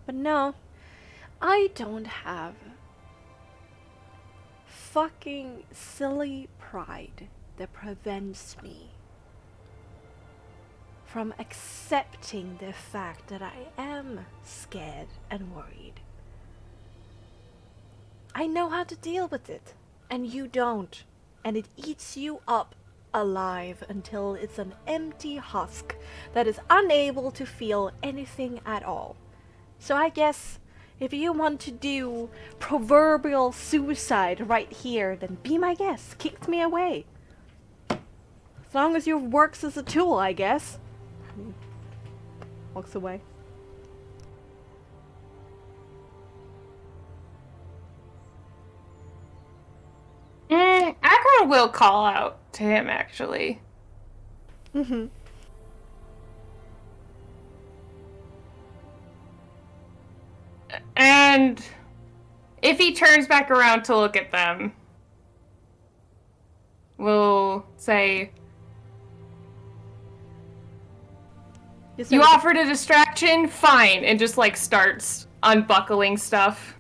But no, I don't have fucking silly pride that prevents me from accepting the fact that I am scared and worried. I know how to deal with it, and you don't. And it eats you up alive until it's an empty husk that is unable to feel anything at all. So I guess if you want to do proverbial suicide right here, then be my guest. Kick me away. As long as your works as a tool, I guess. Walks away. Acheron will call out to him, actually. Mm-hmm. And if he turns back around to look at them, we'll say, you offered a distraction? Fine. And just, like, starts unbuckling stuff.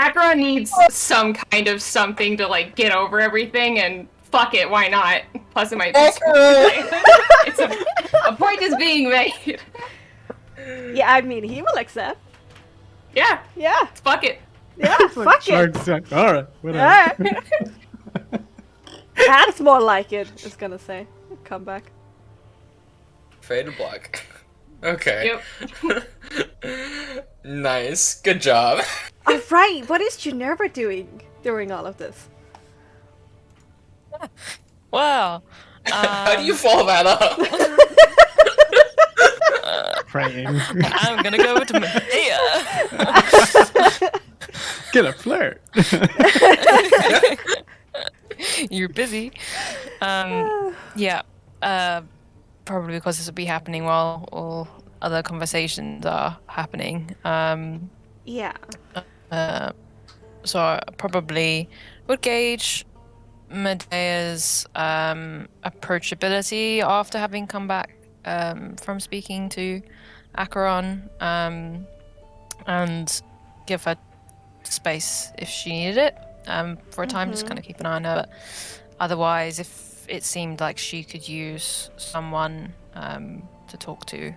Acheron needs some kind of something to, like, get over everything, and fuck it, why not? Plus it might be it's a point is being made. Yeah, I mean, he will accept. Yeah. Yeah. Fuck it. Yeah, fuck it. Alright, whatever. Alright. That's more like it, it's gonna say. Come back. Fade to black. Okay. Yep. Nice. Good job. Alright, what is Geneva doing during all of this? Well, How do you follow that up? Praying. I'm gonna go to Medea. Gonna flirt. You're busy. Yeah. Probably because this will be happening while all other conversations are happening. Yeah. So I probably would gauge Medea's approachability after having come back from speaking to Acheron, and give her space if she needed it for a time. Just kind of keep an eye on her. But otherwise, if it seemed like she could use someone to talk to,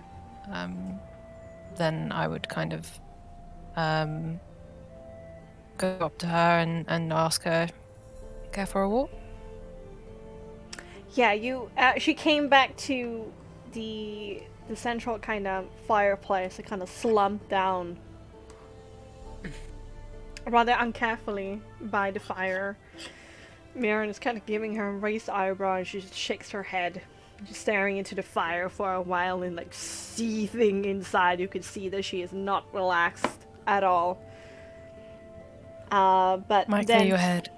then I would kind of go up to her and ask her, go for a walk. Yeah, she came back to the central kind of fireplace and kind of slumped down rather uncarefully by the fire. Meulen is kind of giving her a raised eyebrow, and she just shakes her head, just staring into the fire for a while and like seething inside. You could see that she is not relaxed at all. But Might then clear your head.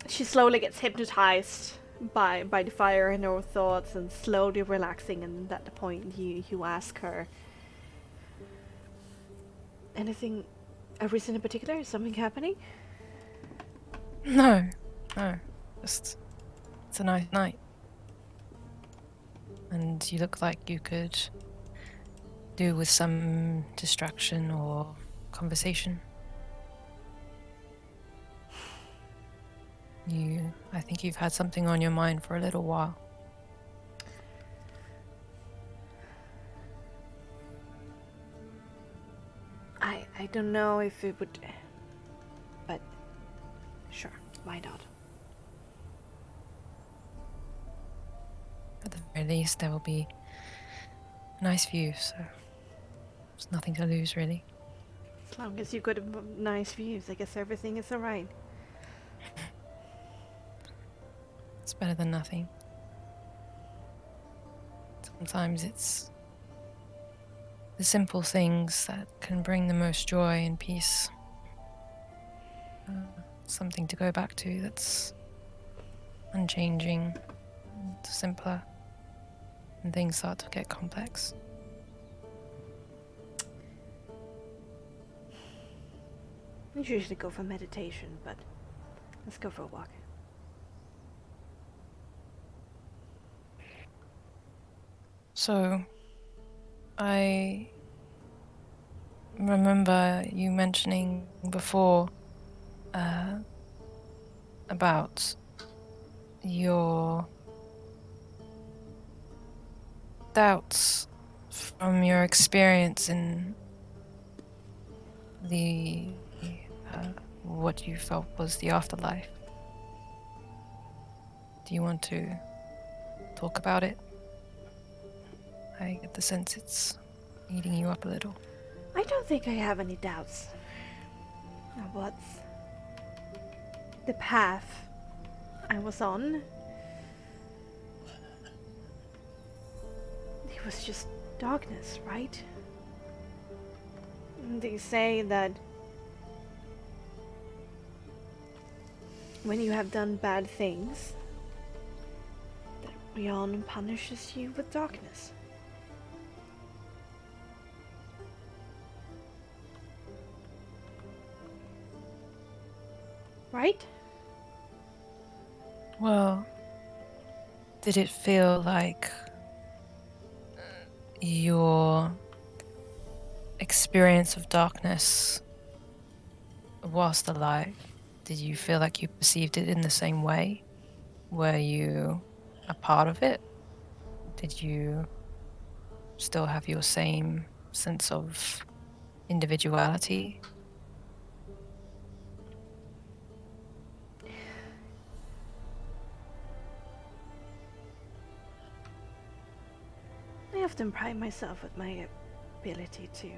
she slowly gets hypnotized by the fire and her thoughts, and slowly relaxing. And at the point you ask her, anything, a reason in particular? Is something happening? No, just it's a nice night, and you look like you could do with some distraction or conversation. I think you've had something on your mind for a little while. I don't know if it would, but sure, why not? At the very least, there will be a nice view, so there's nothing to lose, really. As long as you got nice views, I guess everything is alright. It's better than nothing. Sometimes it's the simple things that can bring the most joy and peace. Something to go back to that's unchanging, and simpler, and things start to get complex. I usually go for meditation, but let's go for a walk. So, I remember you mentioning before about your doubts from your experience in the what you felt was the afterlife. Do you want to talk about it? I get the sense it's eating you up a little. I don't think I have any doubts of what's the path I was on. It was just darkness, right? They say that when you have done bad things, that Rion punishes you with darkness. Right? Well, did it feel like your experience of darkness whilst alive, did you feel like you perceived it in the same way? Were you a part of it? Did you still have your same sense of individuality? I often pride myself with my ability to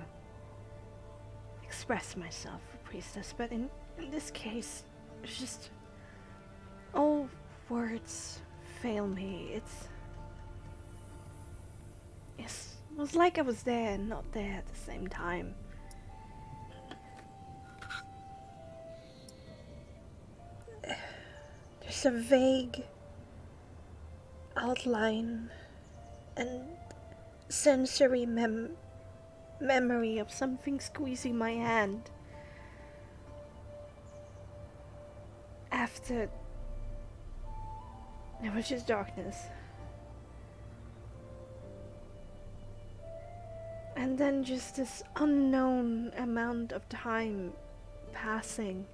express myself, priestess, but in this case, it's just all words fail me. It was like I was there and not there at the same time. There's a vague outline and sensory memory of something squeezing my hand after there was just darkness. then just this unknown amount of time passing.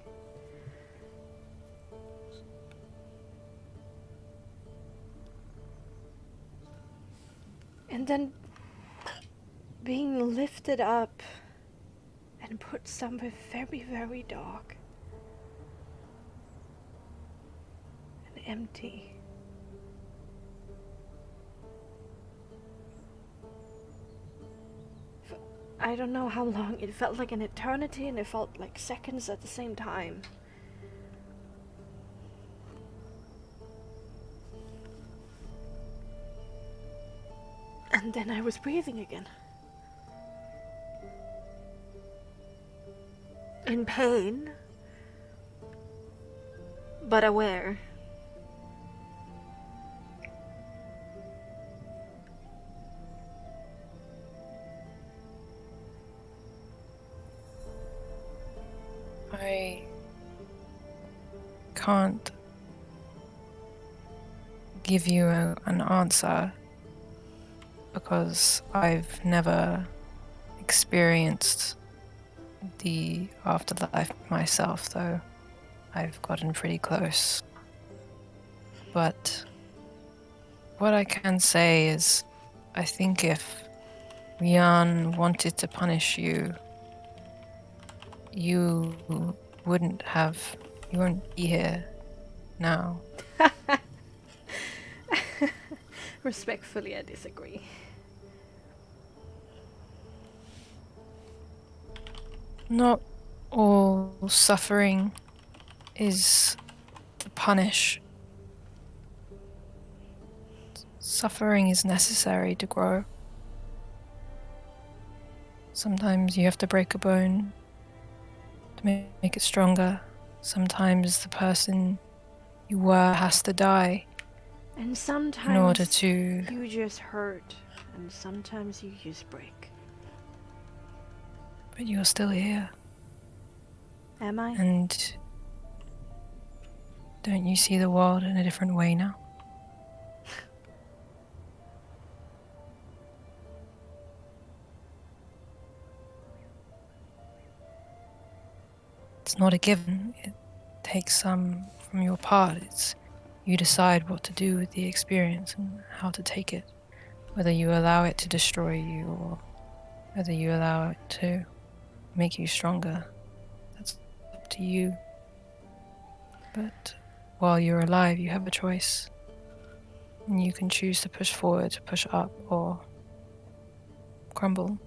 And then being lifted up and put somewhere very, very dark and empty. I don't know how long. It felt like an eternity and it felt like seconds at the same time. And then I was breathing again. In pain, but aware. I can't give you an answer because I've never experienced the afterlife myself, though I've gotten pretty close. But what I can say is, I think if Rian wanted to punish you, you wouldn't be here now. Respectfully, I disagree. Not all suffering is to punish. Suffering is necessary to grow. Sometimes you have to break a bone to make it stronger. Sometimes the person you were has to die. And sometimes in order to you just hurt, and sometimes you just break. But you're still here. Am I? And don't you see the world in a different way now? It's not a given. It takes some from your part. It's you decide what to do with the experience and how to take it. Whether you allow it to destroy you or whether you allow it to make you stronger. That's up to you. But while you're alive, you have a choice. And you can choose to push forward, push up, or crumble.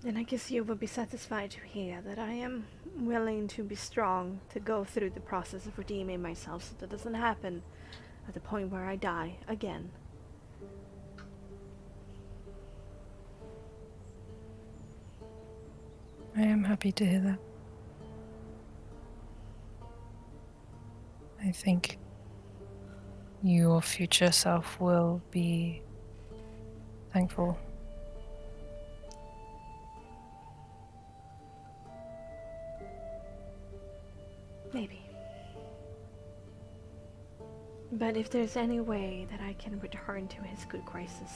Then I guess you will be satisfied to hear that I am willing to be strong to go through the process of redeeming myself so that doesn't happen at the point where I die again. I am happy to hear that. I think your future self will be thankful. Maybe. But if there's any way that I can return to his good graces,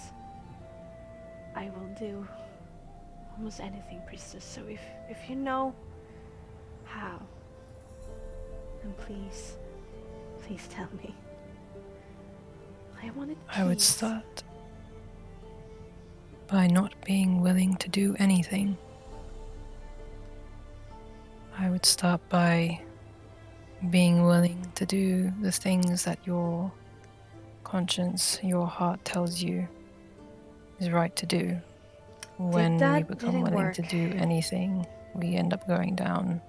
I will do almost anything, priestess. So if you know how, then please tell me. I wanted peace. I would start by not being willing to do anything. I would start by being willing to do the things that your conscience, your heart tells you is right to do. When we become willing to do anything, we end up going down.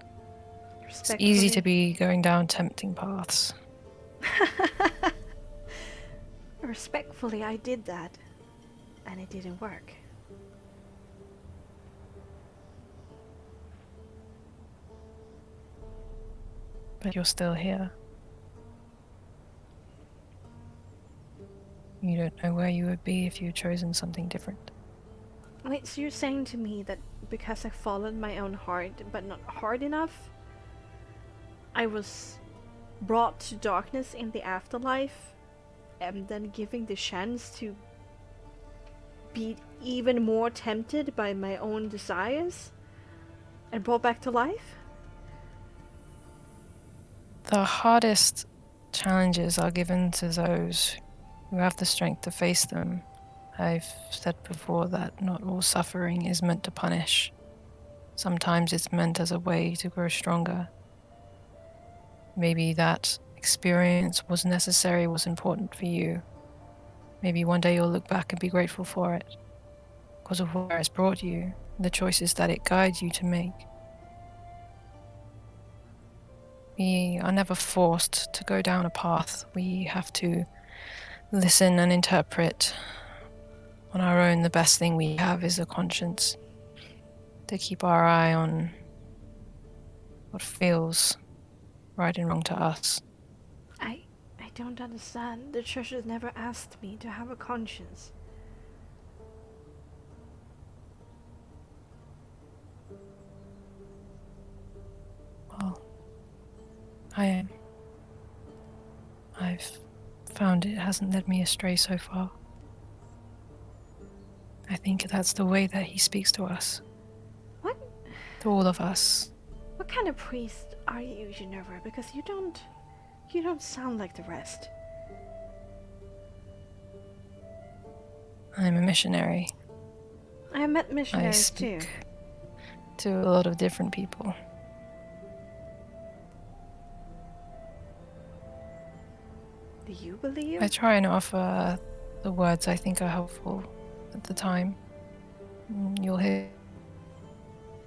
It's easy to be going down tempting paths. Respectfully, I did that, and it didn't work. But you're still here. You don't know where you would be if you'd chosen something different. Wait, so you're saying to me that because I followed my own heart, but not hard enough, I was brought to darkness in the afterlife, and then giving the chance to be even more tempted by my own desires and brought back to life? The hardest challenges are given to those who have the strength to face them. I've said before that not all suffering is meant to punish. Sometimes it's meant as a way to grow stronger. Maybe that experience was necessary, was important for you. Maybe one day you'll look back and be grateful for it because of where it's brought you, the choices that it guides you to make. We are never forced to go down a path. We have to listen and interpret on our own. The best thing we have is a conscience to keep our eye on what feels right and wrong to us. I don't understand. The church has never asked me to have a conscience. Well, I am. I've found it hasn't led me astray so far. I think that's the way that he speaks to us. What? To all of us. What kind of priest are you, Ginevra? Because you don't sound like the rest. I'm a missionary. I met I missionaries too. speak to a lot of different people. Do you believe? I try and offer the words I think are helpful at the time. You'll hear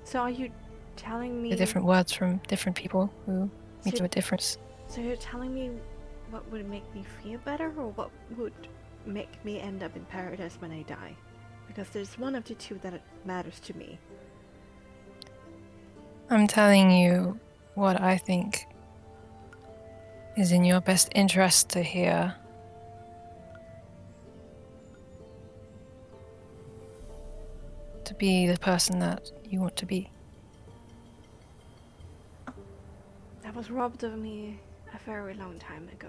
So are you telling me the different words from different people who meet So- you at difference. So you're telling me what would make me feel better, or what would make me end up in paradise when I die? Because there's one of the two that matters to me. I'm telling you what I think is in your best interest to hear. To be the person that you want to be. That was robbed of me a very long time ago.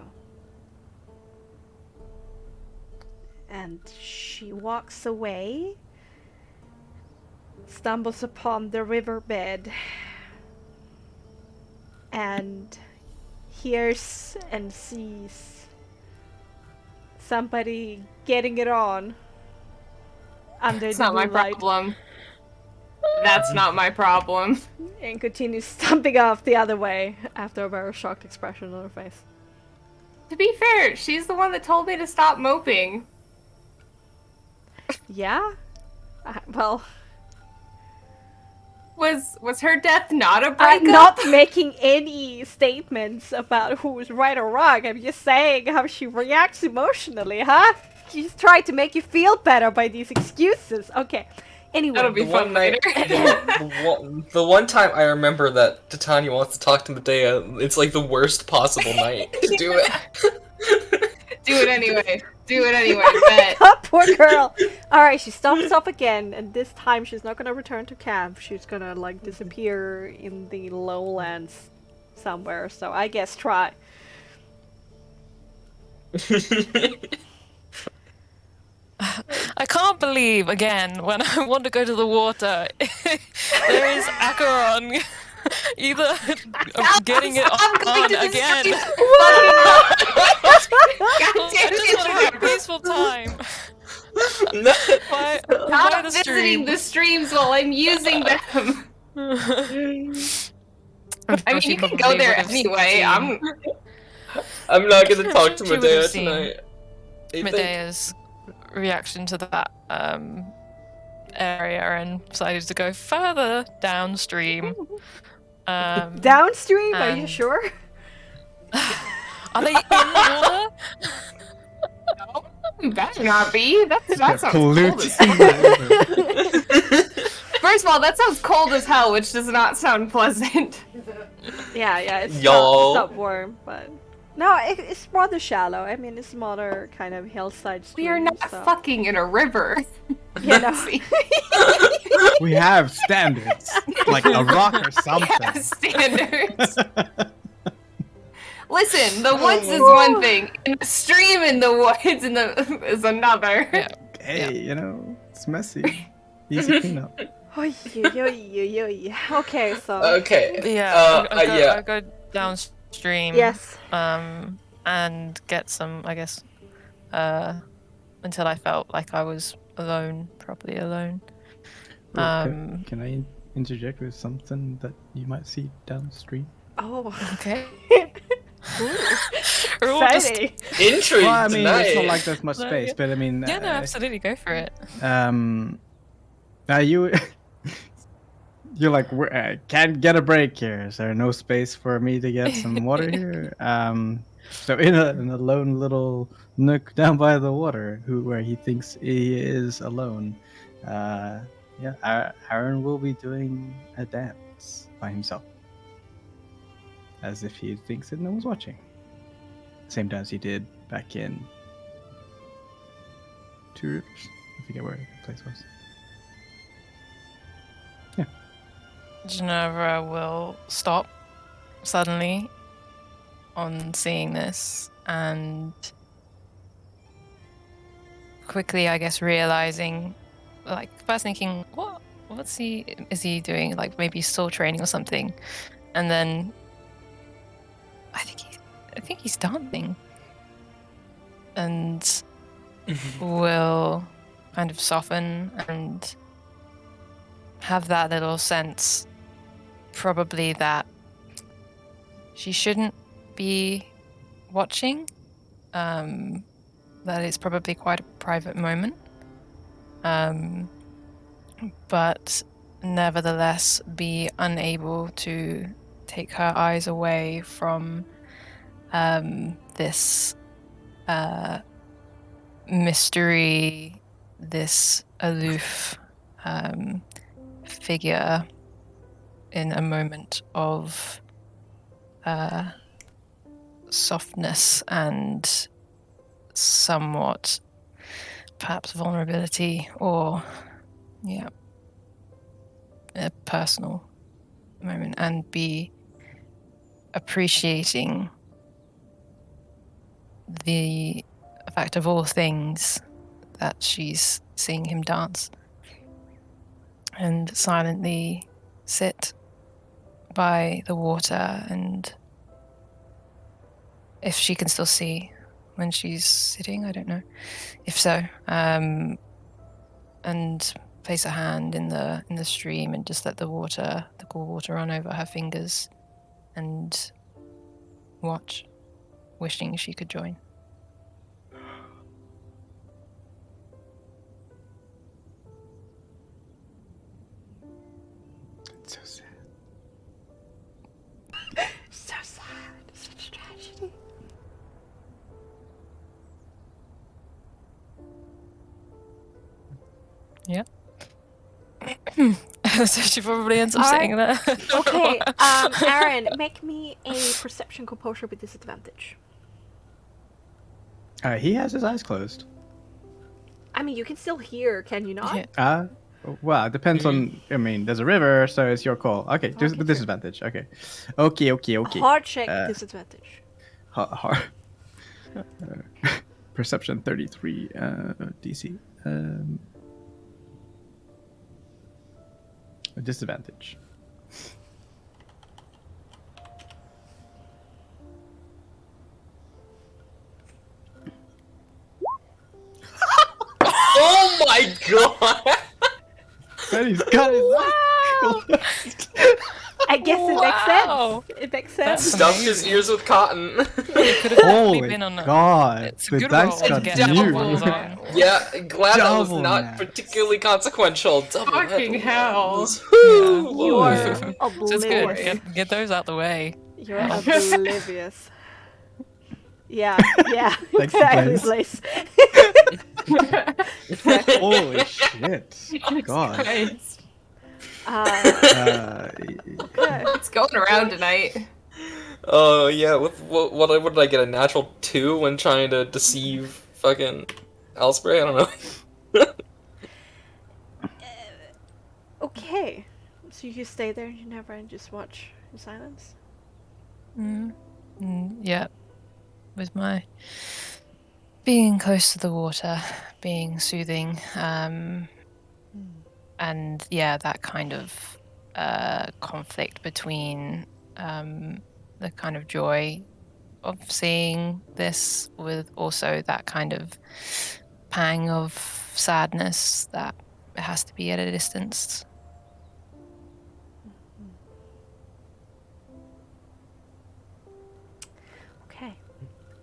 And she walks away, stumbles upon the riverbed, and hears and sees somebody getting it on under It's the not my moonlight, problem. That's not my problem. and continues stomping off the other way after a very shocked expression on her face. To be fair, she's the one that told me to stop moping. Yeah? Well, Was her death not a I'm breakup? not making any statements about who's right or wrong. I'm just saying how she reacts emotionally, huh? She's trying to make you feel better by these excuses. Okay. Anyway. That'll be The fun one night, later. the one time I remember that Titania wants to talk to Medea, it's like the worst possible night to do it. Do it anyway. Do it anyway, bet. Poor girl. Alright, she stomps up again, and this time she's not gonna return to camp. She's gonna, like, disappear in the lowlands somewhere. So I guess try. I can't believe, again, when I want to go to the water, there is Acheron either getting it on again. I just want to have a peaceful time. No. By Stop the visiting stream. the streams while I'm using them. I mean, you can go there anyway. I'm not gonna talk to She would've Medea seen tonight. I think- Medea's reaction to that area and decided to go further downstream. Downstream? Are you and- sure? Are they in the water? You better not be. That sounds cold Polluting as hell. the river. First of all, that sounds cold as hell, which does not sound pleasant. Yeah, it's Y'all. not warm, but... No, it's rather shallow. I mean, it's smaller kind of hillside stream. We are not so... fucking in a river. You know. We have standards, like a rock or something. Yeah, standards. Listen, the woods is one thing, and the stream in the woods is another. Yeah. Hey, you know, It's messy. Easy cleanup. Oy, oy, oy, oy. Okay, so Okay. Yeah, yeah. I go downstream. yes. And get some, I guess, until I felt like I was alone, properly alone. Can I interject with something that you might see downstream? Oh. Okay. We're all just exciting. Intrigue Well, I mean, tonight. it's not like there's much space, but I mean... Yeah, no, absolutely, go for it. Now you... You're like, I can't get a break here. Is there no space for me to get some water here? So in a lone little nook down by the water, where he thinks he is alone, Aaron will be doing a dance by himself, as if he thinks that no one's watching. Same dance he did back in Two Rivers. I forget where the place was. Ginevra will stop suddenly on seeing this and quickly, I guess, realizing, like, first thinking, is he doing? Like, maybe soul training or something, and then I think he's dancing, and will kind of soften and have that little sense, probably, that she shouldn't be watching, that it's probably quite a private moment, but nevertheless be unable to take her eyes away from this mystery, this aloof figure in a moment of softness and somewhat perhaps vulnerability, or a personal moment, and be appreciating the fact of all things that she's seeing him dance, and silently sit by the water, and if she can still see when she's sitting, I don't know. If so, and place her hand in the stream and just let the cool water run over her fingers, and watch, wishing she could join. It's so sad. So sad. Such a tragedy. Yeah. So she probably ends up sitting there. Okay, Aaron, make me a perception composure with disadvantage. He has his eyes closed. I mean, you can still hear, can you not? Yeah. Well, it depends on. I mean, there's a river, so it's your call. Okay, Okay, with disadvantage. Okay. Okay. Hard check disadvantage. Hard. Perception 33 DC. A disadvantage. Oh my god! And he's got his I guess it makes sense. It makes sense. Stuffed his ears with cotton. It could have Holy definitely been on a... God! It's a The good dice roll to got get double double new. rolls on. Yeah, glad that was Double not nats. particularly consequential. Double Fucking head hell. rolls. Yeah. You are So it's good. oblivious. Get those out the way. You're oblivious. Yeah, Thanks, exactly, Blaze. Blaze. Exactly. Holy shit! God. Christ. Good. It's going around tonight. Oh yeah, what did I get? A natural 2 when trying to deceive fucking Alspray? I don't know. Okay, so you just stay there, you never, and just watch in silence. Yeah. With my being close to the water, being soothing, and yeah, that kind of conflict between the kind of joy of seeing this with also that kind of pang of sadness that it has to be at a distance. Okay.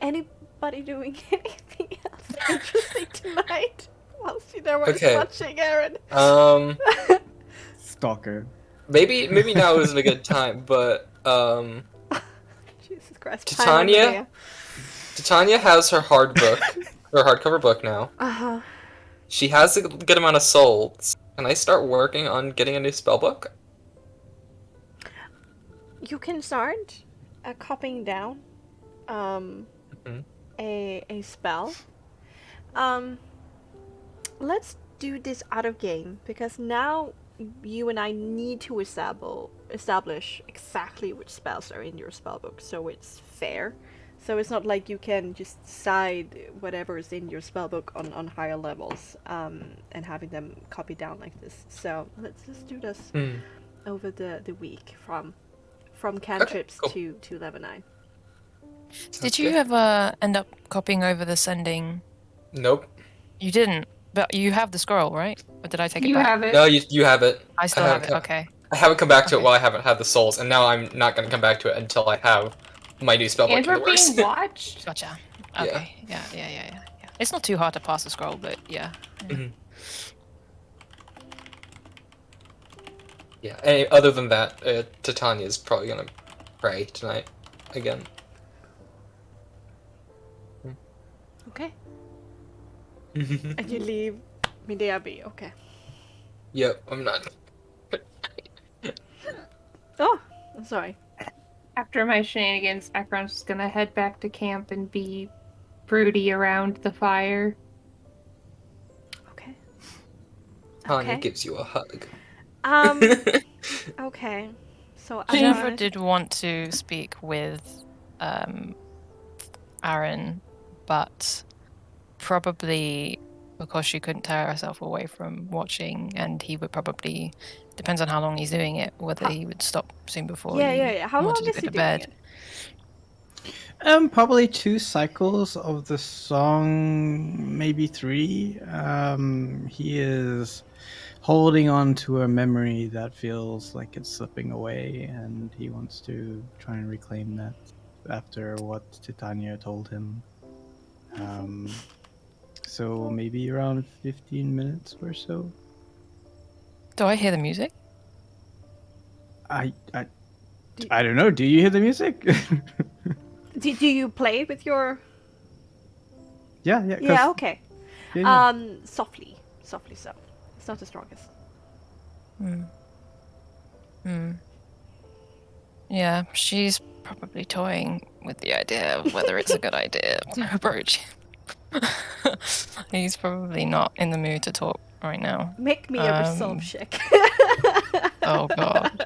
Anybody doing anything else interesting tonight? Whilst you there were watching Aaron. Stalker. Maybe now isn't a good time, but Jesus Christ. Titania has her hard book, her hardcover book now. Uh-huh. She has a good amount of souls. Can I start working on getting a new spellbook? You can start copying down a spell. Let's do this out of game, because now you and I need to establish exactly which spells are in your spellbook, so it's fair. So it's not like you can just decide whatever is in your spellbook on higher levels, and having them copied down like this. So let's just do this over the week from cantrips to level 9. Did you ever end up copying over the sending? Nope. You didn't, but you have the scroll, right? Or did I take it back? You have it. No, you have it. I still have it, okay. I haven't come back to it while I haven't had the souls, and now I'm not going to come back to it until I have my new spellbook. And we're being watched? Gotcha. Okay, yeah. It's not too hard to pass the scroll, but yeah. Mm-hmm. Yeah, and other than that, Titania's probably going to pray tonight again. Okay. And you leave Medea be, okay. Yep, I'm not. Oh, I'm sorry. After my shenanigans, Akron's just gonna head back to camp and be broody around the fire. Okay. Tanya gives you a hug. Okay. So Jennifer did want to speak with Aaron, but probably because she couldn't tear herself away from watching, and he would probably, depends on how long he's doing it, whether he would stop soon before How long wanted to is go he to doing bed. it? Probably 2 cycles of the song, maybe 3. He is holding on to a memory that feels like it's slipping away, and he wants to try and reclaim that after what Titania told him. So maybe around 15 minutes or so. Do I hear the music? I don't know. Do you hear the music? Do you play with your... Yeah. Yeah, okay. Yeah. Softly so. It's not the strongest. Yeah, she's probably toying with the idea of whether it's a good idea to approach him. He's probably not in the mood to talk right now. Make me a resolve check. Oh god.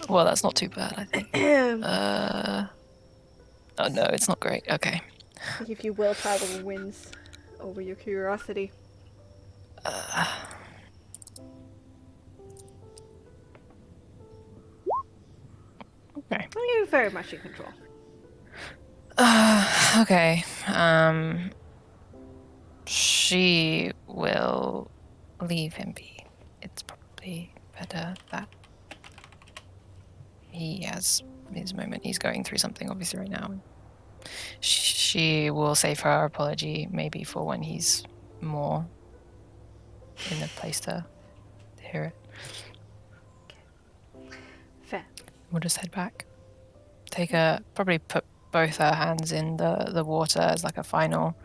Well, that's not too bad, I think. Oh no, it's not great. Okay. If your willpower wins over your curiosity. Okay. Well, you're very much in control. Okay. She will leave him be. It's probably better that he has his moment. He's going through something obviously right now. She will save her apology maybe for when he's more in a place to hear it. Okay. Fair. We'll just head back. Probably put both her hands in the water as like a final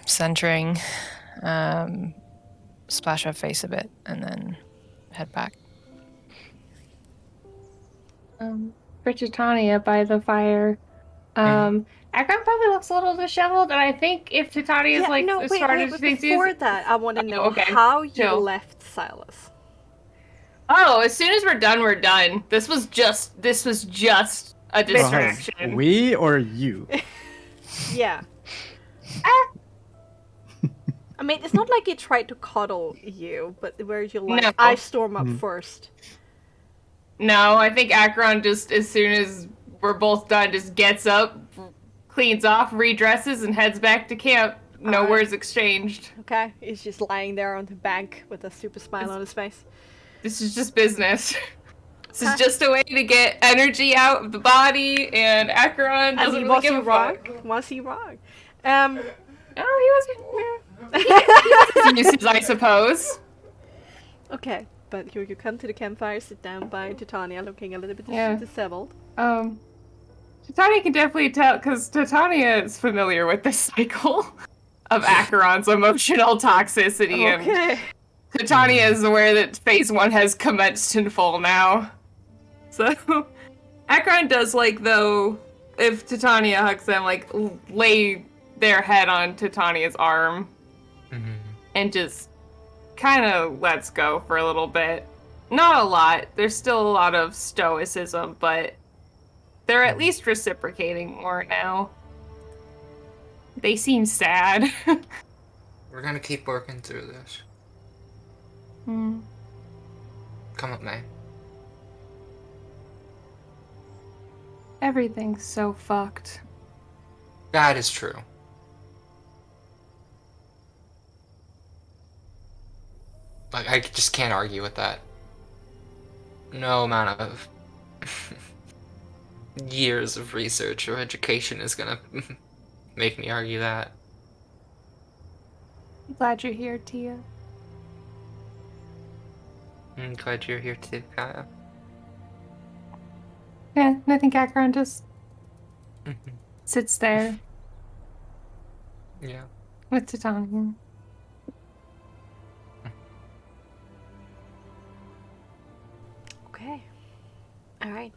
centering, splash her face a bit, and then head back. For Titania by the fire, Akron probably looks a little disheveled, and I think if Titania's before that, I want to know how you left Silas. Oh, as soon as we're done. This was just a distraction. We or you? Yeah. I mean, it's not like it tried to cuddle you, but where you like, No. I storm up first. No, I think Akron just, as soon as we're both done, just gets up, cleans off, redresses, and heads back to camp. No words exchanged. Okay, he's just lying there on the bank with a super smile on his face. This is just business. This is just a way to get energy out of the body, and Akron doesn't really give a fuck. Was he wrong? No, he was uses, I suppose. Okay, but you come to the campfire, sit down by Titania, looking a little bit disheveled. Titania can definitely tell, because Titania is familiar with this cycle of Acheron's emotional toxicity. Okay. And Titania is aware that phase 1 has commenced in full now. So, Acheron does, like, though, if Titania hugs them, like, lay their head on Titania's arm and just kind of lets go for a little bit. Not a lot. There's still a lot of stoicism, but they're at least reciprocating more now. They seem sad. We're gonna keep working through this. Come up, May. Everything's so fucked. That is true. Like, I just can't argue with that. No amount of years of research or education is gonna make me argue that. I'm glad you're here, Tia. I'm glad you're here too, Kaya. Yeah, and I think Akron just sits there Yeah. with Titania. Okay. Alright.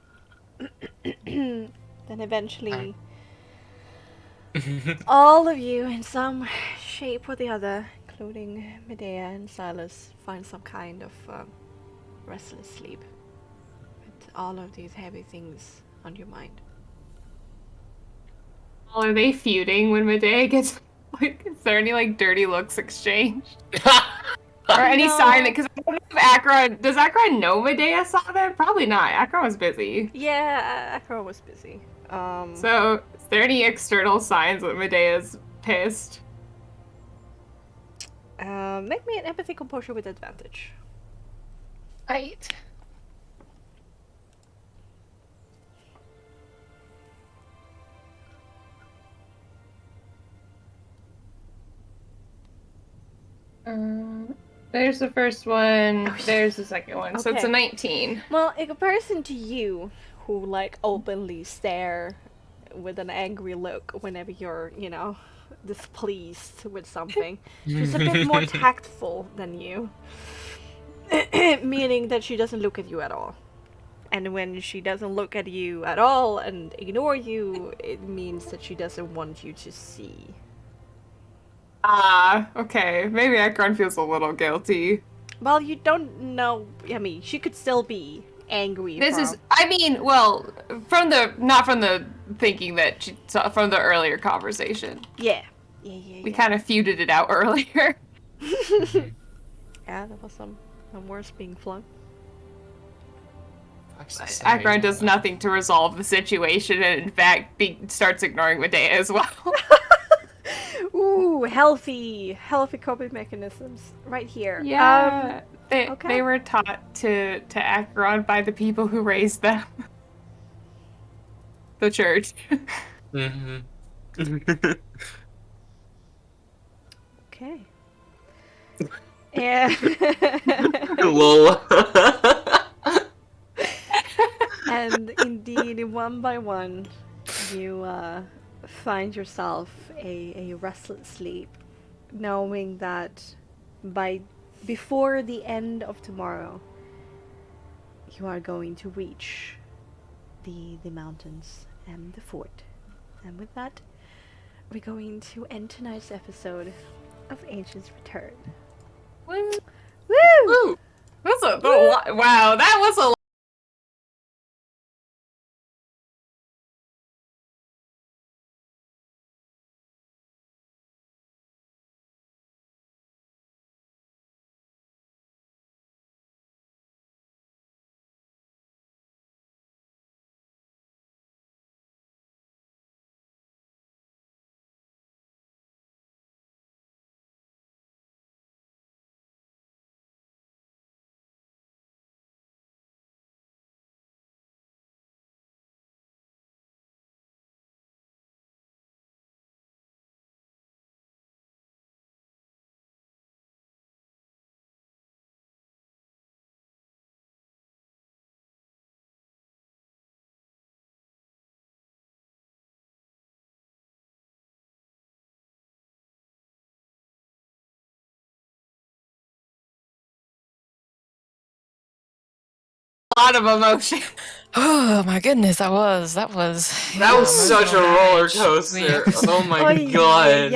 Then eventually, all of you, in some shape or the other, including Medea and Silas, find some kind of restless sleep. With all of these heavy things on your mind. Well, are they feuding when Medea gets, like, is there any, like, dirty looks exchanged? Or any sign that, because I don't know if Akron, does Akron know Medea saw them? Probably not. Akron was busy. Yeah, Akron was busy. So, is there any external signs that Medea's pissed? Make me an empathy composure with advantage. Right. There's the first one, there's the second one, so it's a Okay. 19. Well, in comparison to you, who like openly stare with an angry look whenever you're, you know, displeased with something, she's a bit more tactful than you. Meaning that she doesn't look at you at all. And when she doesn't look at you at all and ignore you, it means that she doesn't want you to see. Ah, okay. Maybe Akron feels a little guilty. Well, you don't know. I mean, she could still be angry. This is, I mean, well, from the, not from the thinking that she saw, from the earlier conversation. Yeah. We kind of feuded it out earlier. Yeah, there was some words being flung. Akron does nothing to resolve the situation, and in fact, starts ignoring Medea as well. Ooh, healthy coping mechanisms right here. Yeah, okay. they were taught to Akron by the people who raised them. The church. Okay. Yeah. Lol. And indeed, one by one, you find yourself a restless sleep, knowing that before the end of tomorrow, you are going to reach the mountains and the fort. And with that, we're going to end tonight's episode of Ancient's Return. Woo! Woo! Wow, that was a lot of emotion. Oh my goodness, that was That was such a roller coaster. Oh my god.